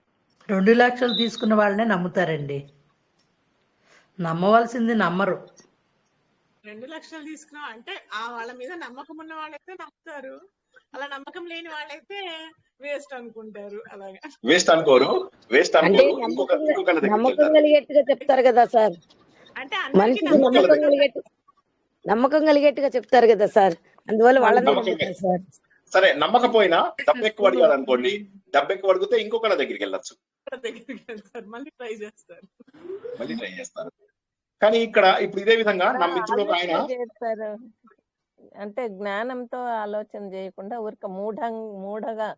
2 లక్షలు తీసుకున్న వాళ్ళనే నమ్ముతారండి, నమ్మవలసింది నమ్మరు. 2 లక్షలు తీసుకున్నాం అంటే వాళ్ళ మీద నమ్మకం ఉన్న వాళ్ళైతే నమ్ముతారు, అలా నమ్మకం లేని వాళ్ళైతే వేస్ట్ అనుకుంటారు. అలాగా వేస్ట్ అనుకోరు, వేస్ట్ అనుకోరు, నమ్మకం కలిగేట్టుగా చెప్తారు కదా సార్, అంటే మనిషికి నమ్మకం కలిగేట్టుగా చెప్తారు కదా సార్, అందువల్ల వాళ్ళని నమ్ముతారు సార్. సరే, నమ్మకపోయినా డబ్బు ఎక్కువ అడిగారు అనుకోండి, డబ్బు ఎక్కువ అడిగితే ఇంకొకళ్ళ దగ్గరికి వెళ్ళచ్చు, మళ్ళీ ట్రై చేస్తారు. కానీ ఇక్కడ ఇప్పుడు ఇదే విధంగా నా మిత్రుడు ఒక ఆయన చేస్తారు అంటే జ్ఞానంతో ఆలోచన చేయకుండా ఊరిక మూఢగా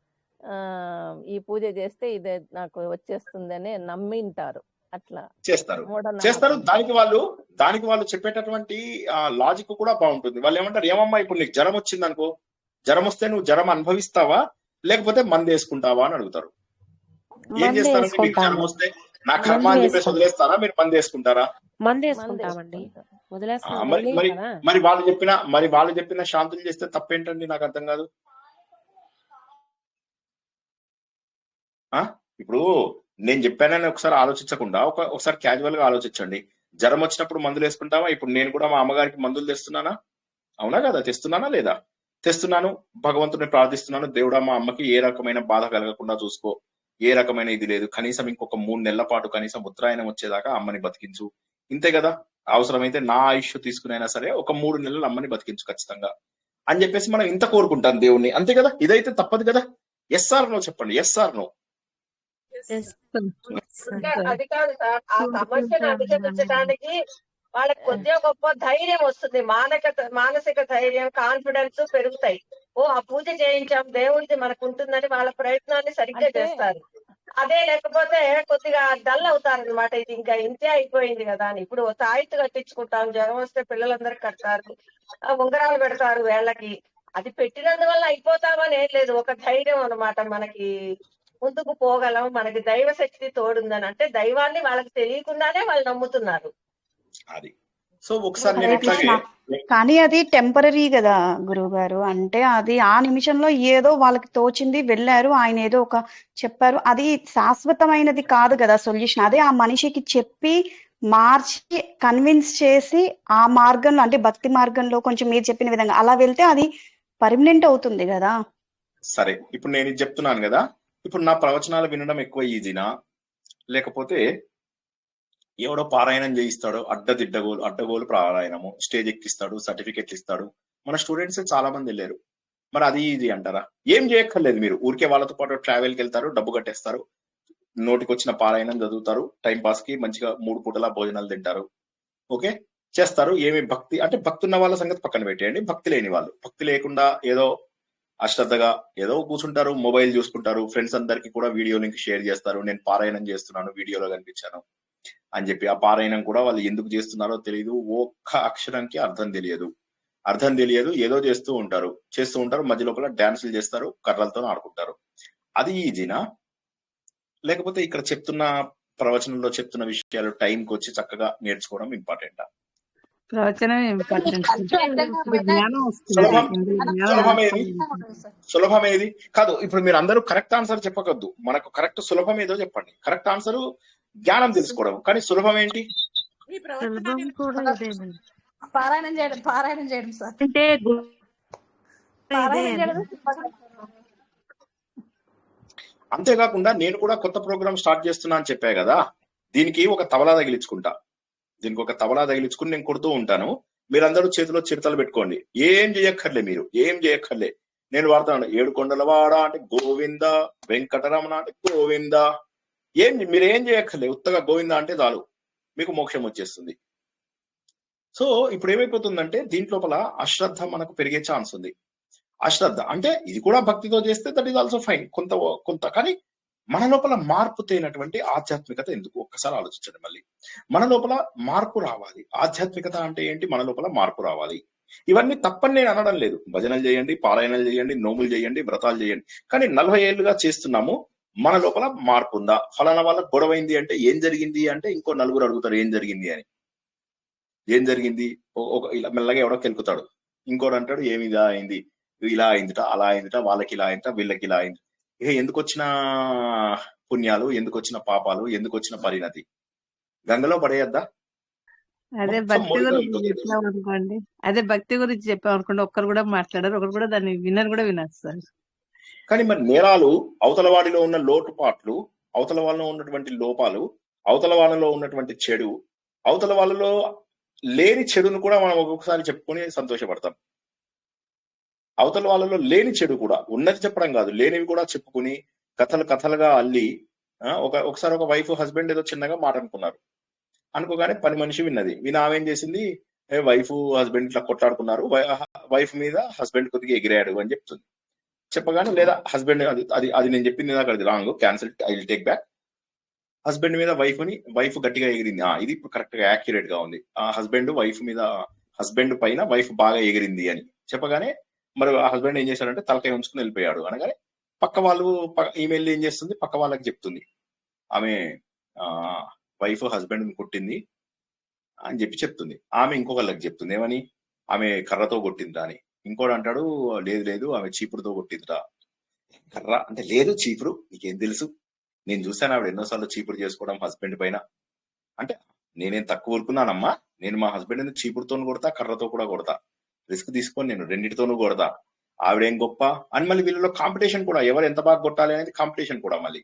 ఈ పూజ చేస్తే ఇదే నాకు వచ్చేస్తుందని నమ్మింటారు, అట్లా చేస్తారు. దానికి వాళ్ళు చెప్పేటటువంటి లాజిక్ కూడా బాగుంటుంది. వాళ్ళు ఏమంటారు, ఏమమ్మా ఇప్పుడు నీకు జ్వరం వచ్చింది అనుకో, జ్వరం వస్తే నువ్వు జ్వరం అనుభవిస్తావా లేకపోతే మందు వేసుకుంటావా అని అడుగుతారు. ఏం చేస్తారు, మీకు జ్వరం వస్తే నా కర్మ అని చెప్పేసి వదిలేస్తారా, మీరు మందు వేసుకుంటారా? మరి వాళ్ళు చెప్పిన శాంతులు చేస్తే తప్పేంటండి, నాకు అర్థం కాదు. ఇప్పుడు నేను చెప్పానని ఒకసారి ఆలోచించకుండా ఒకసారి క్యాజువల్ గా ఆలోచించండి. జ్వరం వచ్చినప్పుడు మందులు వేసుకుంటావా? ఇప్పుడు నేను కూడా మా అమ్మగారికి మందులు తెస్తున్నానా? అవునా కదా, తెస్తున్నానా లేదా? తెస్తున్నాను, భగవంతుని ప్రార్థిస్తున్నాను, దేవుడా మా అమ్మకి ఏ రకమైన బాధ కలగకుండా చూసుకో, ఏ రకమైన ఇది లేదు, కనీసం ఇంకొక 3 నెలల పాటు కనీసం ఉత్తరాయణం వచ్చేదాకా అమ్మని బతికించు, ఇంతే కదా, అవసరమైతే నా ఆయుష్ తీసుకునైనా సరే ఒక 3 నెలలు అమ్మని బతికించు ఖచ్చితంగా అని చెప్పేసి మనం ఇంత కోరుకుంటాం దేవుణ్ణి, అంతే కదా. ఇదైతే తప్పదు కదా. ఎస్ ఆర్ నో చెప్పండి, ఎస్ ఆర్ నో. అది కాదు సార్, ఆ సమస్యను అధిగమించడానికి వాళ్ళకి కొద్దిగా గొప్ప ధైర్యం వస్తుంది, మానసిక ధైర్యం, కాన్ఫిడెన్స్ పెరుగుతాయి. ఆ పూజ చేయించాం, దేవుడిది మనకు ఉంటుందని వాళ్ళ ప్రయత్నాన్ని సరిగ్గా చేస్తారు. అదే లేకపోతే కొద్దిగా డల్ అవుతారు అనమాట, ఇది ఇంకా ఇంతే అయిపోయింది కదా అని. ఇప్పుడు తాయిత్తు కట్టించుకుంటాం, జ్వరం వస్తే పిల్లలందరికి కడతారు, ఉంగరాలు పెడతారు వేళ్ళకి, అది పెట్టినందువల్ల అయిపోతామని ఏం లేదు, ఒక ధైర్యం అనమాట, మనకి ముందుకు పోగలం, మనకి దైవ శక్తి తోడుందని. అంటే దైవాన్ని వాళ్ళకి తెలియకుండానే వాళ్ళు నమ్ముతున్నారు. అది సో ఒకసారి కానీ అది టెంపరీ కదా గురువు గారు, అంటే అది ఆ నిమిషంలో ఏదో వాళ్ళకి తోచింది వెళ్ళారు, ఆయన ఏదో ఒక చెప్పారు, అది శాశ్వతమైనది కాదు కదా సొల్యూషన్. అదే ఆ మనిషికి చెప్పి మార్చి కన్విన్స్ చేసి ఆ మార్గంలో, అంటే భక్తి మార్గంలో కొంచెం మీరు చెప్పిన విధంగా అలా వెళ్తే అది పర్మనెంట్ అవుతుంది కదా. సరే, ఇప్పుడు నేను ఇది చెప్తున్నాను కదా, ఇప్పుడు నా ప్రవచనాలు వినడం ఎక్కువ ఈజీనా, లేకపోతే ఎవడో పారాయణం చేయిస్తాడో, అడ్డగోలు పారాయణము, స్టేజ్ ఎక్కిస్తాడు, సర్టిఫికెట్లు ఇస్తాడు. మన స్టూడెంట్స్ చాలా మంది వెళ్ళారు. మరి అది ఇది అంటారా? ఏం చేయక్కర్లేదు, మీరు ఊరికే వాళ్ళతో పాటు ట్రావెల్కి వెళ్తారు, డబ్బు కట్టేస్తారు, నోటికి వచ్చిన పారాయణం చదువుతారు, టైం పాస్ కి మంచిగా 3 పూటలా భోజనాలు తింటారు, ఓకే చేస్తారు. ఏమి భక్తి అంటే, భక్తి ఉన్న వాళ్ళ సంగతి పక్కన పెట్టేయండి. భక్తి లేని వాళ్ళు, భక్తి లేకుండా ఏదో అశ్రద్ధగా ఏదో కూర్చుంటారు, మొబైల్ చూసుకుంటారు, ఫ్రెండ్స్ అందరికి కూడా వీడియో లింక్ షేర్ చేస్తారు, నేను పారాయణం చేస్తున్నాను, వీడియోలో కనిపించాను అని చెప్పి. ఆ పారాయణం కూడా వాళ్ళు ఎందుకు చేస్తున్నారో తెలియదు, ఒక్క అక్షరానికి అర్థం తెలియదు, ఏదో చేస్తూ ఉంటారు, మధ్య లోపల డాన్సులు చేస్తారు, కర్రలతో ఆడుకుంటారు. అది ఈజీనా? లేకపోతే ఇక్కడ చెప్తున్న ప్రవచనంలో చెప్తున్న విషయాలు టైంకి వచ్చి చక్కగా నేర్చుకోవడం ఇంపార్టెంటా? ప్రవచనం ఇంపార్టెంట్. జ్ఞానం వస్తుంది. సులభమేది కాదు. ఇప్పుడు మీరు అందరూ కరెక్ట్ ఆన్సర్ చెప్పకద్దు, మనకు కరెక్ట్ సులభం ఏదో చెప్పండి. కరెక్ట్ ఆన్సర్ జ్ఞానం తెలుసుకోవడం, కానీ సులభం ఏంటి? పారాయణం చేయడం సార్. అంటే అంతేకాకుండా నేను కూడా కొత్త ప్రోగ్రామ్ స్టార్ట్ చేస్తున్నా అని చెప్పా కదా, దీనికి ఒక తబలా తగిలించుకుని నేను కొడుతూ ఉంటాను. మీరందరూ చేతిలో చిరుతలు పెట్టుకోండి. ఏం చేయక్కర్లే, నేను వాడతాను 7 కొండలవాడ అంటే గోవింద, వెంకటరమణ అంటే గోవింద. మీరేం చేయక్కర్లే, ఉత్తగా గోవింద అంటే చాలు, మీకు మోక్షం వచ్చేస్తుంది. సో ఇప్పుడు ఏమైపోతుందంటే, దీంట్లోపల అశ్రద్ధ మనకు పెరిగే ఛాన్స్ ఉంది. అశ్రద్ధ అంటే ఇది కూడా భక్తితో చేస్తే దట్ ఈస్ ఆల్సో ఫైన్ కొంత, కానీ మన లోపల మార్పు తేనటువంటి ఆధ్యాత్మికత ఎందుకు? ఒక్కసారి ఆలోచించండి. మళ్ళీ మన లోపల మార్పు రావాలి. ఆధ్యాత్మికత అంటే ఏంటి? మన లోపల మార్పు రావాలి. ఇవన్నీ తప్పని నేను అనడం లేదు. భజనలు చేయండి, పారాయణలు చేయండి, నోములు చేయండి, వ్రతాలు చేయండి, కానీ 40 ఏళ్లుగా చేస్తున్నాము, మన లోపల మార్పు ఉందా? ఫలానా వాళ్ళకి గొడవైంది అంటే ఏం జరిగింది అంటే ఇంకో 4 అడుగుతారు ఏం జరిగింది అని. ఏం జరిగింది? ఇలా మెల్లగా ఎవడో కెలుకుతాడు, ఇంకోటి అంటాడు ఏమి ఇలా అయింది, ఇలా అయిందిట, అలా అయిందిట, వాళ్ళకి ఇలా అయిందిట, వీళ్ళకి ఇలా అయింది. ఇక ఎందుకు వచ్చిన పుణ్యాలు, ఎందుకు వచ్చిన పాపాలు, ఎందుకు వచ్చిన పరిణతి? గంగలో పడేయద్దా? అదే భక్తి గురించి చెప్పామనుకోండి, ఒక్కరు కూడా మాట్లాడారు, ఒకరు కూడా దాన్ని వినరు సార్. కానీ మరి నేరాలు, అవతల వాడిలో ఉన్న లోటుపాట్లు, అవతల వాళ్ళలో ఉన్నటువంటి లోపాలు, అవతల వాళ్ళలో ఉన్నటువంటి చెడు, అవతల వాళ్ళలో లేని చెడును కూడా మనం ఒక్కొక్కసారి చెప్పుకొని సంతోషపడతాం. అవతల వాళ్ళలో లేని చెడు కూడా, ఉన్నది చెప్పడం కాదు, లేనివి కూడా చెప్పుకుని కథలుగా అల్లి, ఒకసారి ఒక వైఫ్ హస్బెండ్ ఏదో చిన్నగా మాట అనుకోగానే పని మనిషి విన్నది. ఆమె ఏం చేసింది, వైఫ్ హస్బెండ్ ఇట్లా కొట్లాడుకున్నారు, వైఫ్ మీద హస్బెండ్ కొద్దిగా ఎగిరాడు అని చెప్తుంది. చెప్పగానే లేదా హస్బెండ్ అది నేను చెప్పింది అది wrong, cancel, I will take back. Husband మీద వైఫ్ గట్టిగా ఎగిరింది. ఇది ఇప్పుడు కరెక్ట్ గా యాక్యురేట్ గా ఉంది. ఆ హస్బెండ్ పైన వైఫ్ బాగా ఎగిరింది అని చెప్పగానే మరి ఆ హస్బెండ్ ఏం చేశాడంటే తలకాయ ఉంచుకుని వెళ్ళిపోయాడు. అనగానే పక్క వాళ్ళు ఈమెయిల్ ఏం చేస్తుంది, పక్క వాళ్ళకి చెప్తుంది, ఆమె వైఫ్ హస్బెండ్ కొట్టింది అని చెప్తుంది. ఆమె ఇంకొకళ్ళకి చెప్తుంది ఏమని, ఆమె కర్రతో కొట్టిందిరా అని. ఇంకోటి అంటాడు లేదు ఆమె చీపురుతో కొట్టిందిరా. కర్ర అంటే లేదు చీపురు, నీకేం తెలుసు, నేను చూశాను ఆవిడ ఎన్నోసార్లు చీపురు చేసుకోవడం హస్బెండ్ పైన. అంటే నేనేం తక్కువ ఊరుకున్నానమ్మా, నేను మా హస్బెండ్ చీపురుతో కొడతా, కర్రతో కూడా కొడతా, రిస్క్ తీసుకొని నేను రెండింటితోనూ కొడతా, ఆవిడేం గొప్ప అని. మళ్ళీ వీళ్ళలో కాంపిటీషన్ కూడా, ఎవరు ఎంత బాగా కొట్టాలి అనేది కాంపిటీషన్ కూడా. మళ్ళీ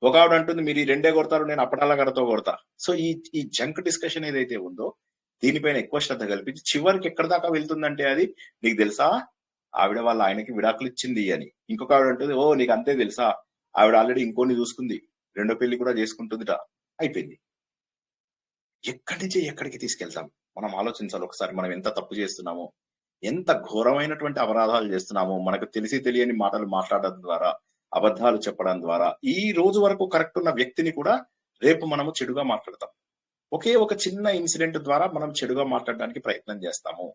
ఒక ఆవిడ అంటుంది మీరు ఈ 2 కొడతారు, నేను అప్పటాల కర్రతో కొడతా. సో ఈ జంక్ డిస్కషన్ ఏదైతే ఉందో దీనిపైన ఎక్కువ శ్రద్ధ కల్పించి చివరికి ఎక్కడి దాకా వెళ్తుందంటే, అది నీకు తెలుసా ఆవిడ వాళ్ళ ఆయనకి విడాకులు ఇచ్చింది అని. ఇంకొక ఆవిడ అంటుంది ఓ నీకు అంతే తెలుసా, ఆవిడ ఆల్రెడీ ఇంకోని చూసుకుంది, 2వ పెళ్లి కూడా చేసుకుంటుందిట. అయిపోయింది. ఎక్కడి నుంచి ఎక్కడికి తీసుకెళ్తాం మనం ఆలోచించాలి ఒకసారి. మనం ఎంత తప్పు చేస్తున్నామో, ఎంత ఘోరమైనటువంటి అపరాధాలు చేస్తున్నామో, మనకు తెలిసి తెలియని మాటలు మాట్లాడడం ద్వారా, అబద్ధాలు చెప్పడం ద్వారా ఈ రోజు వరకు కరెక్ట్ ఉన్న వ్యక్తిని కూడా రేపు మనము చెడుగా మాట్లాడతాం. ఒకే ఒక చిన్న ఇన్సిడెంట్ ద్వారా మనం చెడుగా మాట్లాడడానికి ప్రయత్నం చేస్తాము.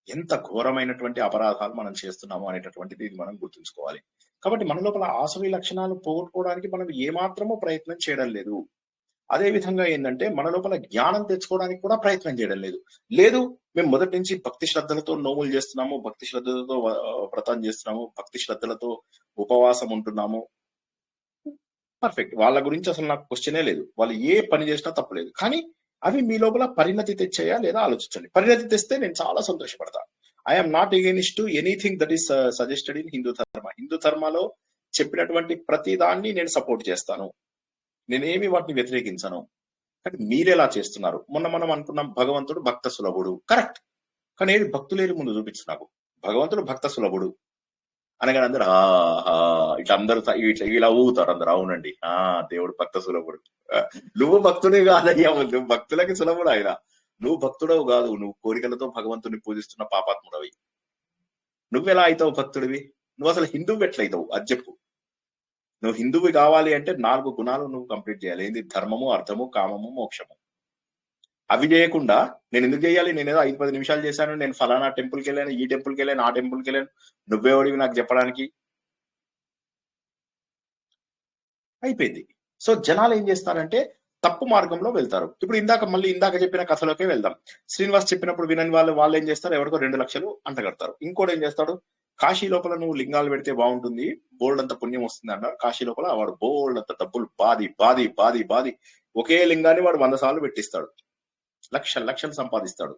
ఎంత ఘోరమైనటువంటి అపరాధాలు మనం చేస్తున్నాము అనేటటువంటిది ఇది మనం గుర్తుంచుకోవాలి. కాబట్టి మన లోపల ఆసురీ లక్షణాలు పోగొట్టుకోవడానికి మనం ఏమాత్రమూ ప్రయత్నం చేయడం లేదు. అదే విధంగా ఏంటంటే మన లోపల జ్ఞానం తెచ్చుకోవడానికి కూడా ప్రయత్నం చేయడం లేదు. మేము మొదటి నుంచి భక్తి శ్రద్ధలతో నోములు చేస్తున్నాము, భక్తి శ్రద్ధలతో వ్రతం చేస్తున్నాము, భక్తి శ్రద్ధలతో ఉపవాసం ఉంటున్నాము, పర్ఫెక్ట్. వాళ్ళ గురించి అసలు నాకు క్వశ్చనే లేదు, వాళ్ళు ఏ పని చేసినా తప్పలేదు. కానీ అవి మీ లోపల పరిణతి తెచ్చాయా లేదా ఆలోచించండి. పరిణతి తెస్తే నేను చాలా సంతోషపడతా. I'm not against to anything that is suggested in Hindu Dharma. Hindu ధర్మలో చెప్పినటువంటి ప్రతి దాన్ని నేను సపోర్ట్ చేస్తాను, నేనేమి వాటిని వ్యతిరేకించను. కానీ మీరెలా చేస్తున్నారు? మొన్న మనం అనుకున్నాం భగవంతుడు భక్త సులభుడు, కరెక్ట్. కానీ ఏది భక్తులేని ముందు చూపించు నాకు. భగవంతుడు భక్త సులభుడు అనగానే అందరు ఇట్లా అందరూ ఇట్లా ఇలా ఊగుతారు అందరు. అవునండి, దేవుడు భక్త సులభుడు. నువ్వు భక్తుడే కాదయ్యా, నువ్వు భక్తులకి సులభుడు ఆయన. నువ్వు భక్తుడవు కాదు, నువ్వు కోరికలతో భగవంతుని పూజిస్తున్న పాపాత్ముడవి. నువ్వెలా అవుతావు భక్తుడివి? నువ్వు అసలు హిందువు ఎట్లయితావు అది చెప్పు. నువ్వు హిందువు కావాలి అంటే 4 గుణాలు నువ్వు కంప్లీట్ చేయాలి. ఏంది? ధర్మము, అర్థము, కామము, మోక్షము. అవి చేయకుండా నేను ఎందుకు చేయాలి, నేను ఏదో 5-10 నిమిషాలు చేశాను, నేను ఫలానా టెంపుల్కి వెళ్ళాను, ఈ టెంపుల్కి వెళ్ళాను, ఆ టెంపుల్కి వెళ్ళాను, నువ్వేవాడివి నాకు చెప్పడానికి? అయిపోయింది. సో జనాలు ఏం చేస్తారంటే తప్పు మార్గంలో వెళ్తారు. ఇప్పుడు ఇందాక చెప్పిన కథలోకే వెళ్దాం. శ్రీనివాస్ చెప్పినప్పుడు వినని వాళ్ళు ఏం చేస్తారు, ఎవరికో 2 లక్షలు అంటగడతారు. ఇంకోటి ఏం చేస్తాడు, కాశీ లోపల నువ్వు లింగాలు పెడితే బాగుంటుంది, బోల్డ్ అంత పుణ్యం వస్తుంది అన్నారు. కాశీ లోపల వాడు బోల్డ్ అంత డబ్బులు బాది ఒకే లింగాన్ని వాడు 100 సార్లు పెట్టిస్తాడు, లక్షలు సంపాదిస్తాడు.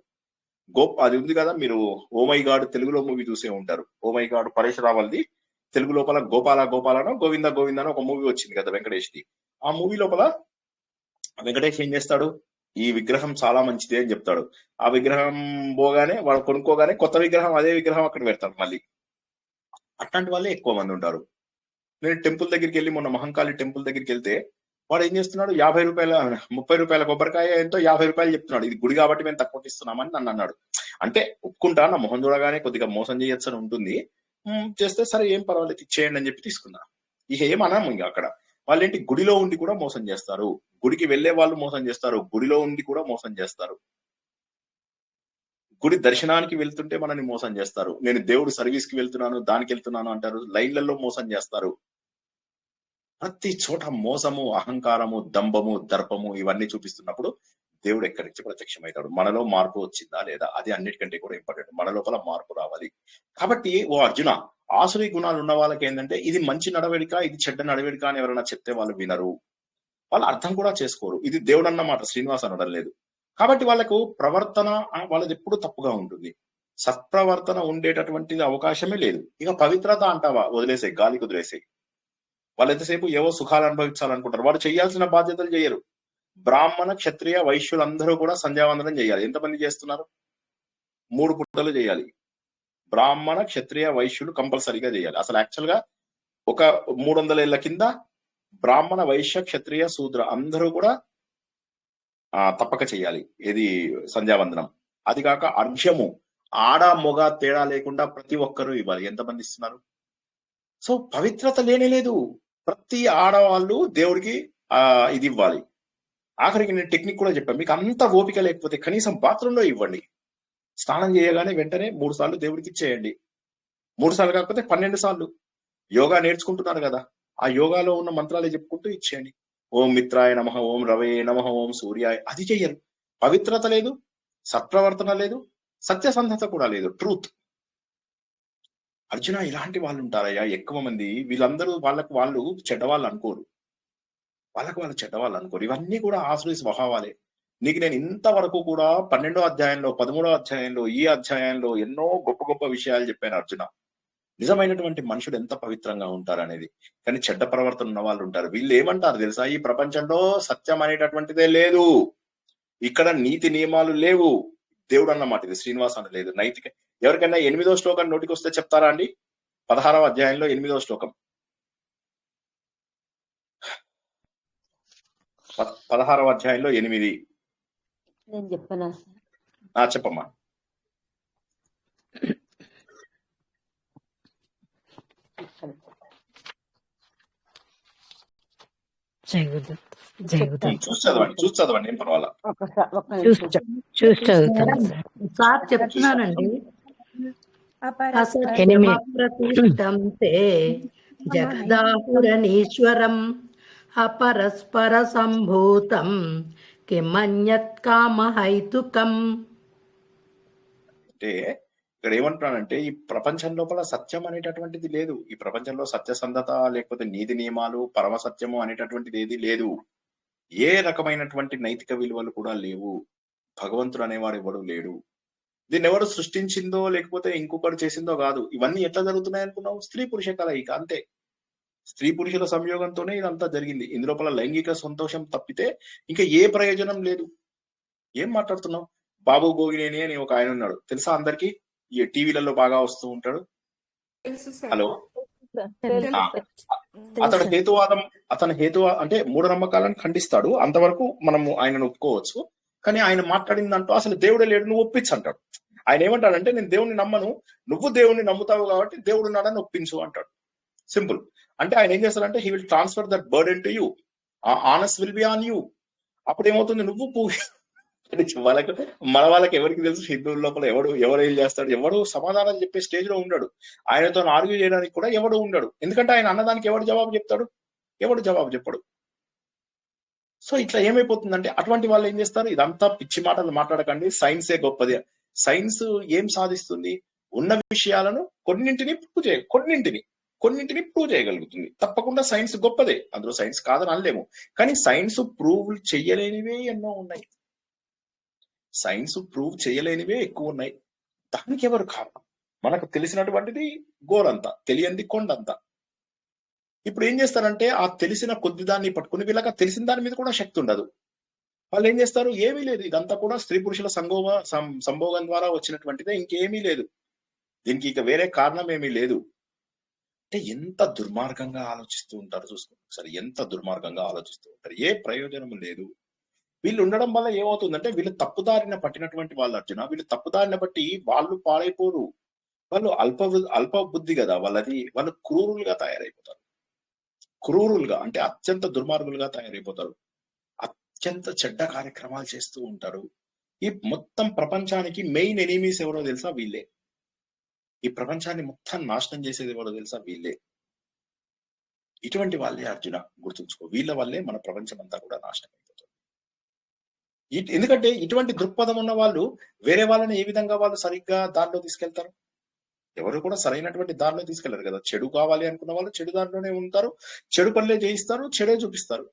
అది ఉంది కదా, మీరు ఓ మై గాడ్ తెలుగులో మూవీ చూసే ఉంటారు. ఓ మై గాడ్ పరేష్ రావల్ది. తెలుగు లోపల గోపాలనో గోవింద ఒక మూవీ వచ్చింది కదా వెంకటేష్ది. ఆ మూవీ లోపల వెంకటేష్ ఏం చేస్తాడు, ఈ విగ్రహం చాలా మంచిది అని చెప్తాడు. ఆ విగ్రహం పోగానే వాడు కొనుక్కోగానే కొత్త విగ్రహం, అదే విగ్రహం అక్కడ పెడతాడు మళ్ళీ. అట్లాంటి వాళ్ళే ఎక్కువ మంది ఉంటారు. నేను టెంపుల్ దగ్గరికి వెళ్ళి మొన్న మహంకాళి టెంపుల్ దగ్గరికి వెళ్తే వాడు ఏం చేస్తున్నాడు, 50 రూపాయల 30 రూపాయల కొబ్బరికాయ ఎంతో 50 రూపాయలు చెప్తున్నాడు. ఇది గుడి కాబట్టి మేము తక్కువ ఇస్తున్నామని నన్ను అన్నాడు. అంటే ఒప్పుకుంటా, నా మొహం చూడగానే కొద్దిగా మోసం చేయొచ్చు అని ఉంటుంది. చేస్తే సరే ఏం పర్వాలేదు ఇచ్చేయండి అని చెప్పి తీసుకున్నా. ఇక ఏమన్నాము ఇంకా అక్కడ. వాళ్ళేంటి గుడిలో ఉండి కూడా మోసం చేస్తారు, గుడికి వెళ్లే వాళ్ళు మోసం చేస్తారు, గుడిలో ఉండి కూడా మోసం చేస్తారు. గుడి దర్శనానికి వెళ్తుంటే మనని మోసం చేస్తారు. నేను దేవుడు సర్వీస్ కి వెళ్తున్నాను, దానికి వెళ్తున్నాను అంటారు, లైన్లలో మోసం చేస్తారు. ప్రతి చోట మోసము, అహంకారము, దంభము, దర్పము ఇవన్నీ చూపిస్తున్నప్పుడు దేవుడు ఎక్కడి నుంచి ప్రత్యక్షమవుతాడు? మనలో మార్పు వచ్చిందా లేదా? అది అన్నిటికంటే కూడా ఇంపార్టెంట్. మన లోపల మార్పు రావాలి. కాబట్టి ఓ అర్జున, ఆసురీ గుణాలు ఉన్న వాళ్ళకి ఏంటంటే ఇది మంచి నడవడిక, ఇది చెడ్డ నడవడిక అని ఎవరైనా చెప్తే వాళ్ళు వినరు, వాళ్ళు అర్థం కూడా చేసుకోరు. ఇది దేవుడు అన్నమాట, శ్రీనివాస్ అనడం లేదు. కాబట్టి వాళ్ళకు ప్రవర్తన వాళ్ళది ఎప్పుడు తప్పుగా ఉంటుంది. సత్ప్రవర్తన ఉండేటటువంటి అవకాశమే లేదు. ఇక పవిత్రత అంటావా, వదిలేసాయి, గాలికి వదిలేసాయి. వాళ్ళు ఎంతసేపు ఏవో సుఖాలు అనుభవించాలనుకుంటారు. వాడు చేయాల్సిన బాధ్యతలు చేయరు. బ్రాహ్మణ, క్షత్రియ, వైశ్యులందరూ కూడా సంధ్యావందనం చేయాలి. ఎంతమంది చేస్తున్నారు? 3 పుట్టలు చేయాలి. బ్రాహ్మణ, క్షత్రియ, వైశ్యులు కంపల్సరీగా చేయాలి. అసలు యాక్చువల్ గా ఒక 300 ఏళ్ల కింద బ్రాహ్మణ, వైశ్య, క్షత్రియ, శూద్ర అందరూ కూడా తప్పక చేయాలి. ఏది? సంధ్యావందనం. అది కాక అర్ఘ్యము ఆడ మొగ తేడా లేకుండా ప్రతి ఒక్కరూ ఇవ్వాలి. ఎంతమంది ఇస్తున్నారు? సో పవిత్రత లేనే లేదు. ప్రతి ఆడవాళ్ళు దేవుడికి ఇది ఇవ్వాలి. ఆఖరికి నేను టెక్నిక్ కూడా చెప్పాను, మీకు అంత ఓపిక లేకపోతే కనీసం బాత్రూంలో ఇవ్వండి. స్నానం చేయగానే వెంటనే 3 సార్లు దేవుడికి ఇచ్చేయండి. 3 సార్లు కాకపోతే 12 సార్లు. యోగా నేర్చుకుంటున్నారు కదా, ఆ యోగాలో ఉన్న మంత్రాలే చెప్పుకుంటూ ఇచ్చేయండి. ఓం మిత్రాయ నమః, ఓం రవే నమః, ఓం సూర్యాయ. అది చెయ్యరు. పవిత్రత లేదు, సత్ప్రవర్తన లేదు, సత్యసంధత కూడా లేదు, ట్రూత్. అర్జున, ఇలాంటి వాళ్ళు ఉంటారయ్యా ఎక్కువ మంది. వీళ్ళందరూ వాళ్ళు చెడ్డవాళ్ళు అనుకోరు, వాళ్ళు చెడ్డవాళ్ళు అనుకోరు. ఇవన్నీ కూడా ఆసురీ స్వభావాలే. నీకు నేను ఇంతవరకు కూడా 12వ అధ్యాయంలో, 13వ అధ్యాయంలో, ఈ అధ్యాయంలో ఎన్నో గొప్ప గొప్ప విషయాలు చెప్పాను అర్జున. నిజమైనటువంటి మనుషుడు ఎంత పవిత్రంగా ఉంటారనేది. కానీ చెడ్డ ప్రవర్తన ఉన్న వాళ్ళు ఉంటారు. వీళ్ళు ఏమంటారు తెలుసా, ఈ ప్రపంచంలో సత్యం అనేటటువంటిదే లేదు, ఇక్కడ నీతి నియమాలు లేవు. దేవుడు అన్నమాట ఇది, శ్రీనివాస్ అని లేదు. నైతిక ఎవరికైనా 8వ శ్లోకం నోటికి వస్తే చెప్తారా అండి? 16వ అధ్యాయంలో 8వ శ్లోకం. 16వ అధ్యాయంలో 8. నేను చెప్పనా? చెప్పమ్మా. చూసి చదవండి, ఏం పర్వాలా. చూసి చదువుతాను సార్ చెప్తున్నానండి. అసత్యమప్రతిష్టం తే జగదాహురనీశ్వరం అపరస్పర సంభూతం కిమన్యత్ కామహైతుకం. అంటే ఇక్కడ ఏమంటున్నానంటే ఈ ప్రపంచం లోపల సత్యం అనేటటువంటిది లేదు. ఈ ప్రపంచంలో సత్యసంధత లేకపోతే నీతి నియమాలు, పరమ సత్యము అనేటటువంటిది ఏది లేదు. ఏ రకమైనటువంటి నైతిక విలువలు కూడా లేవు. భగవంతుడు అనేవాడు ఎవడు లేడు. దీన్ని ఎవరు సృష్టించిందో లేకపోతే ఇంకొకటి చేసిందో కాదు. ఇవన్నీ ఎట్లా జరుగుతున్నాయి అనుకున్నావు? స్త్రీ పురుష కలయిక, అంతే. స్త్రీ పురుషుల సంయోగంతోనే ఇదంతా జరిగింది. ఇందులోపల లైంగిక సంతోషం తప్పితే ఇంకా ఏ ప్రయోజనం లేదు. ఏం మాట్లాడుతున్నావు? బాబు గోగినేని అని ఒక ఆయన ఉన్నాడు, తెలుసా అందరికి? ఈ టీవీలలో బాగా వస్తూ ఉంటాడు. హలో, అతను హేతువా అంటే మూఢనమ్మకాలను ఖండిస్తాడు. అంతవరకు మనము ఆయనను ఒప్పుకోవచ్చు. కానీ ఆయన మాట్లాడిందంటూ అసలు దేవుడే లేడు, నువ్వు ఒప్పించు అంటాడు. ఆయన ఏమంటాడంటే, నేను దేవుడిని నమ్మను, నువ్వు దేవుడిని నమ్ముతావు కాబట్టి దేవుడు ఉన్నాడని ఒప్పించు అంటాడు. సింపుల్. అంటే ఆయన ఏం చేస్తాడంటే, he will transfer that burden to you, anus will be on you. అప్పుడు ఏమవుతుంది, నువ్వు వాళ్ళకి మన వాళ్ళకి ఎవరికి తెలుసు హిందువుల లోపల ఎవరు ఏం చేస్తాడు, ఎవడు సమాధానం చెప్పే స్టేజ్ లో ఉండడు. ఆయనతో ఆర్గ్యూ చేయడానికి కూడా ఎవడు ఉండడు. ఎందుకంటే ఆయన అన్నదానికి ఎవడు జవాబు చెప్తాడు? ఎవడు జవాబు చెప్పడు. సో ఇట్లా ఏమైపోతుందంటే, అటువంటి వాళ్ళు ఏం చేస్తారు, ఇదంతా పిచ్చి మాటలు మాట్లాడకండి, సైన్సే గొప్పది. సైన్స్ ఏం సాధిస్తుంది? ఉన్న విషయాలను కొన్నింటిని ప్రూవ్ చేయగలుగుతుంది. తప్పకుండా సైన్స్ గొప్పదే, అందులో సైన్స్ కాదని అనలేము. కానీ సైన్స్ ప్రూవ్ చేయలేనివే ఎన్నో ఉన్నాయి. సైన్స్ ప్రూవ్ చేయలేనివే ఎక్కువ ఉన్నాయి. దానికి ఎవరు కారణం? మనకు తెలిసినటువంటిది గోరంతా, తెలియంది కొండంతా. ఇప్పుడు ఏం చేస్తారంటే, ఆ తెలిసిన కొద్ది దాన్ని పట్టుకుని వీళ్ళకి తెలిసిన దాని మీద కూడా శక్తి ఉండదు. వాళ్ళు ఏం చేస్తారు, ఏమీ లేదు, ఇదంతా కూడా స్త్రీ పురుషుల సంభోగం ద్వారా వచ్చినటువంటిదే, ఇంకేమీ లేదు, దీనికి ఇక వేరే కారణం ఏమీ లేదు. అంటే ఎంత దుర్మార్గంగా ఆలోచిస్తూ ఉంటారు చూసుకోండి ఒకసారి, ఎంత దుర్మార్గంగా ఆలోచిస్తూ ఉంటారు. ఏ ప్రయోజనం లేదు. వీళ్ళు ఉండడం వల్ల ఏమవుతుందంటే, వీళ్ళు తప్పుదారిన పట్టినటువంటి వాళ్ళు అర్జున, వీళ్ళు తప్పుదారిన బట్టి వాళ్ళు పాడైపోరు. వాళ్ళు అల్ప బుద్ధి కదా వాళ్ళది, వాళ్ళు క్రూరులుగా తయారైపోతారు. క్రూరులుగా అంటే అత్యంత దుర్మార్గులుగా తయారైపోతారు. అత్యంత చెడ్డ కార్యక్రమాలు చేస్తూ ఉంటారు. ఈ మొత్తం ప్రపంచానికి మెయిన్ ఎనిమీస్ ఎవరో తెలుసా? వీళ్ళే. ఈ ప్రపంచాన్ని మొత్తం నాశనం చేసేది ఎవరో తెలుసా? వీళ్ళే. ఇటువంటి వాళ్ళే అర్జున, గుర్తుంచుకో. వీళ్ళ వల్లే మన ప్రపంచం అంతా కూడా నాశనం అయిపోతుంది. ఎందుకంటే ఇటువంటి దృక్పథం ఉన్న వాళ్ళు వేరే వాళ్ళని ఏ విధంగా వాళ్ళు సరిగ్గా దారిలో తీసుకెళ్తారు? ఎవరు కూడా సరైనటువంటి దారిలో తీసుకెళ్లారు కదా. చెడు కావాలి అనుకున్న వాళ్ళు చెడు దారిలోనే ఉంటారు, చెడు పనులే చేయిస్తారు, చెడే చూపిస్తారు.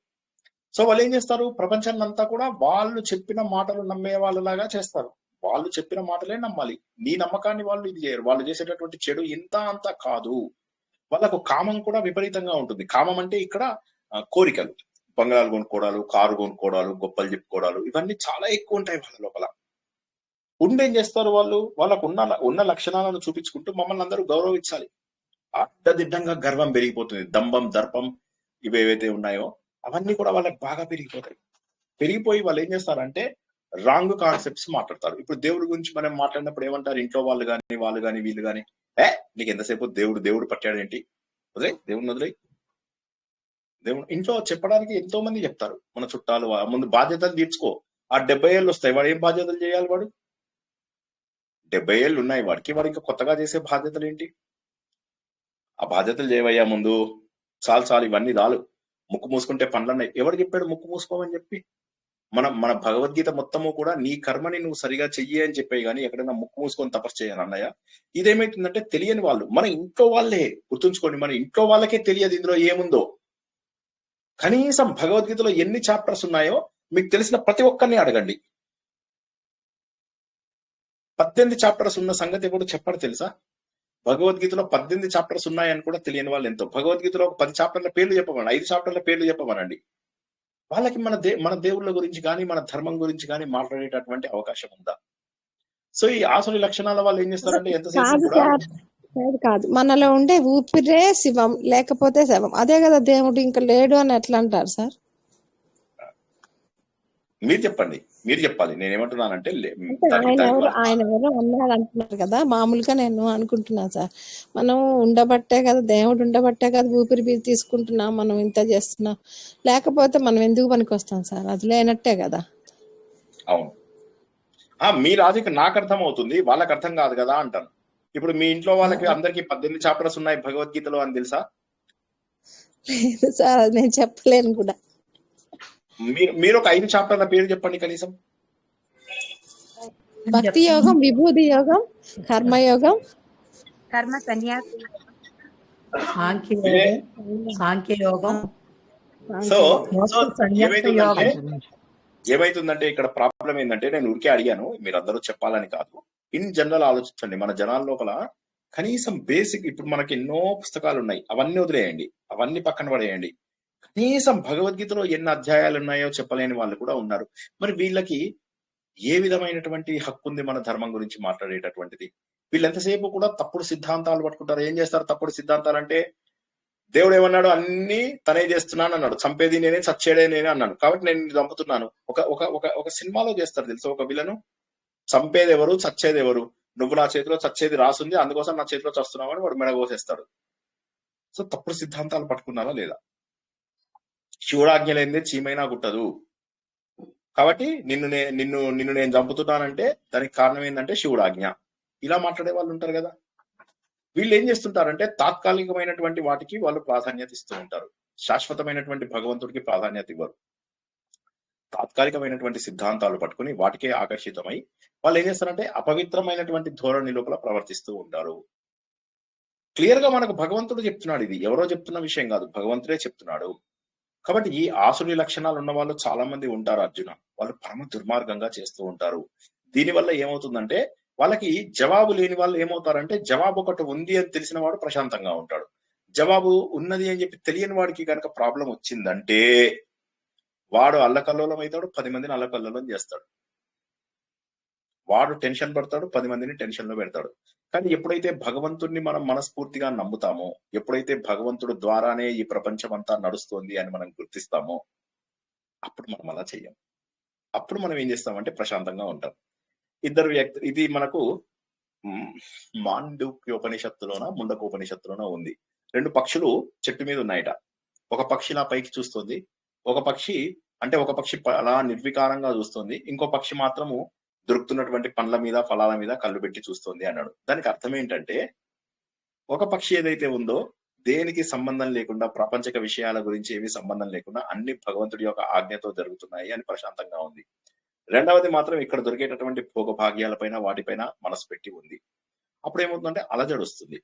సో వాళ్ళు ఏం చేస్తారు, ప్రపంచాన్ని అంతా కూడా వాళ్ళు చెప్పిన మాటలు నమ్మే వాళ్ళలాగా చేస్తారు. వాళ్ళు చెప్పిన మాటలే నమ్మాలి. నీ నమ్మకాన్ని వాళ్ళు ఇది చేయరు. వాళ్ళు చేసేటటువంటి చెడు ఇంత అంత కాదు. వాళ్ళకు కామం కూడా విపరీతంగా ఉంటుంది. కామం అంటే ఇక్కడ కోరికలు, బంగారాలు కొనుక్కోవడాలు, కారు కొనుక్కోవడాలు, గొప్పలు చెప్పుకోవడాలు, ఇవన్నీ చాలా ఎక్కువ ఉంటాయి వాళ్ళ లోపల. ఉండేం చేస్తారు వాళ్ళు, వాళ్ళకు ఉన్న లక్షణాలను చూపించుకుంటూ మమ్మల్ని అందరూ గౌరవించాలి. అడ్డదిడ్డంగా గర్వం పెరిగిపోతుంది. దంభం, దర్పం ఇవేవైతే ఉన్నాయో అవన్నీ కూడా వాళ్ళకి బాగా పెరిగిపోతాయి. పెరిగిపోయి వాళ్ళు ఏం చేస్తారంటే రాంగ్ కాన్సెప్ట్స్ మాట్లాడతారు. ఇప్పుడు దేవుడి గురించి మనం మాట్లాడినప్పుడు ఏమంటారు, ఇంట్లో వాళ్ళు కానీ వీళ్ళు కానీ, నీకు ఎంతసేపు దేవుడు పట్టాడేంటి, వదిలే దేవుడిని వదిలే. దేవుడు ఇంట్లో చెప్పడానికి ఎంతో మంది చెప్తారు. మన చుట్టాలు ముందు బాధ్యతలు తీర్చుకో. ఆ 70 ఏళ్ళు వస్తాయి, వాడు ఏం బాధ్యతలు చేయాలి? వాడు 70 ఏళ్ళు ఉన్నాయి వాడికి ఇంకా కొత్తగా చేసే బాధ్యతలు ఏంటి? ఆ బాధ్యతలు చేయవయ్యా ముందు. చాలు ఇవన్నీ రాలు. ముక్కు మూసుకుంటే పనులన్నాయి. ఎవరు చెప్పాడు ముక్కు మూసుకోమని చెప్పి? మన భగవద్గీత మొత్తము కూడా నీ కర్మని నువ్వు సరిగా చెయ్యి అని చెప్పాయి, కానీ ఎక్కడైనా ముక్కు మూసుకొని తపస్సు చేయను అన్నయ్య. ఇదేమైతుందంటే తెలియని వాళ్ళు, మన ఇంట్లో వాళ్ళే, గుర్తుంచుకోండి, మన ఇంట్లో వాళ్ళకే తెలియదు ఇందులో ఏముందో. కనీసం భగవద్గీతలో ఎన్ని చాప్టర్స్ ఉన్నాయో మీకు తెలిసిన ప్రతి ఒక్కరిని అడగండి. 18 చాప్టర్స్ ఉన్న సంగతి ఎప్పుడు చెప్పాడు తెలుసా? భగవద్గీతలో 18 చాప్టర్స్ ఉన్నాయని కూడా తెలియని వాళ్ళు ఎంతో. భగవద్గీతలో 10 చాప్టర్ల పేర్లు చెప్పమని, 5 చాప్టర్ల పేర్లు చెప్పమనండి. వాళ్ళకి మన దేవుళ్ళ గురించి కానీ మన ధర్మం గురించి కానీ మాట్లాడేటటువంటి అవకాశం ఉందా? సో ఈ ఆసురి లక్షణాల వాళ్ళు ఏం చేస్తారంటే ఎంతసేపు కూడా కాదు, మనలో ఉండే ఊపిరే శివం, లేకపోతే శవం. అదే కదా దేవుడు, ఇంకా లేడు అని ఎట్లా అంటారు సార్? మీరు చెప్పాలి. నేనేమంటున్నానంటే ఆయన ఎవరు అన్నాడు అంటున్నారు కదా, మామూలుగా నేను అనుకుంటున్నాను సార్, మనం ఉండబట్టే కదా, దేవుడు ఉండబట్టే కదా ఊపిరి తీసుకుంటున్నాం, మనం ఇంత చేస్తున్నాం, లేకపోతే మనం ఎందుకు పనికి వస్తాం సార్? అది లేనట్టే కదా. అవును, మీ లాజిక్ నాకు అర్థం అవుతుంది, వాళ్ళకి అర్థం కాదు కదా అంటాను. ఇప్పుడు మీ ఇంట్లో వాళ్ళకి అందరికి 18 చాప్టర్స్ ఉన్నాయి భగవద్గీతలో అని తెలుసా? లేదు సార్, నేను చెప్పలేను కూడా. మీరు ఒక 5 చాప్టర్ల పేరు చెప్పండి కనీసం. భక్తి యోగం, విభూతి యోగం, కర్మయోగం, కర్మ సన్యాసి, సాంఖ్యయోగం. సో ఏమైతుందంటే ఇక్కడ ప్రాబ్లం ఏంటంటే, నేను ఊరికే అడిగాను, మీరు అందరూ చెప్పాలని కాదు, ఇన్ జనరల్ ఆలోచించండి. మన జనాల లోపల కనీసం బేసిక్ ఇప్పుడు మనకి ఎన్నో పుస్తకాలు ఉన్నాయి, అవన్నీ వదిలేయండి, అవన్నీ పక్కన పడేయండి. కనీసం భగవద్గీతలో ఎన్ని అధ్యాయాలు ఉన్నాయో చెప్పలేని వాళ్ళు కూడా ఉన్నారు. మరి వీళ్ళకి ఏ విధమైనటువంటి హక్కు ఉంది మన ధర్మం గురించి మాట్లాడేటటువంటిది? వీళ్ళు ఎంతసేపు కూడా తప్పుడు సిద్ధాంతాలు పట్టుకుంటారు. ఏం చేస్తారు తప్పుడు సిద్ధాంతాలు అంటే? దేవుడు ఏమన్నాడు? అన్ని తనే చేస్తున్నాను అన్నాడు. చంపేది నేనే, చచ్చేదే నేనే అన్నాను, కాబట్టి నేను నిన్ను చంపుతున్నాను. ఒక ఒక ఒక ఒక సినిమాలో చేస్తారు తెలుసు, ఒక విలను చంపేది ఎవరు, చచ్చేది ఎవరు? నువ్వు నా చేతిలో చచ్చేది రాసుంది, అందుకోసం నా చేతిలో చస్తున్నావు అని వాడు మెడగోసేస్తాడు. సో తప్పుడు సిద్ధాంతాలు పట్టుకున్నారా లేదా? శివుడాజ్ఞ లేనిదే చీమైనా గుట్టదు. కాబట్టి నిన్ను నేను చంపుతున్నానంటే దానికి కారణం ఏంటంటే శివుడాజ్ఞ. ఇలా మాట్లాడే వాళ్ళు ఉంటారు కదా. వీళ్ళు ఏం చేస్తుంటారంటే తాత్కాలికమైనటువంటి వాటికి వాళ్ళు ప్రాధాన్యత ఇస్తూ ఉంటారు, శాశ్వతమైనటువంటి భగవంతుడికి ప్రాధాన్యత ఇవ్వరు. తాత్కాలికమైనటువంటి సిద్ధాంతాలు పట్టుకుని వాటికే ఆకర్షితమై వాళ్ళు ఏం చేస్తారంటే అపవిత్రమైనటువంటి ధోరణి లోపల ప్రవర్తిస్తూ ఉంటారు. క్లియర్ గా మనకు భగవంతుడు చెప్తున్నాడు, ఇది ఎవరో చెప్తున్న విషయం కాదు, భగవంతుడే చెప్తున్నాడు. కాబట్టి ఈ ఆసురి లక్షణాలు ఉన్న వాళ్ళు చాలా మంది ఉంటారు అర్జున. వాళ్ళు పరమ దుర్మార్గంగా చేస్తూ ఉంటారు. దీనివల్ల ఏమవుతుందంటే వాళ్ళకి జవాబు లేని వాళ్ళు ఏమవుతారంటే, జవాబు ఒకటి ఉంది అని తెలిసిన వాడు ప్రశాంతంగా ఉంటాడు. జవాబు ఉన్నది అని చెప్పి తెలియని వాడికి కనుక ప్రాబ్లం వచ్చిందంటే వాడు అల్లకల్లోలం అవుతాడు, 10 మందిని అల్లకల్లోలం చేస్తాడు. వాడు టెన్షన్ పడతాడు, 10 మందిని టెన్షన్ లో పెడతాడు. కానీ ఎప్పుడైతే భగవంతుడిని మనం మనస్ఫూర్తిగా నమ్ముతామో, ఎప్పుడైతే భగవంతుడు ద్వారానే ఈ ప్రపంచం అంతా నడుస్తోంది అని మనం గుర్తిస్తామో, అప్పుడు మనం అలా చెయ్యం. అప్పుడు మనం ఏం చేస్తామంటే ప్రశాంతంగా ఉంటాం. ఇద్దరు వ్యక్తి, ఇది మనకు మాండూక్యోపనిషత్తులోన ముండకోపనిషత్తులోన ఉంది. 2 పక్షులు చెట్టు మీద ఉన్నాయట. ఒక పక్షి ఇలా పైకి చూస్తుంది, ఒక పక్షి అలా నిర్వికారంగా చూస్తుంది, ఇంకో పక్షి మాత్రము దొరుకుతున్నటువంటి పండ్ల మీద ఫలాల మీద కళ్ళు పెట్టి చూస్తుంది అన్నాడు. దానికి అర్థం ఏంటంటే, ఒక పక్షి ఏదైతే ఉందో దేనికి సంబంధం లేకుండా, ప్రపంచక విషయాల గురించి ఏమీ సంబంధం లేకుండా అన్ని భగవంతుడి యొక్క ఆజ్ఞతో జరుగుతున్నాయి అని ప్రశాంతంగా ఉంది. రెండవది మాత్రం ఇక్కడ దొరికేటటువంటి భోగభాగ్యాలపైన వాటిపైన మనసు పెట్టి ఉంది. అప్పుడు ఏమవుతుందంటే అలజడి వస్తుంది.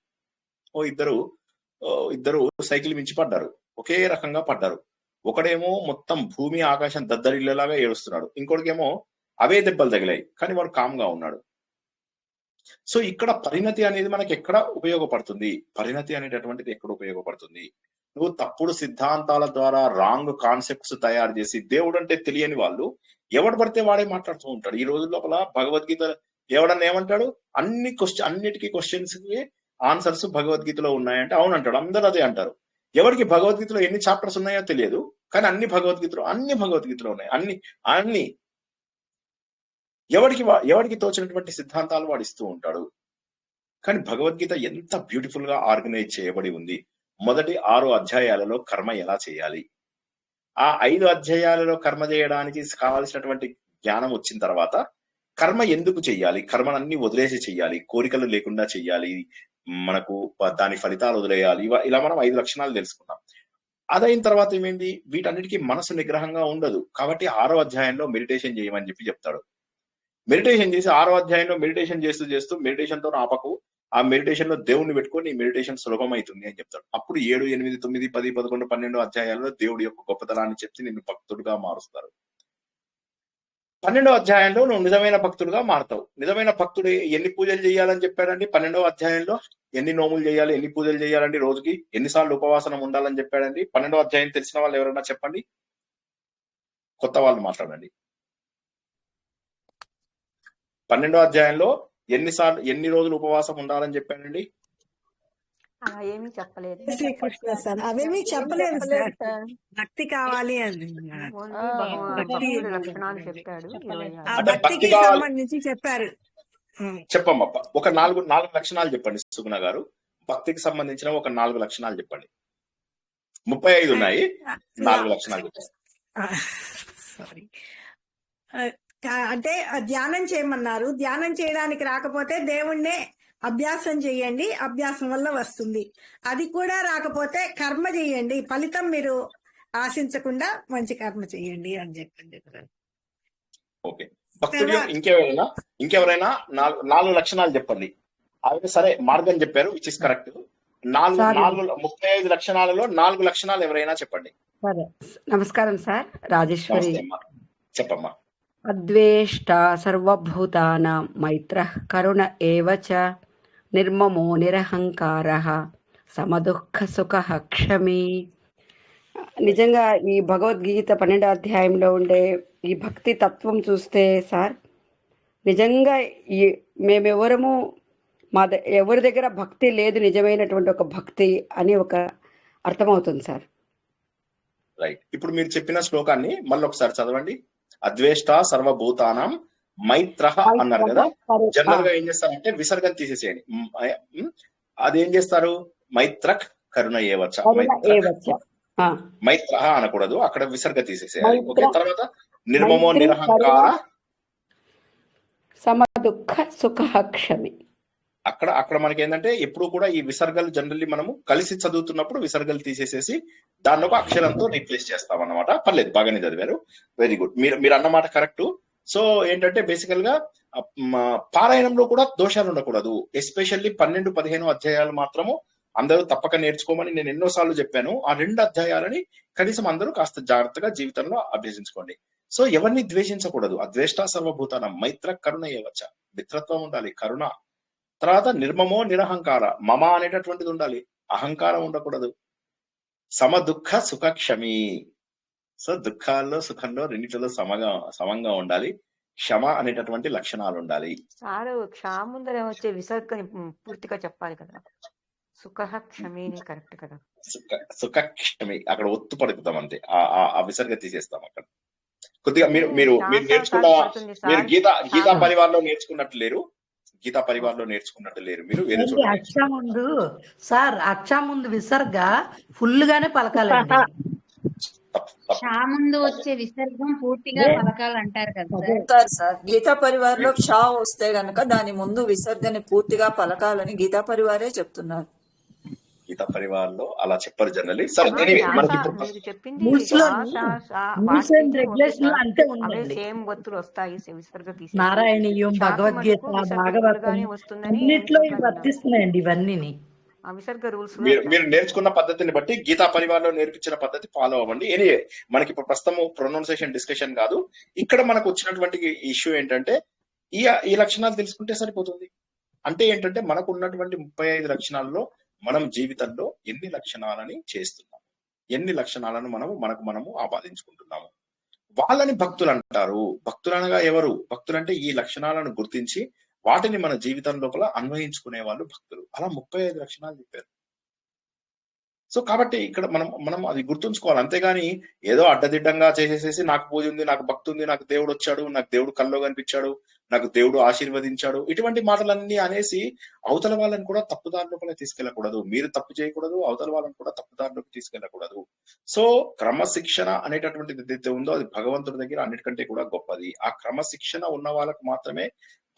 ఇద్దరు సైకిల్ మించి పడ్డారు, ఒకే రకంగా పడ్డారు. ఒకడేమో మొత్తం భూమి ఆకాశం దద్దరిల్లేలాగా ఏడుస్తున్నాడు, ఇంకోటికేమో అవే దెబ్బలు తగిలాయి, కానీ వాడు కామ్గా ఉన్నాడు. సో ఇక్కడ పరిణతి అనేది మనకి ఎక్కడ ఉపయోగపడుతుంది? పరిణతి అనేటటువంటిది ఎక్కడ ఉపయోగపడుతుంది? నువ్వు తప్పుడు సిద్ధాంతాల ద్వారా రాంగ్ కాన్సెప్ట్స్ తయారు చేసి, దేవుడు అంటే తెలియని వాళ్ళు ఎవడు పడితే వాడే మాట్లాడుతూ ఉంటాడు. ఈ రోజు లోపల భగవద్గీత ఎవడన్నా ఏమంటాడు? అన్నిటికీ క్వశ్చన్స్ కి ఆన్సర్స్ భగవద్గీతలో ఉన్నాయంటే అవునంటాడు, అందరూ అదే అంటారు. ఎవరికి భగవద్గీతలో ఎన్ని చాప్టర్స్ ఉన్నాయో తెలియదు, కానీ అన్ని భగవద్గీతలో ఉన్నాయి. అన్ని ఎవరికి తోచినటువంటి సిద్ధాంతాలు వాడిస్తూ ఉంటాడు. కానీ భగవద్గీత ఎంత బ్యూటిఫుల్ గా ఆర్గనైజ్ చేయబడి ఉంది. మొదటి 6 అధ్యాయాలలో కర్మ ఎలా చేయాలి, ఆ 5 అధ్యాయాలలో కర్మ చేయడానికి కావాల్సినటువంటి జ్ఞానం వచ్చిన తర్వాత కర్మ ఎందుకు చెయ్యాలి, కర్మలన్నీ వదిలేసి చెయ్యాలి, కోరికలు లేకుండా చెయ్యాలి, మనకు దాని ఫలితాలు వదిలేయాలి, ఇలా మనం 5 లక్షణాలు తెలుసుకున్నాం. అదైన తర్వాత ఏమైంది? వీటన్నిటికీ మనసు నిగ్రహంగా ఉండదు, కాబట్టి 6వ అధ్యాయంలో మెడిటేషన్ చేయమని చెప్తాడు. మెడిటేషన్ చేసి 6వ అధ్యాయంలో మెడిటేషన్ చేస్తూ మెడిటేషన్ తో ఆపకు, ఆ మెడిటేషన్ లో దేవుణ్ణి పెట్టుకొని మెడిటేషన్ సులభం అవుతుంది అని చెప్తాడు. అప్పుడు 7, 8, 9, 10, 11, 12 అధ్యాయాల్లో దేవుడి యొక్క గొప్పతనాన్ని చెప్తే నిన్ను భక్తుడిగా మారుస్తారు. 12వ అధ్యాయంలో నువ్వు నిజమైన భక్తుడుగా మారుతావు. నిజమైన భక్తుడు ఎన్ని పూజలు చేయాలని చెప్పాడండి? 12వ అధ్యాయంలో ఎన్ని నోములు చేయాలి, ఎన్ని పూజలు చేయాలండి, రోజుకి ఎన్నిసార్లు ఉపవాసనం ఉండాలని చెప్పాడండి? 12వ అధ్యాయం తెలిసిన వాళ్ళు ఎవరైనా చెప్పండి, కొత్త వాళ్ళు మాట్లాడండి. 12వ అధ్యాయంలో ఎన్ని రోజులు ఉపవాసం ఉండాలని చెప్పాడండి? అలా ఏమీ చెప్పలేదు. శ్రీకృష్ణ సార్ అవేమీ చెప్పలేదు సార్. భక్తి కావాలి అని భగవంతుడి లక్షణాలు చెప్పాడు. భక్తికి సంబంధించి చెప్పారు. చెప్పమ్మా, ఒక 4 లక్షణాలు చెప్పండి సుగుణ గారు. భక్తికి సంబంధించిన ఒక 4 లక్షణాలు చెప్పండి. 35 ఉన్నాయి, 4 లక్షణాలు చెప్పండి. సారీ, అంటే ధ్యానం చేయమన్నారు. ధ్యానం చేయడానికి రాకపోతే దేవుణ్ణే అభ్యాసం చేయండి, అభ్యాసం వల్ల వస్తుంది. అది కూడా రాకపోతే కర్మ చేయండి, ఫలితం మీరు ఆశించకుండా మంచి కర్మ చేయండి అని చెప్పారు. ఓకే, భక్తులు ఇంకెవరైనా 4 లక్షణాలు చెప్పండి. అవి సరే, మార్గం చెప్పారు, విచ్ ఇస్ కరెక్ట్. 35 లక్షణాలలో 4 లక్షణాలు ఎవరైనా చెప్పండి. నమస్కారం సార్, రాజేశ్వరి. చెప్పమ్మా. అద్వేష్ట సర్వభూతానాం మైత్రః కరుణ ఏవ చ నిర్మమో నిరహంకార సమదుఃఖ సుఖ క్షమి. నిజంగా ఈ భగవద్గీత 12వ అధ్యాయంలో ఉండే ఈ భక్తి తత్వం చూస్తే సార్, నిజంగా ఈ మేమెవరము ఎవరి దగ్గర భక్తి లేదు, నిజమైనటువంటి ఒక భక్తి అని ఒక అర్థమవుతుంది సార్. రైట్. ఇప్పుడు మీరు చెప్పిన శ్లోకాన్ని మళ్ళీ ఒకసారి చదవండి. అద్వేష్ట సర్వభూతానాం మైత్ర అన్నారు కదా. జనరల్ గా ఏం చేస్తారంటే విసర్గం తీసేసేయండి. అదేం చేస్తారు, మైత్రక్ కరుణ ఏవచ్చ, మైత్ర అనకూడదు, అక్కడ విసర్గ తీసేసేయాలి. ఓకే. తర్వాత నిర్మమో నిరహంకార సమదుఃఖ సుఖ క్షమి. అక్కడ మనకి ఏంటంటే ఎప్పుడు కూడా ఈ విసర్గలు జనరల్లీ మనము కలిసి చదువుతున్నప్పుడు విసర్గలు తీసేసేసి దాన్ని ఒక అక్షరంతో రీప్లేస్ చేస్తాం అన్నమాట. పర్లేదు, బాగానే చదివారు, వెరీ గుడ్. మీరు అన్నమాట కరెక్ట్. సో ఏంటంటే బేసికల్ గా పారాయణంలో కూడా దోషాలు ఉండకూడదు. ఎస్పెషల్లీ 12-15 అధ్యాయాలు మాత్రము అందరూ తప్పక నేర్చుకోమని నేను ఎన్నోసార్లు చెప్పాను. ఆ 2 అధ్యాయాలని కనీసం అందరూ కాస్త జాగ్రత్తగా జీవితంలో అభ్యసించుకోండి. సో ఎవరిని ద్వేషించకూడదు. అద్వేష్ట సర్వభూతానం మైత్ర కరుణ ఏవచ్చ, మిత్రత్వం ఉండాలి, కరుణ. తర్వాత నిర్మమో నిరహంకార, మమ అనేటటువంటిది ఉండాలి, అహంకారం ఉండకూడదు. సమ దుఃఖ సుఖ క్షమి. సో దుఃఖాల్లో సుఖంలో రెండిటిలో సమంగా ఉండాలి. క్షమ అనేటటువంటి లక్షణాలు ఉండాలి. సారు క్షాముందర వచ్చే విసర్గని పూర్తిగా చెప్పాలి కదా. సుఖ క్షమిని కరెక్ట్ కదా. సుఖ క్షమి అక్కడ ఒత్తు పడుకుతాం అంతే, ఆ విసర్గ తీసేస్తాం అక్కడ. కొద్దిగా మీరు నేర్చుకున్న, మీరు గీతా పరివార్లో నేర్చుకున్నట్టు లేరు, గీతా పరివార్లో నేర్చుకున్నట్టు లేరు మీరు. అక్షముందు సార్, అక్షముందు విసర్గ ఫుల్ గానే పలకాలండి. ముందు వచ్చే విసర్గం పూర్తిగా పలకాలంటారు కదా సార్. గీతా పరివార్లో క్షా వస్తే గనక దాని ముందు విసర్గని పూర్తిగా పలకాలని గీతా పరివారే చెప్తున్నారు. గీతా పరివార్లో అలా చెప్పరు జనరల్లీ. సరే, మనకి సేమ్ ఒత్తులు వస్తాయి విసర్గ తీసి. నారాయణీయం, భగవద్గీత, భాగవతం అన్నిట్లో వర్తిస్తున్నాయండి ఇవన్నీ. విసర్గ రూల్స్ మీరు నేర్చుకున్న పద్ధతిని బట్టి గీతా పరివార్లో నేర్పించిన పద్ధతి ఫాలో అవ్వండి. ఎనీవే మనకి ఇప్పుడు ప్రస్తుతం ప్రొనౌన్సియేషన్ డిస్కషన్ కాదు. ఇక్కడ మనకు వచ్చినటువంటి ఇష్యూ ఏంటంటే ఈ లక్షణాలు తెలుసుకుంటే సరిపోతుంది. అంటే ఏంటంటే మనకు ఉన్నటువంటి 35 లక్షణాల్లో మనం జీవితంలో ఎన్ని లక్షణాలని చేస్తున్నాము, ఎన్ని లక్షణాలను మనము ఆపాదించుకుంటున్నాము. వాళ్ళని భక్తులు అంటారు. భక్తులు అనగా ఎవరు? భక్తులు అంటే ఈ లక్షణాలను గుర్తించి వాటిని మన జీవితం లోపల అన్వయించుకునే వాళ్ళు భక్తులు. అలా 35 లక్షణాలు చెప్పారు. సో కాబట్టి ఇక్కడ మనం అది గుర్తుంచుకోవాలి. అంతేగాని ఏదో అడ్డదిడ్డంగా చేసేసేసి నాకు పూజ ఉంది, నాకు భక్తి ఉంది, నాకు దేవుడు వచ్చాడు, నాకు దేవుడు కల్లో కనిపించాడు, నాకు దేవుడు ఆశీర్వదించాడు, ఇటువంటి మాటలన్నీ అనేసి అవతల వాళ్ళని కూడా తప్పుదారి లోపల తీసుకెళ్లకూడదు. మీరు తప్పు చేయకూడదు, అవతల వాళ్ళని కూడా తప్పుదారిలోకి తీసుకెళ్లకూడదు. సో క్రమశిక్షణ అనేటటువంటిది ఏదైతే ఉందో అది భగవంతుడి దగ్గర అన్నిటికంటే కూడా గొప్పది. ఆ క్రమశిక్షణ ఉన్న వాళ్ళకు మాత్రమే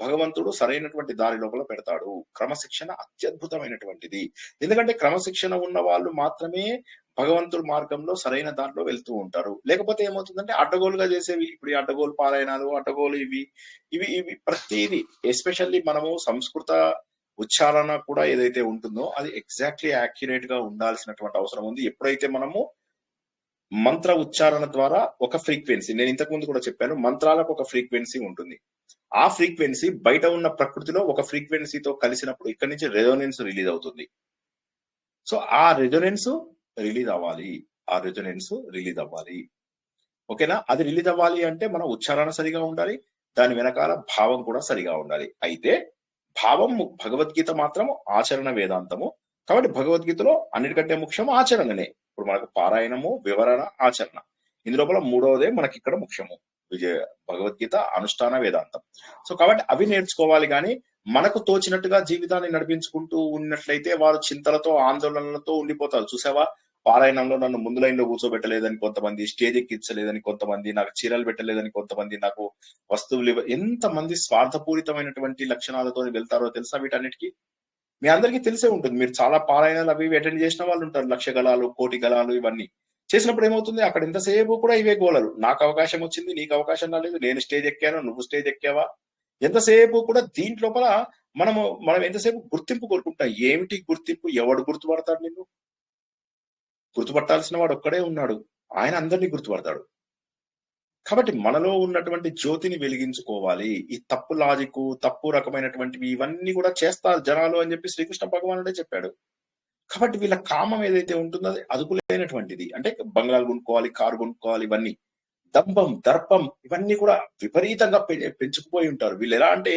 భగవంతుడు సరైనటువంటి దారి లోపల పెడతాడు. క్రమశిక్షణ అత్యద్భుతమైనటువంటిది. ఎందుకంటే క్రమశిక్షణ ఉన్న వాళ్ళు మాత్రమే భగవంతుడి మార్గంలో సరైన దారిలో వెళ్తూ ఉంటారు. లేకపోతే ఏమవుతుందంటే అడ్డగోలుగా చేసేవి, ఇప్పుడు ఈ అడ్డగోలు పారాయణాలు, అడ్డగోలు ఇవి ప్రతిదీ, ఎస్పెషల్లీ మనము సంస్కృత ఉచ్చారణ కూడా ఏదైతే ఉంటుందో అది ఎగ్జాక్ట్లీ యాక్యురేట్ గా ఉండాల్సినటువంటి అవసరం ఉంది. ఎప్పుడైతే మనము మంత్ర ఉచ్చారణ ద్వారా ఒక ఫ్రీక్వెన్సీ, నేను ఇంతకు ముందు కూడా చెప్పాను, మంత్రాలకు ఒక ఫ్రీక్వెన్సీ ఉంటుంది. ఆ ఫ్రీక్వెన్సీ బయట ఉన్న ప్రకృతిలో ఒక ఫ్రీక్వెన్సీతో కలిసినప్పుడు ఇక్కడి నుంచి రెజోనెన్స్ రిలీజ్ అవుతుంది. సో ఆ రెజోనెన్స్ రిలీజ్ అవ్వాలి. ఓకేనా? అది రిలీజ్ అవ్వాలి అంటే మన ఉచ్చారణ సరిగా ఉండాలి, దాని వెనకాల భావం కూడా సరిగా ఉండాలి. అయితే భావం భగవద్గీత మాత్రం ఆచరణ వేదాంతము కాబట్టి భగవద్గీతలో అన్నిటికంటే ముఖ్యం ఆచరణనే. ఇప్పుడు మనకు పారాయణము, వివరణ, ఆచరణ, ఇందులోపల మూడవదే మనకి ఇక్కడ ముఖ్యము భగవద్గీత అనుష్ఠాన వేదాంతం. సో కాబట్టి అవి నేర్చుకోవాలి. కానీ మనకు తోచినట్టుగా జీవితాన్ని నడిపించుకుంటూ ఉన్నట్లయితే వారు చింతలతో, ఆందోళనలతో ఉండిపోతారు. చూసావా, పారాయణంలో నన్ను ముందు లైన్లో కూర్చోబెట్టలేదని కొంతమంది, స్టేజ్ ఎక్కించలేదని కొంతమంది, నాకు చీరలు పెట్టలేదని కొంతమంది, నాకు వస్తువులు ఎంతమంది స్వార్థపూరితమైనటువంటి లక్షణాలతో వెళ్తారో తెలుసా వీటన్నిటికీ? మీ అందరికీ తెలిసే ఉంటుంది. మీరు చాలా పారాయణాలు అవి అటెండ్ చేసిన వాళ్ళు ఉంటారు, 1,00,000 గళాలు, 1,00,000 గళాలు ఇవన్నీ చేసినప్పుడు ఏమవుతుంది, అక్కడ ఎంతసేపు కూడా ఇవే గోళలు. నాకు అవకాశం వచ్చింది, నీకు అవకాశం రాలేదు, నేను స్టేజ్ ఎక్కాను, నువ్వు స్టేజ్ ఎక్కావా, ఎంతసేపు కూడా దీంట్లోపల మనం ఎంతసేపు గుర్తింపు కోరుకుంటాం. ఏమిటి గుర్తింపు? ఎవడు గుర్తుపడతాడు నిన్ను? గుర్తుపట్టాల్సిన వాడు ఒక్కడే ఉన్నాడు, ఆయన అందరినీ గుర్తుపడతాడు. కాబట్టి మనలో ఉన్నటువంటి జ్యోతిని వెలిగించుకోవాలి. ఈ తప్పు లాజిక్, తప్పు రకమైనటువంటివి ఇవన్నీ కూడా చేస్తారు జనాలు అని చెప్పి శ్రీకృష్ణ భగవానుడే చెప్పాడు. కాబట్టి వీళ్ళ కామం ఏదైతే ఉంటుందో అది అదుపులేనటువంటిది. అంటే బంగ్లాలు కొనుక్కోవాలి, కారు కొనుక్కోవాలి, ఇవన్నీ దంభం, దర్పం ఇవన్నీ కూడా విపరీతంగా పెంచుకుపోయి ఉంటారు. వీళ్ళు ఎలా అంటే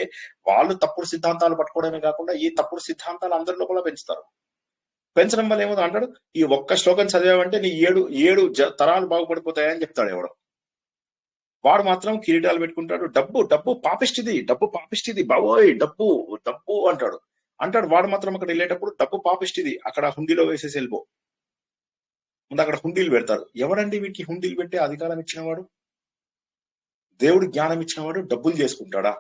వాళ్ళు తప్పుడు సిద్ధాంతాలు పట్టుకోవడమే కాకుండా ఈ తప్పుడు సిద్ధాంతాలు అందరి లోపల పెంచుతారు. పెంచడం వల్ల ఏమో అంటాడు, ఈ ఒక్క శ్లోకం చదివావంటే నీ ఏడు తరాలు బాగుపడిపోతాయని చెప్తాడు ఎవడో. వాడు మాత్రం కిరీటాలు పెట్టుకుంటాడు. డబ్బు డబ్బు పాపిష్టిది బాబోయ్, డబ్బు డబ్బు అంటాడు. వాడు మాత్రం అక్కడ వెళ్ళేటప్పుడు డబ్బు పాపిష్టిది, అక్కడ హుండీలో వేసేసి వెళ్ళిపో. ముందు అక్కడ హుండీలు పెడతారు. ఎవడండి వీటికి హుండీలు పెట్టే అధికారం ఇచ్చినవాడు? దేవుడు జ్ఞానం ఇచ్చినవాడు డబ్బులు చేసుకుంటాడా?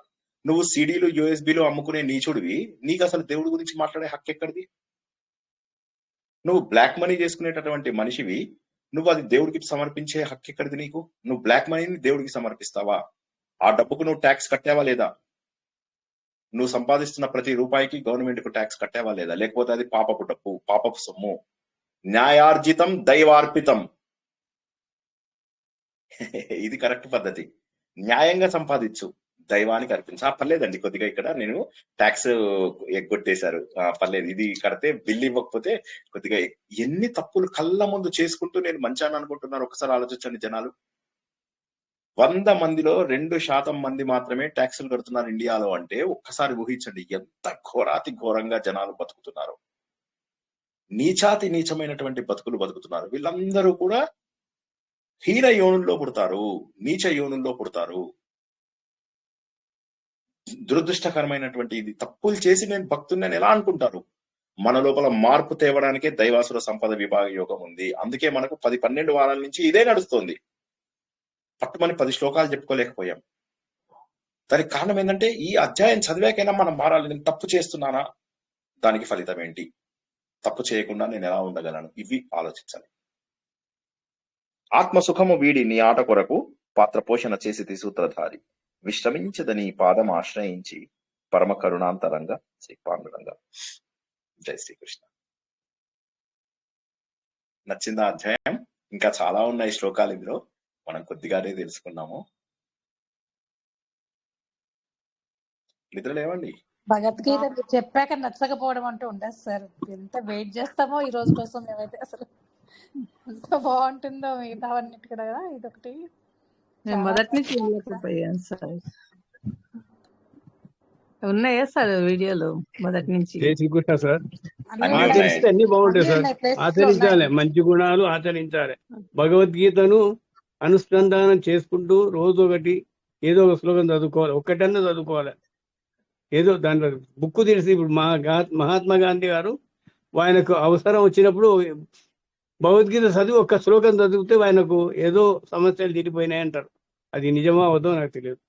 నువ్వు సిడీలు యూఎస్బీలు అమ్ముకునే నీచుడివి, నీకు అసలు దేవుడి గురించి మాట్లాడే హక్కు ఎక్కడిది? నువ్వు బ్లాక్ మనీ చేసుకునేటటువంటి మనిషివి, నువ్వు అది దేవుడికి సమర్పించే హక్కు ఎక్కడిది నీకు? నువ్వు బ్లాక్ మనీని దేవుడికి సమర్పిస్తావా? ఆ డబ్బుకు నువ్వు ట్యాక్స్ కట్టావా లేదా? నువ్వు సంపాదిస్తున్న ప్రతి రూపాయికి గవర్నమెంట్ కు ట్యాక్స్ కట్టావా లేదా? లేకపోతే అది పాపపు డబ్బు, పాపపు సొమ్ము. న్యాయార్జితం దైవార్పితం. ఇది కరెక్ట్ పద్ధతి. న్యాయంగా సంపాదించు, దైవానికి అర్పించు. పర్లేదండి, కొద్దిగా ఇక్కడ నేను ట్యాక్స్ ఎగ్గొట్టేశారు, పర్లేదు, ఇది కడితే బిల్లు ఇవ్వకపోతే కొద్దిగా. ఎన్ని తప్పులు కళ్ళ ముందు చేసుకుంటూ నేను మంచాన్ని అనుకుంటున్నారు. ఒకసారి ఆలోచించండి జనాలు. 100 మందిలో 2% మంది మాత్రమే ట్యాక్సులు కడుతున్నారు ఇండియాలో అంటే ఒక్కసారి ఊహించండి ఎంత ఘోరాతి ఘోరంగా జనాలు బతుకుతున్నారు. నీచాతి నీచమైనటువంటి బతుకులు బతుకుతున్నారు. వీళ్ళందరూ కూడా హీన యోనుల్లో పుడతారు, నీచ యోనుల్లో పుడతారు. దురదృష్టకరమైనటువంటి ఇది. తప్పులు చేసి నేను భక్తుని ఎలా అనుకుంటారు? మన లోపల మార్పు తేవడానికే దైవాసుర సంపద విభాగ యోగం ఉంది. అందుకే మనకు 10-12 వారాల నుంచి ఇదే నడుస్తుంది. పట్టుమని 10 శ్లోకాలు చెప్పుకోలేకపోయాం. దానికి కారణం ఏంటంటే ఈ అధ్యాయం చదివాకైనా మనం మారాలి. నేను తప్పు చేస్తున్నానా, దానికి ఫలితం ఏంటి, తప్పు చేయకుండా నేను ఎలా ఉండగలను, ఇవి ఆలోచించాలి. ఆత్మసుఖము వీడి నీ ఆట కొరకు పాత్ర పోషణ చేసి సూత్రధారి, విశ్రమించదని పాదం ఆశ్రయించి పరమ కరుణాంతరంగా శ్రీ పాండురంగా. జై శ్రీకృష్ణ. నచ్చిందా అధ్యాయం? ఇంకా చాలా ఉన్నాయి శ్లోకాలు ఇందులో, మనం కొద్దిగానే తెలుసుకున్నాము. నిద్రలేవండి. భగవద్గీత మీరు చెప్పాక నచ్చకపోవడం అంటూ ఉండదు సార్. ఎంత వెయిట్ చేస్తామో ఈ రోజు కోసం మేమైతే. అసలు ఎంత బాగుంటుందో మిగతావన్నిటి కదా, ఇదొకటి నేను మొదటి నుంచి వెళ్ళకపోయాను సార్. ఉన్నాయా సార్ వీడియోలు మొదటి నుంచి? శ్రీకృష్ణ సార్, ఆచరిస్తే అన్ని బాగుంటాయి సార్. ఆచరించాలి, మంచి గుణాలు ఆచరించాలి. భగవద్గీతను అనుసంధానం చేసుకుంటూ రోజు ఒకటి ఏదో ఒక శ్లోకం చదువుకోవాలి, ఒక్కటన్నా చదువుకోవాలి. ఏదో దాంట్లో బుక్ తెలిసి ఇప్పుడు మహాత్మా గాంధీ గారు ఆయనకు అవసరం వచ్చినప్పుడు భగవద్గీత చదివి ఒక్క శ్లోకం చదివితే ఆయనకు ఏదో సమస్యలు తీరిపోయినాయి అంటారు. అది నిజమా అవదో నాకు తెలియదు.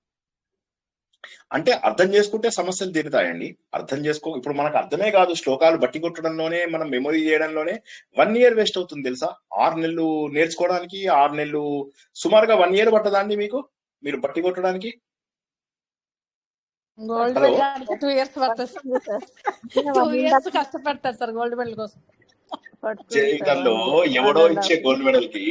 అంటే అర్థం చేసుకుంటే సమస్యలు తీరుతాయండి. అర్థం చేసుకో, ఇప్పుడు మనకు అర్థమే కాదు, శ్లోకాలు బట్టి కొట్టడంలోనే, మనం మెమొరీ చేయడంలోనే 1 year వేస్ట్ అవుతుంది తెలుసా? 6 నెలలు నేర్చుకోవడానికి, 6 నెలలు సుమారుగా 1 year పట్టదండి మీకు మీరు బట్టి కొట్టడానికి? గోల్డ్ మెడల్ 2 years పడుతుంది సార్. 2 years కష్టపడతారు సార్ గోల్డ్ మెడల్ కోసం. జీవితంలో ఎవడో ఇచ్చే గోల్డ్ మెడల్ కి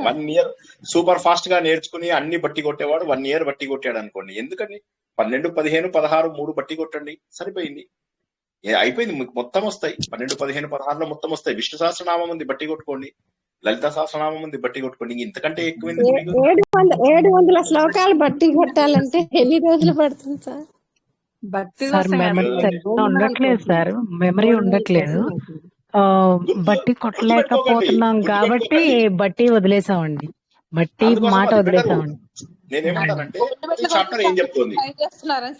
1 year సూపర్ ఫాస్ట్ గా నేర్చుకుని అన్ని బట్టి కొట్టేవాడు 1 year బట్టి కొట్టాడు అనుకోండి. ఎందుకని 12, 15, 16 3 బట్టి కొట్టండి, సరిపోయింది, అయిపోయింది. మీకు మొత్తం వస్తాయి. 12, 15, 16లో మొత్తం వస్తాయి. విష్ణు సహస్రనామం ఉంది, బట్టి కొట్టుకోండి. లలిత సహస్రనామం ఉంది, బట్టి కొట్టుకోండి. ఇంతకంటే ఎక్కువ 700 శ్లోకాలు బట్టి కొట్టాలంటే ఎన్ని రోజులు పడుతుంది సార్? భక్తి ఉండట్లేదు సార్, మెమరీ ఉండట్లేదు. బట్టి కొట్టలేకపోతున్నాం కాబట్టి బట్టి వదిలేసామండి, బట్టి మాట వదిలేసామండి. నేనేమంటానంటే చాప్టర్ ఏం చెప్తుంది,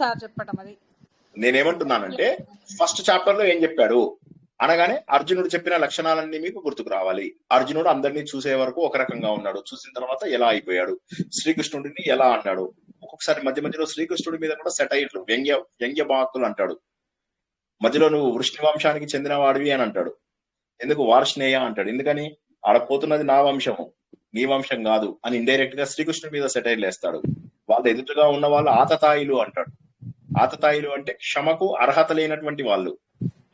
సార్ చెప్పడం అది నేనేమంటున్నానంటే ఫస్ట్ చాప్టర్ లో ఏం చెప్పాడు అనగానే అర్జునుడు చెప్పిన లక్షణాలన్నీ మీకు గుర్తుకు రావాలి. అర్జునుడు అందరినీ చూసే వరకు ఒక రకంగా ఉన్నాడు, చూసిన తర్వాత ఎలా అయిపోయాడు, శ్రీకృష్ణుడిని ఎలా అన్నాడు. ఒక్కొక్కసారి మధ్య మధ్యలో శ్రీకృష్ణుడి మీద కూడా సెటైర్లు, వ్యంగ్య బాకులు అంటాడు. మధ్యలో నువ్వు వృష్ణి వంశానికి చెందిన వాడివి అని అంటాడు. ఎందుకు వార్ష్ణేయ అంటాడు, ఎందుకని ఆడపోతున్నది నా వంశము, నీ వంశం కాదు అని ఇండైరెక్ట్ గా శ్రీకృష్ణుడి మీద సెటైర్లు వేస్తాడు. వాళ్ళ ఎదురుగా ఉన్న వాళ్ళు ఆతతాయిలు అంటాడు. ఆతతాయిలు అంటే క్షమకు అర్హత లేనటువంటి వాళ్ళు.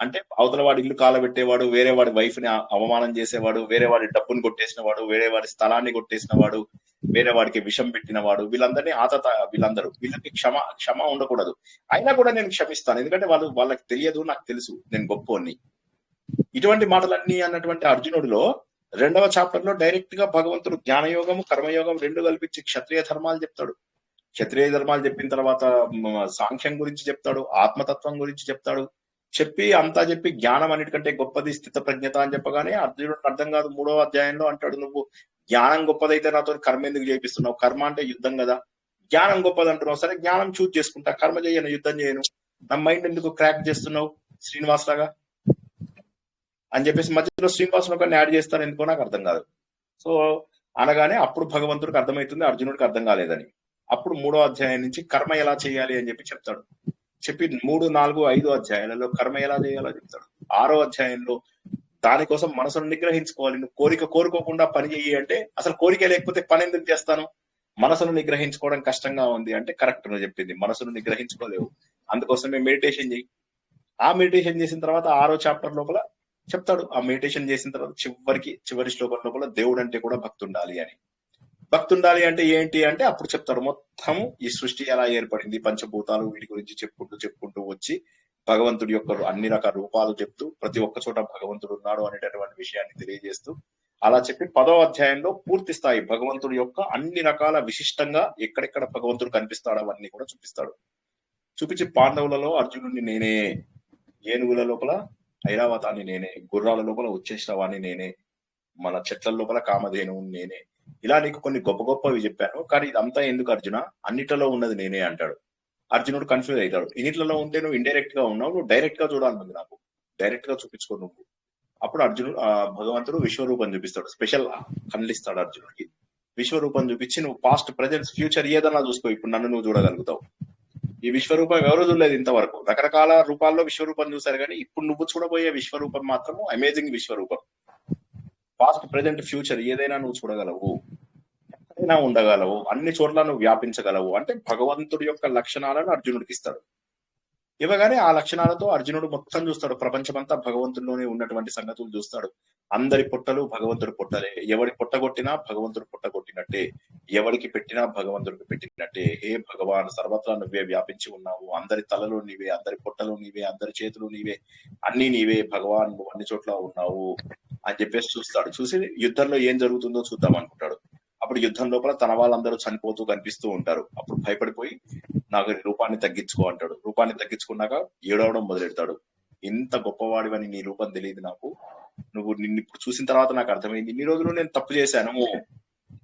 అంటే అవతల వాడి ఇల్లు కాలబెట్టేవాడు, వేరే వాడి వైఫ్ ని అవమానం చేసేవాడు, వేరే వాడి డబ్బుని కొట్టేసిన వాడు, వేరే వాడి స్థలాన్ని కొట్టేసిన వాడు, వేరే వాడికి విషం పెట్టిన వాడు, వీళ్ళందరినీ వీళ్ళకి క్షమ ఉండకూడదు. అయినా కూడా నేను క్షమిస్తాను, ఎందుకంటే వాళ్ళకి తెలియదు, నాకు తెలుసు నేను గొప్పోని. ఇటువంటి మాటలన్నీ అన్నటువంటి అర్జునుడిలో 2వ చాప్టర్ లో డైరెక్ట్ గా భగవంతుడు జ్ఞానయోగము కర్మయోగం 2 కల్పించి క్షత్రియ ధర్మాలు చెప్తాడు. క్షత్రియ ధర్మాలు చెప్పిన తర్వాత సాంఖ్యం గురించి చెప్తాడు, ఆత్మతత్వం గురించి చెప్తాడు. అంతా చెప్పి జ్ఞానం అన్నిటికంటే గొప్పది స్థిత ప్రజ్ఞత అని చెప్పగానే అర్జునుడికి అర్థం కాదు. 3వ అధ్యాయంలో అంటాడు, నువ్వు జ్ఞానం గొప్పదైతే నాతో కర్మ ఎందుకు చేపిస్తున్నావు? కర్మ అంటే యుద్ధం కదా, జ్ఞానం గొప్పది అంటున్నావు, సరే జ్ఞానం చూజ్ చేసుకుంటా, కర్మ చేయను, యుద్ధం చేయను, నా మైండ్ ఎందుకు క్రాక్ చేస్తున్నావు శ్రీనివాస్ లాగా అని చెప్పేసి మధ్యలో శ్రీనివాసుని ఒకరిని యాడ్ చేస్తాను, ఎందుకో నాకు అర్థం కాదు. సో అనగానే అప్పుడు భగవంతుడికి అర్థమవుతుంది, అర్జునుడికి అర్థం కాలేదని. అప్పుడు 3వ అధ్యాయం నుంచి కర్మ ఎలా చేయాలి అని చెప్తాడు. 3, 4, 5 అధ్యాయాలలో కర్మ ఎలా చేయాలో చెప్తాడు. 6వ అధ్యాయంలో దానికోసం మనసును నిగ్రహించుకోవాలి. నువ్వు కోరుకోకుండా పని చెయ్యి అంటే, అసలు కోరిక లేకపోతే పని ఎందుకు చేస్తాను? మనసును నిగ్రహించుకోవడం కష్టంగా ఉంది అంటే కరెక్ట్ నువ్వు చెప్పింది, మనసును నిగ్రహించుకోలేవు, అందుకోసమే మెడిటేషన్ చెయ్యి. ఆ మెడిటేషన్ చేసిన తర్వాత 6వ చాప్టర్ లోపల చెప్తాడు, ఆ మెడిటేషన్ చేసిన తర్వాత చివరి శ్లోకం లోపల దేవుడు అంటే కూడా భక్తి ఉండాలి అని. భక్తి ఉండాలి అంటే ఏంటి అంటే అప్పుడు చెప్తాడు మొత్తం ఈ సృష్టి ఎలా ఏర్పడింది, పంచభూతాలు, వీటి గురించి చెప్పుకుంటూ వచ్చి భగవంతుడి యొక్క అన్ని రకాల రూపాలు చెప్తూ ప్రతి ఒక్క చోట భగవంతుడు ఉన్నాడు అనేటటువంటి విషయాన్ని తెలియజేస్తూ అలా చెప్పి 10వ అధ్యాయంలో పూర్తి స్థాయి భగవంతుడి యొక్క అన్ని రకాల విశిష్టంగా ఎక్కడెక్కడ భగవంతుడు కనిపిస్తాడో అవన్నీ కూడా చూపించి పాండవులలో అర్జునుడిని నేనే, ఏనుగుల లోపల ఐరావతాన్ని నేనే, గుర్రాల లోపల ఉచ్చేష్టవాన్ని నేనే, మన చెట్ల లోపల కామధేను నేనే, ఇలా నీకు కొన్ని గొప్పవి చెప్పాను, కానీ ఇదంతా ఎందుకు అర్జున, అన్నిట్లలో ఉన్నది నేనే అంటాడు. అర్జునుడు కన్ఫ్యూజ్ అవుతాడు, ఇన్నిట్లలో ఉంటే నువ్వు ఇండైరెక్ట్ గా ఉన్నావు, నువ్వు డైరెక్ట్ గా చూడాలి, నాకు డైరెక్ట్ గా చూపించుకో నువ్వు. అప్పుడు భగవంతుడు విశ్వరూపం చూపిస్తాడు, స్పెషల్ కన్లిస్తాడు అర్జునుడికి. విశ్వరూపం చూపించి నువ్వు పాస్ట్ ప్రజెంట్ ఫ్యూచర్ ఏదన్నా చూసుకో, ఇప్పుడు నన్ను నువ్వు చూడగలుగుతావు. ఈ విశ్వరూపం ఎవరు చూడలేదు ఇంతవరకు, రకరకాల రూపాల్లో విశ్వరూపం చూశారు, కానీ ఇప్పుడు నువ్వు చూడబోయే విశ్వరూపం మాత్రము అమేజింగ్ విశ్వరూపం. పాస్ట్ ప్రజెంట్ ఫ్యూచర్ ఏదైనా నువ్వు చూడగలవు, ఎక్కడైనా ఉండగలవు, అన్ని చోట్ల నువ్వు వ్యాపించగలవు అంటే భగవంతుడి యొక్క లక్షణాలను అర్జునుడికి ఇస్తాడు. ఇవ్వగానే ఆ లక్షణాలతో అర్జునుడు మొత్తం చూస్తాడు, ప్రపంచమంతా భగవంతుడిలోనే ఉన్నటువంటి సంగతులు చూస్తాడు. అందరి పొట్టలు భగవంతుడు పొట్టలే, ఎవడి పొట్టగొట్టినా భగవంతుడు పొట్టగొట్టినట్టే, ఎవరికి పెట్టినా భగవంతుడికి పెట్టినట్టే. హే భగవాన్, సర్వత్రా నువ్వే వ్యాపించి ఉన్నావు, అందరి తలలు నీవే, అందరి పొట్టలు నీవే, అందరి చేతులు నీవే, అన్ని నీవే భగవాన్, నువ్వు అన్ని చోట్ల ఉన్నావు అని చెప్పేసి చూస్తాడు. చూసి యుద్ధంలో ఏం జరుగుతుందో చూద్దాం అనుకుంటాడు. అప్పుడు యుద్ధం లోపల తన వాళ్ళందరూ చనిపోతూ కనిపిస్తూ ఉంటారు. అప్పుడు భయపడిపోయి నాకు రూపాన్ని తగ్గించుకో అంటాడు. రూపాన్ని తగ్గించుకున్నాక ఏడవడం మొదలెడతాడు, ఇంత గొప్పవాడివని నీ రూపం తెలియదు నాకు, నిన్ను ఇప్పుడు చూసిన తర్వాత నాకు అర్థమైంది, ఇన్ని రోజులు నేను తప్పు చేశాను,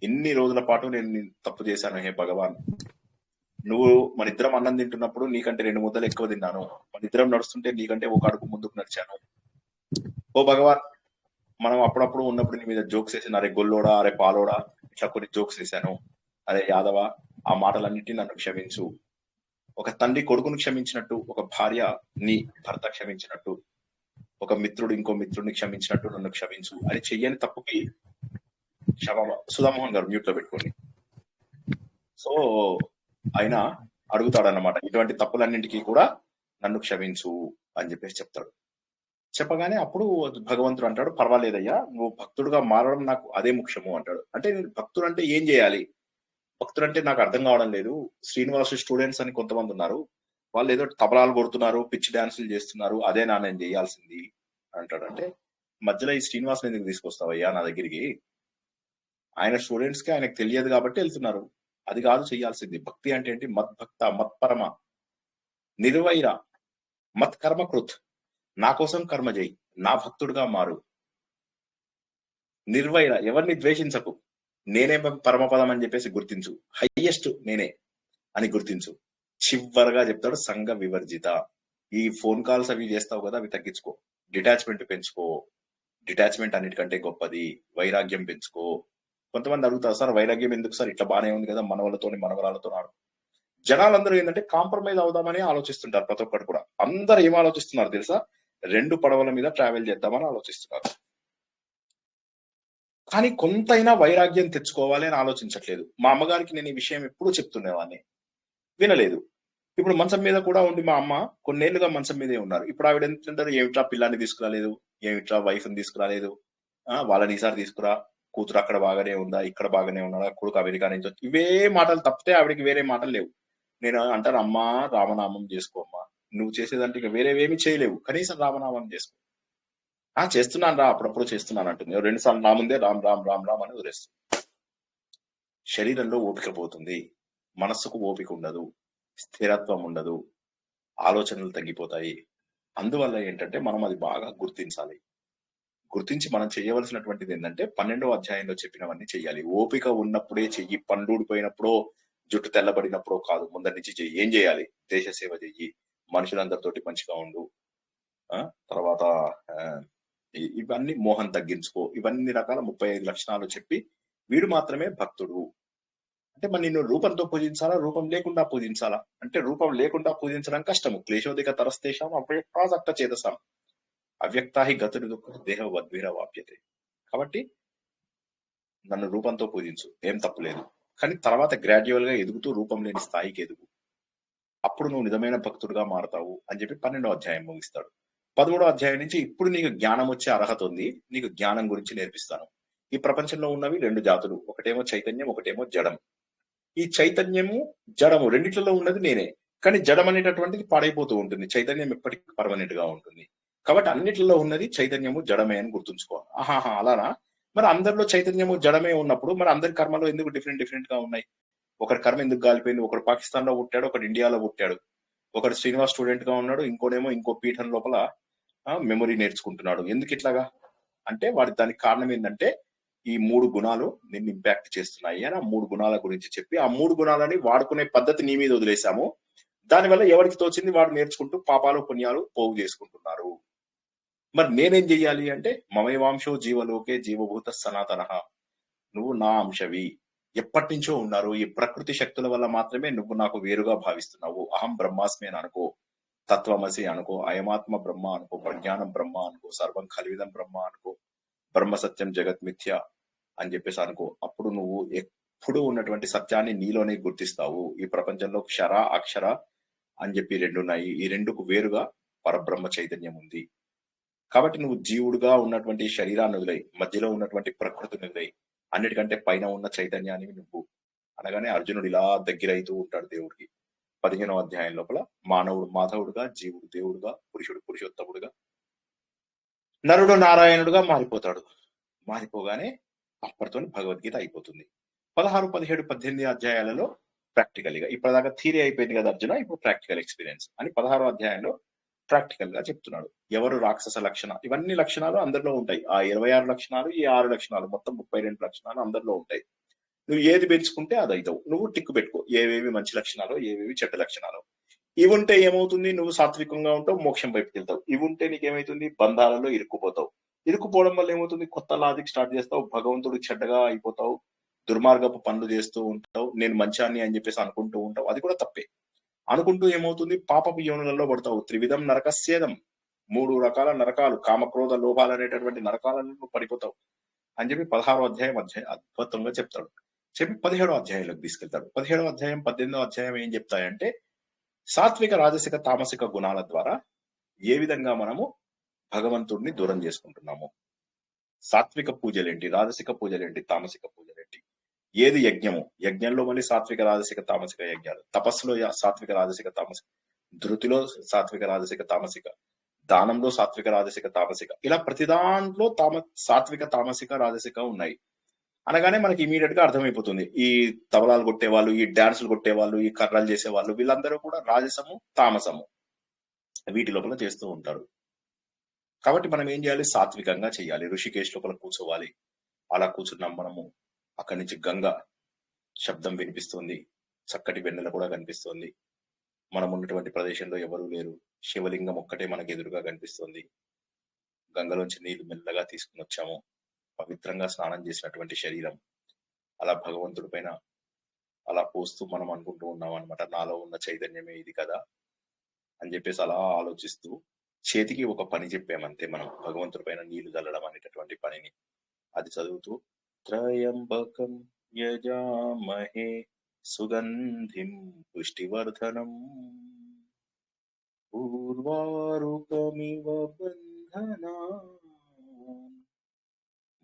ఇన్ని రోజుల పాటు నేను తప్పు చేశాను. హే భగవాన్, నువ్వు మన ఇద్దరం అన్నం తింటున్నప్పుడు నీకంటే 2 ముద్దలు ఎక్కువ తిన్నాను, మన ఇద్దరం నడుస్తుంటే నీకంటే ఒక అడుగు ముందుకు నడిచాను. ఓ భగవాన్, మనం అప్పుడప్పుడు ఉన్నప్పుడు నీ మీద జోక్స్ వేసాను, అరే గొల్లోడా, అరే పాలోడా, ఇట్లా కొన్ని జోక్స్ వేసాను, అరే యాదవ, ఆ మాటలన్నిటినీ నన్ను క్షమించు. ఒక తండ్రి కొడుకును క్షమించినట్టు, ఒక భార్య నీ భర్త క్షమించినట్టు, ఒక మిత్రుడు ఇంకో మిత్రుడిని క్షమించినట్టు నన్ను క్షమించు అని చెయ్యని తప్పుకి సుధామోహన్ గారు మ్యూట్ లో పెట్టుకోండి. సో ఆయన అడుగుతాడన్నమాట, ఇటువంటి తప్పులన్నింటికీ కూడా నన్ను క్షమించు అని చెప్పేసి చెప్తాడు. చెప్పగానే అప్పుడు భగవంతుడు అంటాడు, పర్వాలేదయ్యా, నువ్వు భక్తుడుగా మారడం నాకు అదే ముఖ్యము అంటాడు. అంటే భక్తుడు అంటే ఏం చేయాలి, భక్తుడు అంటే నాకు అర్థం కావడం లేదు. శ్రీనివాసు స్టూడెంట్స్ అని కొంతమంది ఉన్నారు, వాళ్ళు ఏదో తబలాలు కొడుతున్నారు, పిచ్చి డాన్సులు చేస్తున్నారు, అదే నా నేను చేయాల్సింది అంటాడు. అంటే మధ్యలో ఈ శ్రీనివాస్ ఎందుకు తీసుకొస్తావయ్యా నా దగ్గరికి, ఆయన స్టూడెంట్స్ కి ఆయనకు తెలియదు కాబట్టి వెళ్తున్నారు, అది కాదు చెయ్యాల్సింది. భక్తి అంటే ఏంటి, మద్భక్త, మత్పరమ, నిర్వైర, మత్ కర్మకృత్, నా కోసం కర్మ చేయి, నా భక్తుడుగా మారు, నిర్వైర, ఎవరిని ద్వేషించకు, నేనే పరమపదం అని చెప్పేసి గుర్తించు, హైయెస్ట్ నేనే అని గుర్తించు. చివరగా చెప్తాడు సంఘ వివర్జిత, ఈ ఫోన్ కాల్స్ అవి చేస్తావు కదా, అవి తగ్గించుకో, డిటాచ్మెంట్ పెంచుకో, డిటాచ్మెంట్ అన్నిటికంటే గొప్పది, వైరాగ్యం పెంచుకో. కొంతమంది అడుగుతారు, సార్ వైరాగ్యం ఎందుకు సార్, ఇట్లా బానే ఉంది కదా మనవలతో మనవరాలతో. జనాలందరూ ఏంటంటే కాంప్రమైజ్ అవుదామని ఆలోచిస్తుంటారు. ప్రతి ఒక్కరు కూడా అందరు ఏం ఆలోచిస్తున్నారు తెలుసా, 2 పడవల మీద ట్రావెల్ చేద్దామని ఆలోచిస్తున్నారు. కానీ కొంతైనా వైరాగ్యం తెచ్చుకోవాలి అని ఆలోచించట్లేదు. మా అమ్మగారికి నేను ఈ విషయం ఎప్పుడూ చెప్తుండేవాడిని, వినలేదు. ఇప్పుడు మంచం మీద కూడా ఉండి మా అమ్మ కొన్నేళ్లుగా మంచం మీదే ఉన్నారు. ఇప్పుడు ఆవిడ ఏంటంటారు, ఏమిట్రా పిల్లాన్ని తీసుకురాలేదు, ఏమిట్రా వైఫ్ ని తీసుకురాలేదు, వాళ్ళని ఈసారి తీసుకురా, కూతురు అక్కడ బాగానే ఉందా, ఇక్కడ బాగానే ఉన్నాడా, కొడుకు అమెరికా నుంచి వచ్చి ఇవే మాటలు తప్పితే ఆవిడకి వేరే మాటలు లేవు. నేను అంటాను, అమ్మా రామనామం చేసుకోమ్మా, నువ్వు చేసేదంటే ఇక వేరేవేమి చేయలేవు, కనీసం రామనామం చేసుకో. చేస్తున్నాను రా, అప్పుడప్పుడు చేస్తున్నాను అంటుంది. 2 సార్లు నా ముందే రామ్ రామ్ రామ్ రామ్ అని వదిలేస్తుంది. శరీరంలో ఓపిక పోతుంది, మనస్సుకు ఓపిక ఉండదు, స్థిరత్వం ఉండదు, ఆలోచనలు తగ్గిపోతాయి. అందువల్ల ఏంటంటే మనం అది బాగా గుర్తించాలి. గుర్తించి మనం చేయవలసినటువంటిది ఏంటంటే 12వ అధ్యాయంలో చెప్పినవన్నీ చెయ్యాలి. ఓపిక ఉన్నప్పుడే చెయ్యి, పండుడిపోయినప్పుడో జుట్టు తెల్లబడినప్పుడో కాదు, ముందరి నుంచి చెయ్యి. ఏం చేయాలి? దేశ సేవ చెయ్యి, మనుషులందరితోటి మంచిగా ఉండు, తర్వాత ఇవన్నీ మోహం తగ్గించుకో, ఇవన్నీ రకాల 35 లక్షణాలు చెప్పి వీడు మాత్రమే భక్తుడు అంటే మరి నిన్ను రూపంతో పూజించాలా, రూపం లేకుండా పూజించాలా అంటే రూపం లేకుండా పూజించడం కష్టము. క్లేశోదిక తరస్తేషాం అవ్యక్తాసక్త చేతసాం అవ్యక్తాహి గతుడు దుఃఖ దేహ వద్వీర వాప్యతే. కాబట్టి నన్ను రూపంతో పూజించు, ఏం తప్పులేదు, కానీ తర్వాత గ్రాడ్యువల్ గా ఎదుగుతూ రూపం లేని స్థాయికి ఎదుగు, అప్పుడు నువ్వు నిజమైన భక్తుడుగా మారతావు అని చెప్పి 12వ అధ్యాయం ముగిస్తాడు. 13వ అధ్యాయం నుంచి ఇప్పుడు నీకు జ్ఞానం వచ్చే అర్హత ఉంది, నీకు జ్ఞానం గురించి నేర్పిస్తాను. ఈ ప్రపంచంలో ఉన్నవి 2 జాతులు, ఒకటేమో చైతన్యం, ఒకటేమో జడం. ఈ చైతన్యము జడము రెండిట్లలో ఉన్నది నేనే, కానీ జడం అనేటటువంటిది పాడైపోతూ ఉంటుంది, చైతన్యం ఎప్పటికీ పర్మనెంట్ గా ఉంటుంది. కాబట్టి అన్నిట్లలో ఉన్నది చైతన్యము జడమే అని గుర్తుంచుకోవాలి. అలానా? మరి అందరిలో చైతన్యము జడమే ఉన్నప్పుడు మరి అందరి కర్మలో ఎందుకు డిఫరెంట్ గా ఉన్నాయి? ఒకరి కర్మ ఎందుకు గాలిపోయింది? ఒకడు పాకిస్తాన్ లో పుట్టాడు, ఒకడు ఇండియాలో పుట్టాడు, ఒకడు శ్రీనివాస్ స్టూడెంట్ గా ఉన్నాడు, ఇంకోడేమో ఇంకో పీఠం లోపల మెమొరీ నేర్చుకుంటున్నాడు. ఎందుకు ఇట్లాగా అంటే దానికి కారణం ఏంటంటే ఈ 3 గుణాలు నిన్ను ఇంపాక్ట్ చేస్తున్నాయి అని ఆ 3 గుణాల గురించి చెప్పి ఆ 3 గుణాలని వాడుకునే పద్ధతి నీ మీద వదిలేశాము. దానివల్ల ఎవరికి తోచింది వాడు నేర్చుకుంటూ పాపాలు పుణ్యాలు పోగు చేసుకుంటున్నారు. మరి నేనేం చెయ్యాలి అంటే మమైవాంశో జీవలోకే జీవభూత సనాతన, నువ్వు నా అంశవి, ఎప్పటి నుంచో ఉన్నారు. ఈ ప్రకృతి శక్తుల వల్ల మాత్రమే నువ్వు నాకు వేరుగా భావిస్తున్నావు. అహం బ్రహ్మాస్మి అని అనుకో, తత్వమసి అనుకో, అయమాత్మ బ్రహ్మ అనుకో, ప్రజ్ఞానం బ్రహ్మ అనుకో, సర్వం ఖల్విదం బ్రహ్మ అనుకో, బ్రహ్మ సత్యం జగత్ మిథ్య అని చెప్పేసి అనుకో. అప్పుడు నువ్వు ఎప్పుడు ఉన్నటువంటి సత్యాన్ని నీలోనే గుర్తిస్తావు. ఈ ప్రపంచంలో క్షర అక్షర అని చెప్పి 2 ఉన్నాయి. ఈ 2కు వేరుగా పరబ్రహ్మ చైతన్యం ఉంది. కాబట్టి నువ్వు జీవుడుగా ఉన్నటువంటి శరీరాన్ని వదిలేయి, మధ్యలో ఉన్నటువంటి ప్రకృతిని వదిలేయి, అన్నిటికంటే పైన ఉన్న చైతన్యాన్ని నువ్వు అనగానే అర్జునుడు ఇలా దగ్గరైతూ ఉంటాడు దేవుడికి. 15వ అధ్యాయం లోపల మానవుడు మాధవుడుగా, జీవుడు దేవుడుగా, పురుషుడు పురుషోత్తముడుగా, నరుడు నారాయణుడుగా మారిపోతాడు. మారిపోగానే అప్పటితో భగవద్గీత అయిపోతుంది. 16, 17, 18 అధ్యాయాలలో ప్రాక్టికల్ గా, ఇప్పటిదాకా థియరీ అయిపోయింది కదా అర్జున, ఇప్పుడు ప్రాక్టికల్ ఎక్స్పీరియన్స్ అని 16వ అధ్యాయంలో ప్రాక్టికల్ గా చెప్తున్నాడు. ఎవరు రాక్షస లక్షణ, ఇవన్నీ లక్షణాలు అందరిలో ఉంటాయి. ఆ 26 లక్షణాలు, ఈ 6 లక్షణాలు, మొత్తం 32 లక్షణాలు అందరిలో ఉంటాయి. నువ్వు ఏది పెంచుకుంటే అది అవుతావు. నువ్వు టిక్కు పెట్టుకో, ఏవేవి మంచి లక్షణాలు, ఏవేవి చెడ్డ లక్షణాలు. ఇవి ఉంటే ఏమవుతుంది? నువ్వు సాత్వికంగా ఉంటావు, మోక్షం వైపుకి వెళ్తావు. ఇవి ఉంటే నీకేమైతుంది? బంధాలలో ఇరుక్కుపోతావు. ఇరుక్కుపోవడం వల్ల ఏమవుతుంది? కొత్త లాజిక్ స్టార్ట్ చేస్తావు, భగవంతుడు చెడ్డగా అయిపోతావు, దుర్మార్గపు పనులు చేస్తూ ఉంటావు, నేను మంచాన్ని అని చెప్పేసి అనుకుంటూ ఉంటావు. అది కూడా తప్పే. అనుకుంటూ ఏమవుతుంది? పాపపు యోనులలో పడతావు. త్రివిధం నరకస్యేదం, 3 రకాల నరకాలు, కామక్రోధ లోభాలు అనేటటువంటి నరకాలను నువ్వు పడిపోతావు అని చెప్పి 16వ అధ్యాయం అద్భుతంగా చెప్తాడు. చెప్పి 17వ అధ్యాయంలోకి తీసుకెళ్తాడు. 17వ అధ్యాయం 18వ అధ్యాయం ఏం చెప్తాయంటే సాత్విక రాజసిక తామసిక గుణాల ద్వారా ఏ విధంగా మనము భగవంతుడిని దూరం చేసుకుంటున్నాము. సాత్విక పూజలేంటి, రాజసిక పూజలేంటి, తామసిక పూజలేంటి, ఏది యజ్ఞము, యజ్ఞంలో మళ్ళీ సాత్విక రాజసిక తామసిక యజ్ఞాలు, తపస్సులో సాత్విక రాజసిక తామసిక, ధృతిలో సాత్విక రాజసిక తామసిక, దానంలో సాత్విక రాజసిక తామసిక, ఇలా ప్రతి దాంట్లో సాత్విక తామసిక రాజసిక ఉన్నాయి. అనగానే మనకి ఇమీడియట్ గా అర్థమైపోతుంది, ఈ తబలాలు కొట్టేవాళ్ళు, ఈ డాన్సులు కొట్టేవాళ్ళు, ఈ కర్రలు చేసేవాళ్ళు, వీళ్ళందరూ కూడా రాజసము తామసము వీటి లోపల చేస్తూ ఉంటారు. కాబట్టి మనం ఏం చేయాలి? సాత్వికంగా చేయాలి. ఋషికేశ్ లోపల కూర్చోవాలి. అలా కూర్చున్నాం మనము. అక్కడి నుంచి గంగ శబ్దం వినిపిస్తుంది, చక్కటి వెన్నెల కూడా కనిపిస్తుంది. మనం ఉన్నటువంటి ప్రదేశంలో ఎవరూ లేరు, శివలింగం ఒక్కటే మనకు ఎదురుగా కనిపిస్తుంది. గంగలోంచి నీళ్లు మెల్లగా తీసుకుని వచ్చాము. పవిత్రంగా స్నానం చేసినటువంటి శరీరం అలా భగవంతుడి పైన అలా పోస్తూ మనం అనుకుంటూ ఉన్నాం అనమాట, నాలో ఉన్న చైతన్యమే ఇది కదా అని చెప్పేసి అలా ఆలోచిస్తూ చేతికి ఒక పని చెప్పామంతే మనం, భగవంతుడి పైన నీళ్లు చల్లడం అనేటటువంటి పనిని. అది చదువుతూ త్రయంబకం యజామహే సుగంధిం పుష్టివర్ధనం పూర్వారుకమివ బంధనా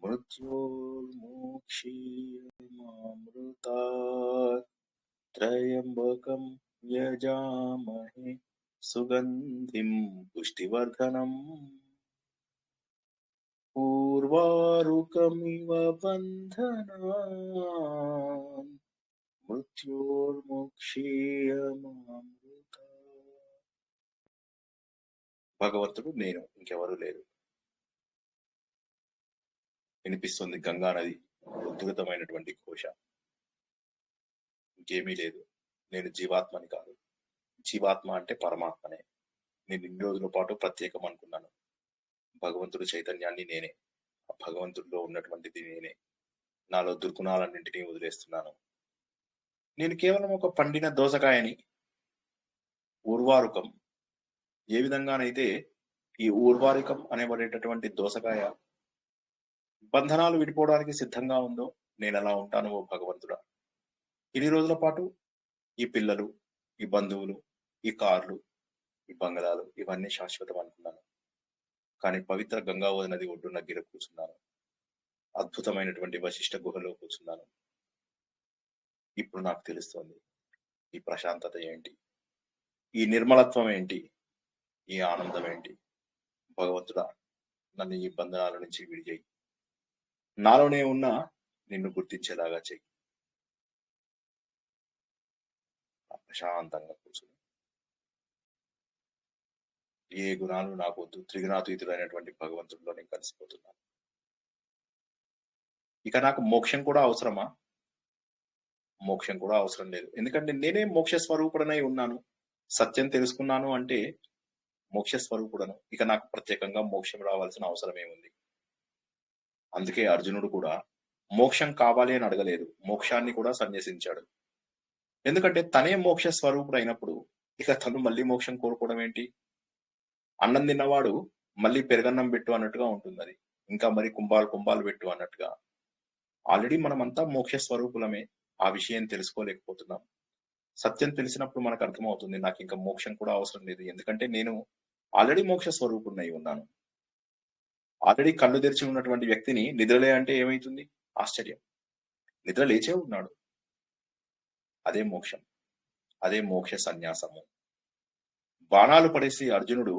మృత్యోర్ముక్షీయమామృతాత్ ज्योतिर्मुक्षीयमामृतात् त्र्यम्बकं यजामहे सुगन्धिं पुष्टिवर्धनम् उर्वारुकमिव बन्धनान् మృత్యోర్ముక్షీయమామృత. భగవంతుడు నేను, ఇంకెవరు లేరు. వినిపిస్తుంది గంగా నది ఉద్ధృతమైనటువంటి ఘోష. ఇంకేమీ లేదు. నేను జీవాత్మని కాదు. జీవాత్మ అంటే పరమాత్మనే. నేను ఇన్ని రోజుల పాటు ప్రత్యేకం అనుకున్నాను. భగవంతుడు చైతన్యాన్ని నేనే, ఆ భగవంతుడిలో ఉన్నటువంటిది నేనే. నాలో దుర్గుణాలన్నింటినీ వదిలేస్తున్నాను. నేను కేవలం ఒక పండిన దోసకాయని. ఊర్వారుకం ఏ విధంగానైతే ఈ ఊర్వారుకం అనేబడేటటువంటి దోసకాయ బంధనాలు విడిపోవడానికి సిద్ధంగా ఉందో, నేను అలా ఉంటాను ఓ భగవంతుడా. ఇన్ని రోజుల పాటు ఈ పిల్లలు, ఈ బంధువులు, ఈ కార్లు, ఈ బంగళాలు ఇవన్నీ శాశ్వతం అనుకున్నాను. కానీ పవిత్ర గంగావతి నది ఒడ్డున గిర కూర్చున్నాను. అద్భుతమైనటువంటి వశిష్ఠ గుహలో కూర్చున్నాను. ఇప్పుడు నాకు తెలుస్తోంది ఈ ప్రశాంతత ఏంటి, ఈ నిర్మలత్వం ఏంటి, ఈ ఆనందం ఏంటి. భగవంతుడా, నన్ను ఈ బంధనాల నుంచి విడిచేయి. నాలోనే ఉన్న నిన్ను గుర్తించేలాగా చెయ్యి. ప్రశాంతంగా కూర్చుని ఏ గుణాలు నాకు వద్దు, త్రిగుణాతీతుడైనటువంటి భగవంతుడిలో నేను కలిసిపోతున్నాను. ఇక నాకు మోక్షం కూడా అవసరమా? మోక్షం కూడా అవసరం లేదు. ఎందుకంటే నేనే మోక్ష స్వరూపుడనై ఉన్నాను. సత్యం తెలుసుకున్నాను అంటే మోక్ష స్వరూపుడను. ఇక నాకు ప్రత్యేకంగా మోక్షం రావాల్సిన అవసరం ఏముంది? అందుకే అర్జునుడు కూడా మోక్షం కావాలి అని అడగలేదు, మోక్షాన్ని కూడా సన్యసించాడు. ఎందుకంటే తనే మోక్ష స్వరూపుడు అయినప్పుడు ఇక తను మళ్ళీ మోక్షం కోరుకోవడం ఏంటి? అన్నం తిన్నవాడు మళ్ళీ పెరగన్నం పెట్టు అన్నట్టుగా ఉంటుంది అది. ఇంకా మరి కుంభాలు పెట్టు అన్నట్టుగా. ఆల్రెడీ మనమంతా మోక్ష స్వరూపులమే. ఆ విషయం తెలుసుకోలేకపోతున్నాం. సత్యం తెలిసినప్పుడు మనకు అర్థమవుతుంది నాకు ఇంకా మోక్షం కూడా అవసరం లేదు. ఎందుకంటే నేను ఆల్రెడీ మోక్ష స్వరూపుడినై ఉన్నాను. ఆల్రెడీ కళ్ళు తెరిచి ఉన్నటువంటి వ్యక్తిని నిద్రలే అంటే ఏమైతుంది? ఆశ్చర్యం. నిద్ర లేచే ఉన్నాడు. అదే మోక్షం, అదే మోక్ష సన్యాసము. బాణాలు పడేసి అర్జునుడు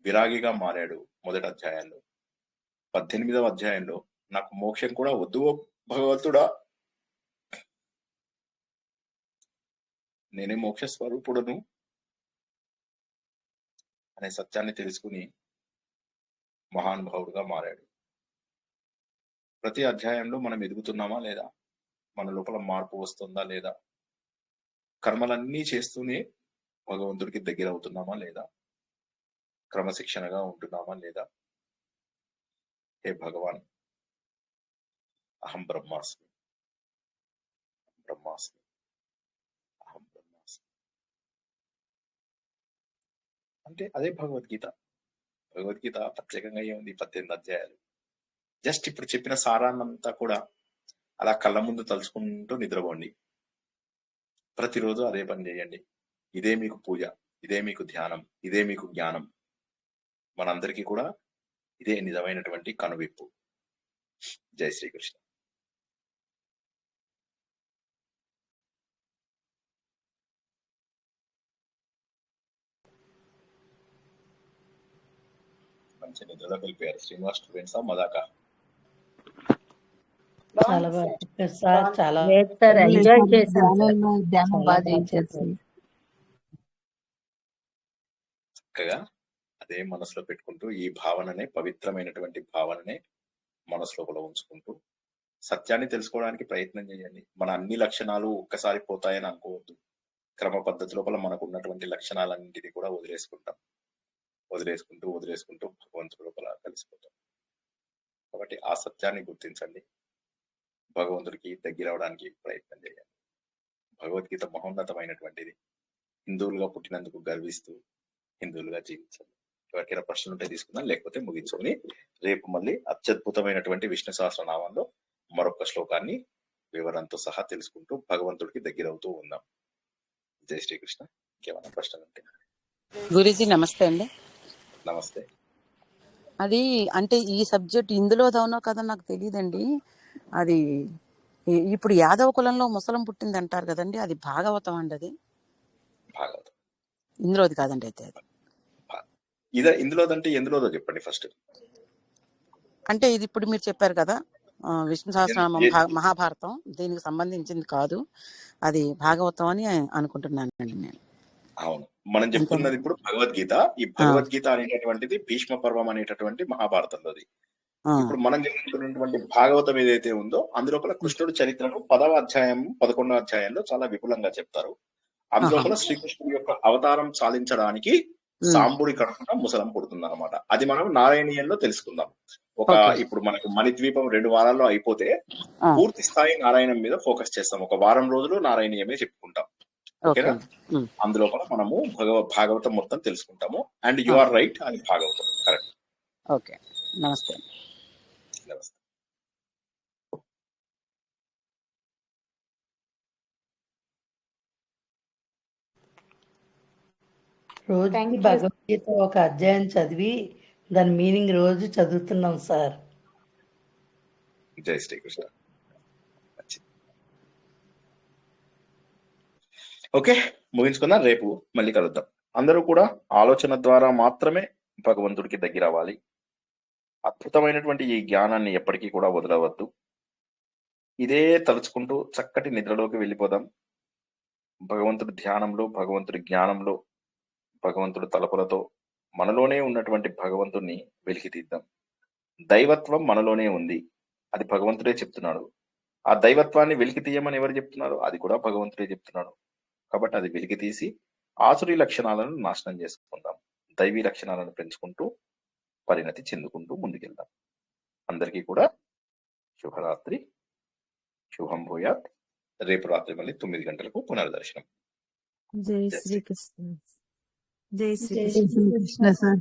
విరాగిగా మారాడు మొదటి అధ్యాయంలో. 18వ అధ్యాయంలో నాకు మోక్షం కూడా వద్దు భగవంతుడా, నేనే మోక్ష స్వరూపుడును అనే సత్యాన్ని తెలుసుకుని మహానుభావుడుగా మారాడు. ప్రతి అధ్యాయంలో మనం ఎదుగుతున్నామా లేదా? మన లోపల మార్పు వస్తుందా లేదా? కర్మలన్నీ చేస్తూనే భగవంతుడికి దగ్గర అవుతున్నామా లేదా? క్రమశిక్షణగా ఉంటున్నామా లేదా? హే భగవాన్, అహం బ్రహ్మాస్మి, బ్రహ్మాస్మి, అహం బ్రహ్మాస్మి అంటే అదే భగవద్గీత. భగవద్గీత ప్రత్యేకంగా ఏముంది? 18 అధ్యాయాలు. జస్ట్ ఇప్పుడు చెప్పిన సారాన్నంతా కూడా అలా కళ్ళ ముందు తలుచుకుంటూ నిద్రపోండి. ప్రతిరోజు అదే పని చేయండి. ఇదే మీకు పూజ, ఇదే మీకు ధ్యానం, ఇదే మీకు జ్ఞానం. మనందరికీ కూడా ఇదే నిజమైనటువంటి కనువిప్పు. జై శ్రీకృష్ణ. మంచి నిద్రలో వెళ్ళిపోయారు. శ్రీనివాస్ స్టూడెంట్సా మదాకా? చాలా బాగా చెప్పారు సార్. చాలా ఎంజాయ్ చేశాను. ధ్యానం బాగా చేయించారు. చక్కగా అదే మనసులో పెట్టుకుంటూ ఈ భావననే, పవిత్రమైనటువంటి భావననే మనసు లోపల ఉంచుకుంటూ సత్యాన్ని తెలుసుకోవడానికి ప్రయత్నం చేయండి. మన అన్ని లక్షణాలు ఒక్కసారి పోతాయని అనుకోవద్దు. క్రమ పద్ధతి లోపల మనకు ఉన్నటువంటి లక్షణాలన్నింటినీ కూడా వదిలేసుకుంటాం. వదిలేసుకుంటూ భగవంతుడి లోపల కలిసిపోతాం. కాబట్టి ఆ సత్యాన్ని గుర్తించండి. భగవంతుడికి దగ్గర అవడానికి ప్రయత్నం చేయండి. భగవద్గీత మహోన్నతమైనటువంటిది. హిందువులుగా పుట్టినందుకు గర్విస్తూ హిందువులుగా జీవించండి. ఎవరికైనా ప్రశ్నలు ఉంటే తీసుకుందాం, లేకపోతే ముగించుకొని రేపు మళ్ళీ అత్యద్భుతమైనటువంటి విష్ణు సహస్రనామంలో మరొక శ్లోకాన్ని వివరంతో సహా తెలుసుకుంటూ భగవంతుడికి దగ్గర అవుతూ ఉందాం. జై శ్రీకృష్ణ. ఇంకేమైనా ప్రశ్నలు ఉంటే? గురూజీ నమస్తే అండి. నమస్తే. అది అంటే ఈ సబ్జెక్ట్ ఇందులో అవునో కదా నాకు తెలియదండి. అది ఇప్పుడు యాదవ కులంలో ముసలం పుట్టింది అంటారు కదండి, అది భాగవతం అండి. అది భాగవతం ఇందులోది కాదండి. అయితే అది ఇందులోదంటే ఎందులోదో చెప్పండి ఫస్ట్. అంటే ఇది ఇప్పుడు మీరు చెప్పారు కదా, విష్ణు సహస్రనామం మహాభారతం, దీనికి సంబంధించింది కాదు, అది భాగవతం అని అనుకుంటున్నానండి నేను. అవును, మనం చెప్తున్నది ఇప్పుడు భగవద్గీత. ఈ భగవద్గీత అనేటటువంటిది భీష్మ పర్వం అనేటటువంటి మహాభారతంలోది. ఇప్పుడు మనం చెప్తున్నటువంటి భాగవతం ఏదైతే ఉందో అందులోపల కృష్ణుడి చరిత్రను 10వ అధ్యాయం 11వ అధ్యాయంలో చాలా విపులంగా చెప్తారు. అందులోపల శ్రీకృష్ణుడి యొక్క అవతారం సాధించడానికి సాంబుడి కడుపున ముసలం పుడుతుంది అనమాట. అది మనం నారాయణీయంలో తెలుసుకుందాం. ఇప్పుడు మనకు మణిద్వీపం 2 వారాల్లో అయిపోతే పూర్తి స్థాయి నారాయణం మీద ఫోకస్ చేస్తాం. ఒక వారం రోజులు నారాయణీయమే చెప్పుకుంటాం. ఓకేనా? అందులోపల మనము భాగవతం మొత్తం తెలుసుకుంటాము. అండ్ యు ఆర్ రైట్, అది భాగవతం కరెక్ట్. ఓకే, నమస్తే. నమస్తే. రోజుకి భగవద్గీత ఒక అధ్యాయం చదివి దాని మీనింగ్ రోజు చదువుతున్నాం సార్. జై శ్రీకృష్ణ. ఓకే, ముగించుకుందాం. రేపు మళ్ళీ కలుద్దాం. అందరూ కూడా ఆలోచన ద్వారా మాత్రమే భగవంతుడికి దగ్గర అవ్వాలి. అద్భుతమైనటువంటి ఈ జ్ఞానాన్ని ఎప్పటికీ కూడా వదలవద్దు. ఇదే తలుచుకుంటూ చక్కటి నిద్రలోకి వెళ్ళిపోదాం. భగవంతుడి ధ్యానంలో, భగవంతుడి జ్ఞానంలో, భగవంతుడి తలపులతో మనలోనే ఉన్నటువంటి భగవంతుడిని వెలికి తీద్దాం. దైవత్వం మనలోనే ఉంది, అది భగవంతుడే చెప్తున్నాడు. ఆ దైవత్వాన్ని వెలికి తీయమని ఎవరు చెప్తున్నారు? అది కూడా భగవంతుడే చెప్తున్నాడు. కాబట్టి అది వెలికి తీసి ఆసురీ లక్షణాలను నాశనం చేసుకుందాం. దైవీ లక్షణాలను పెంచుకుంటూ పరిణతి చెందుకుంటూ ముందుకెళ్దాం. అందరికీ కూడా శుభరాత్రి, శుభం భూయాత్. రేపు రాత్రి మళ్ళీ 9 గంటలకు పునర్దర్శనం. జై శ్రీకృష్ణ. జై శ్రీకృష్ణ సార్.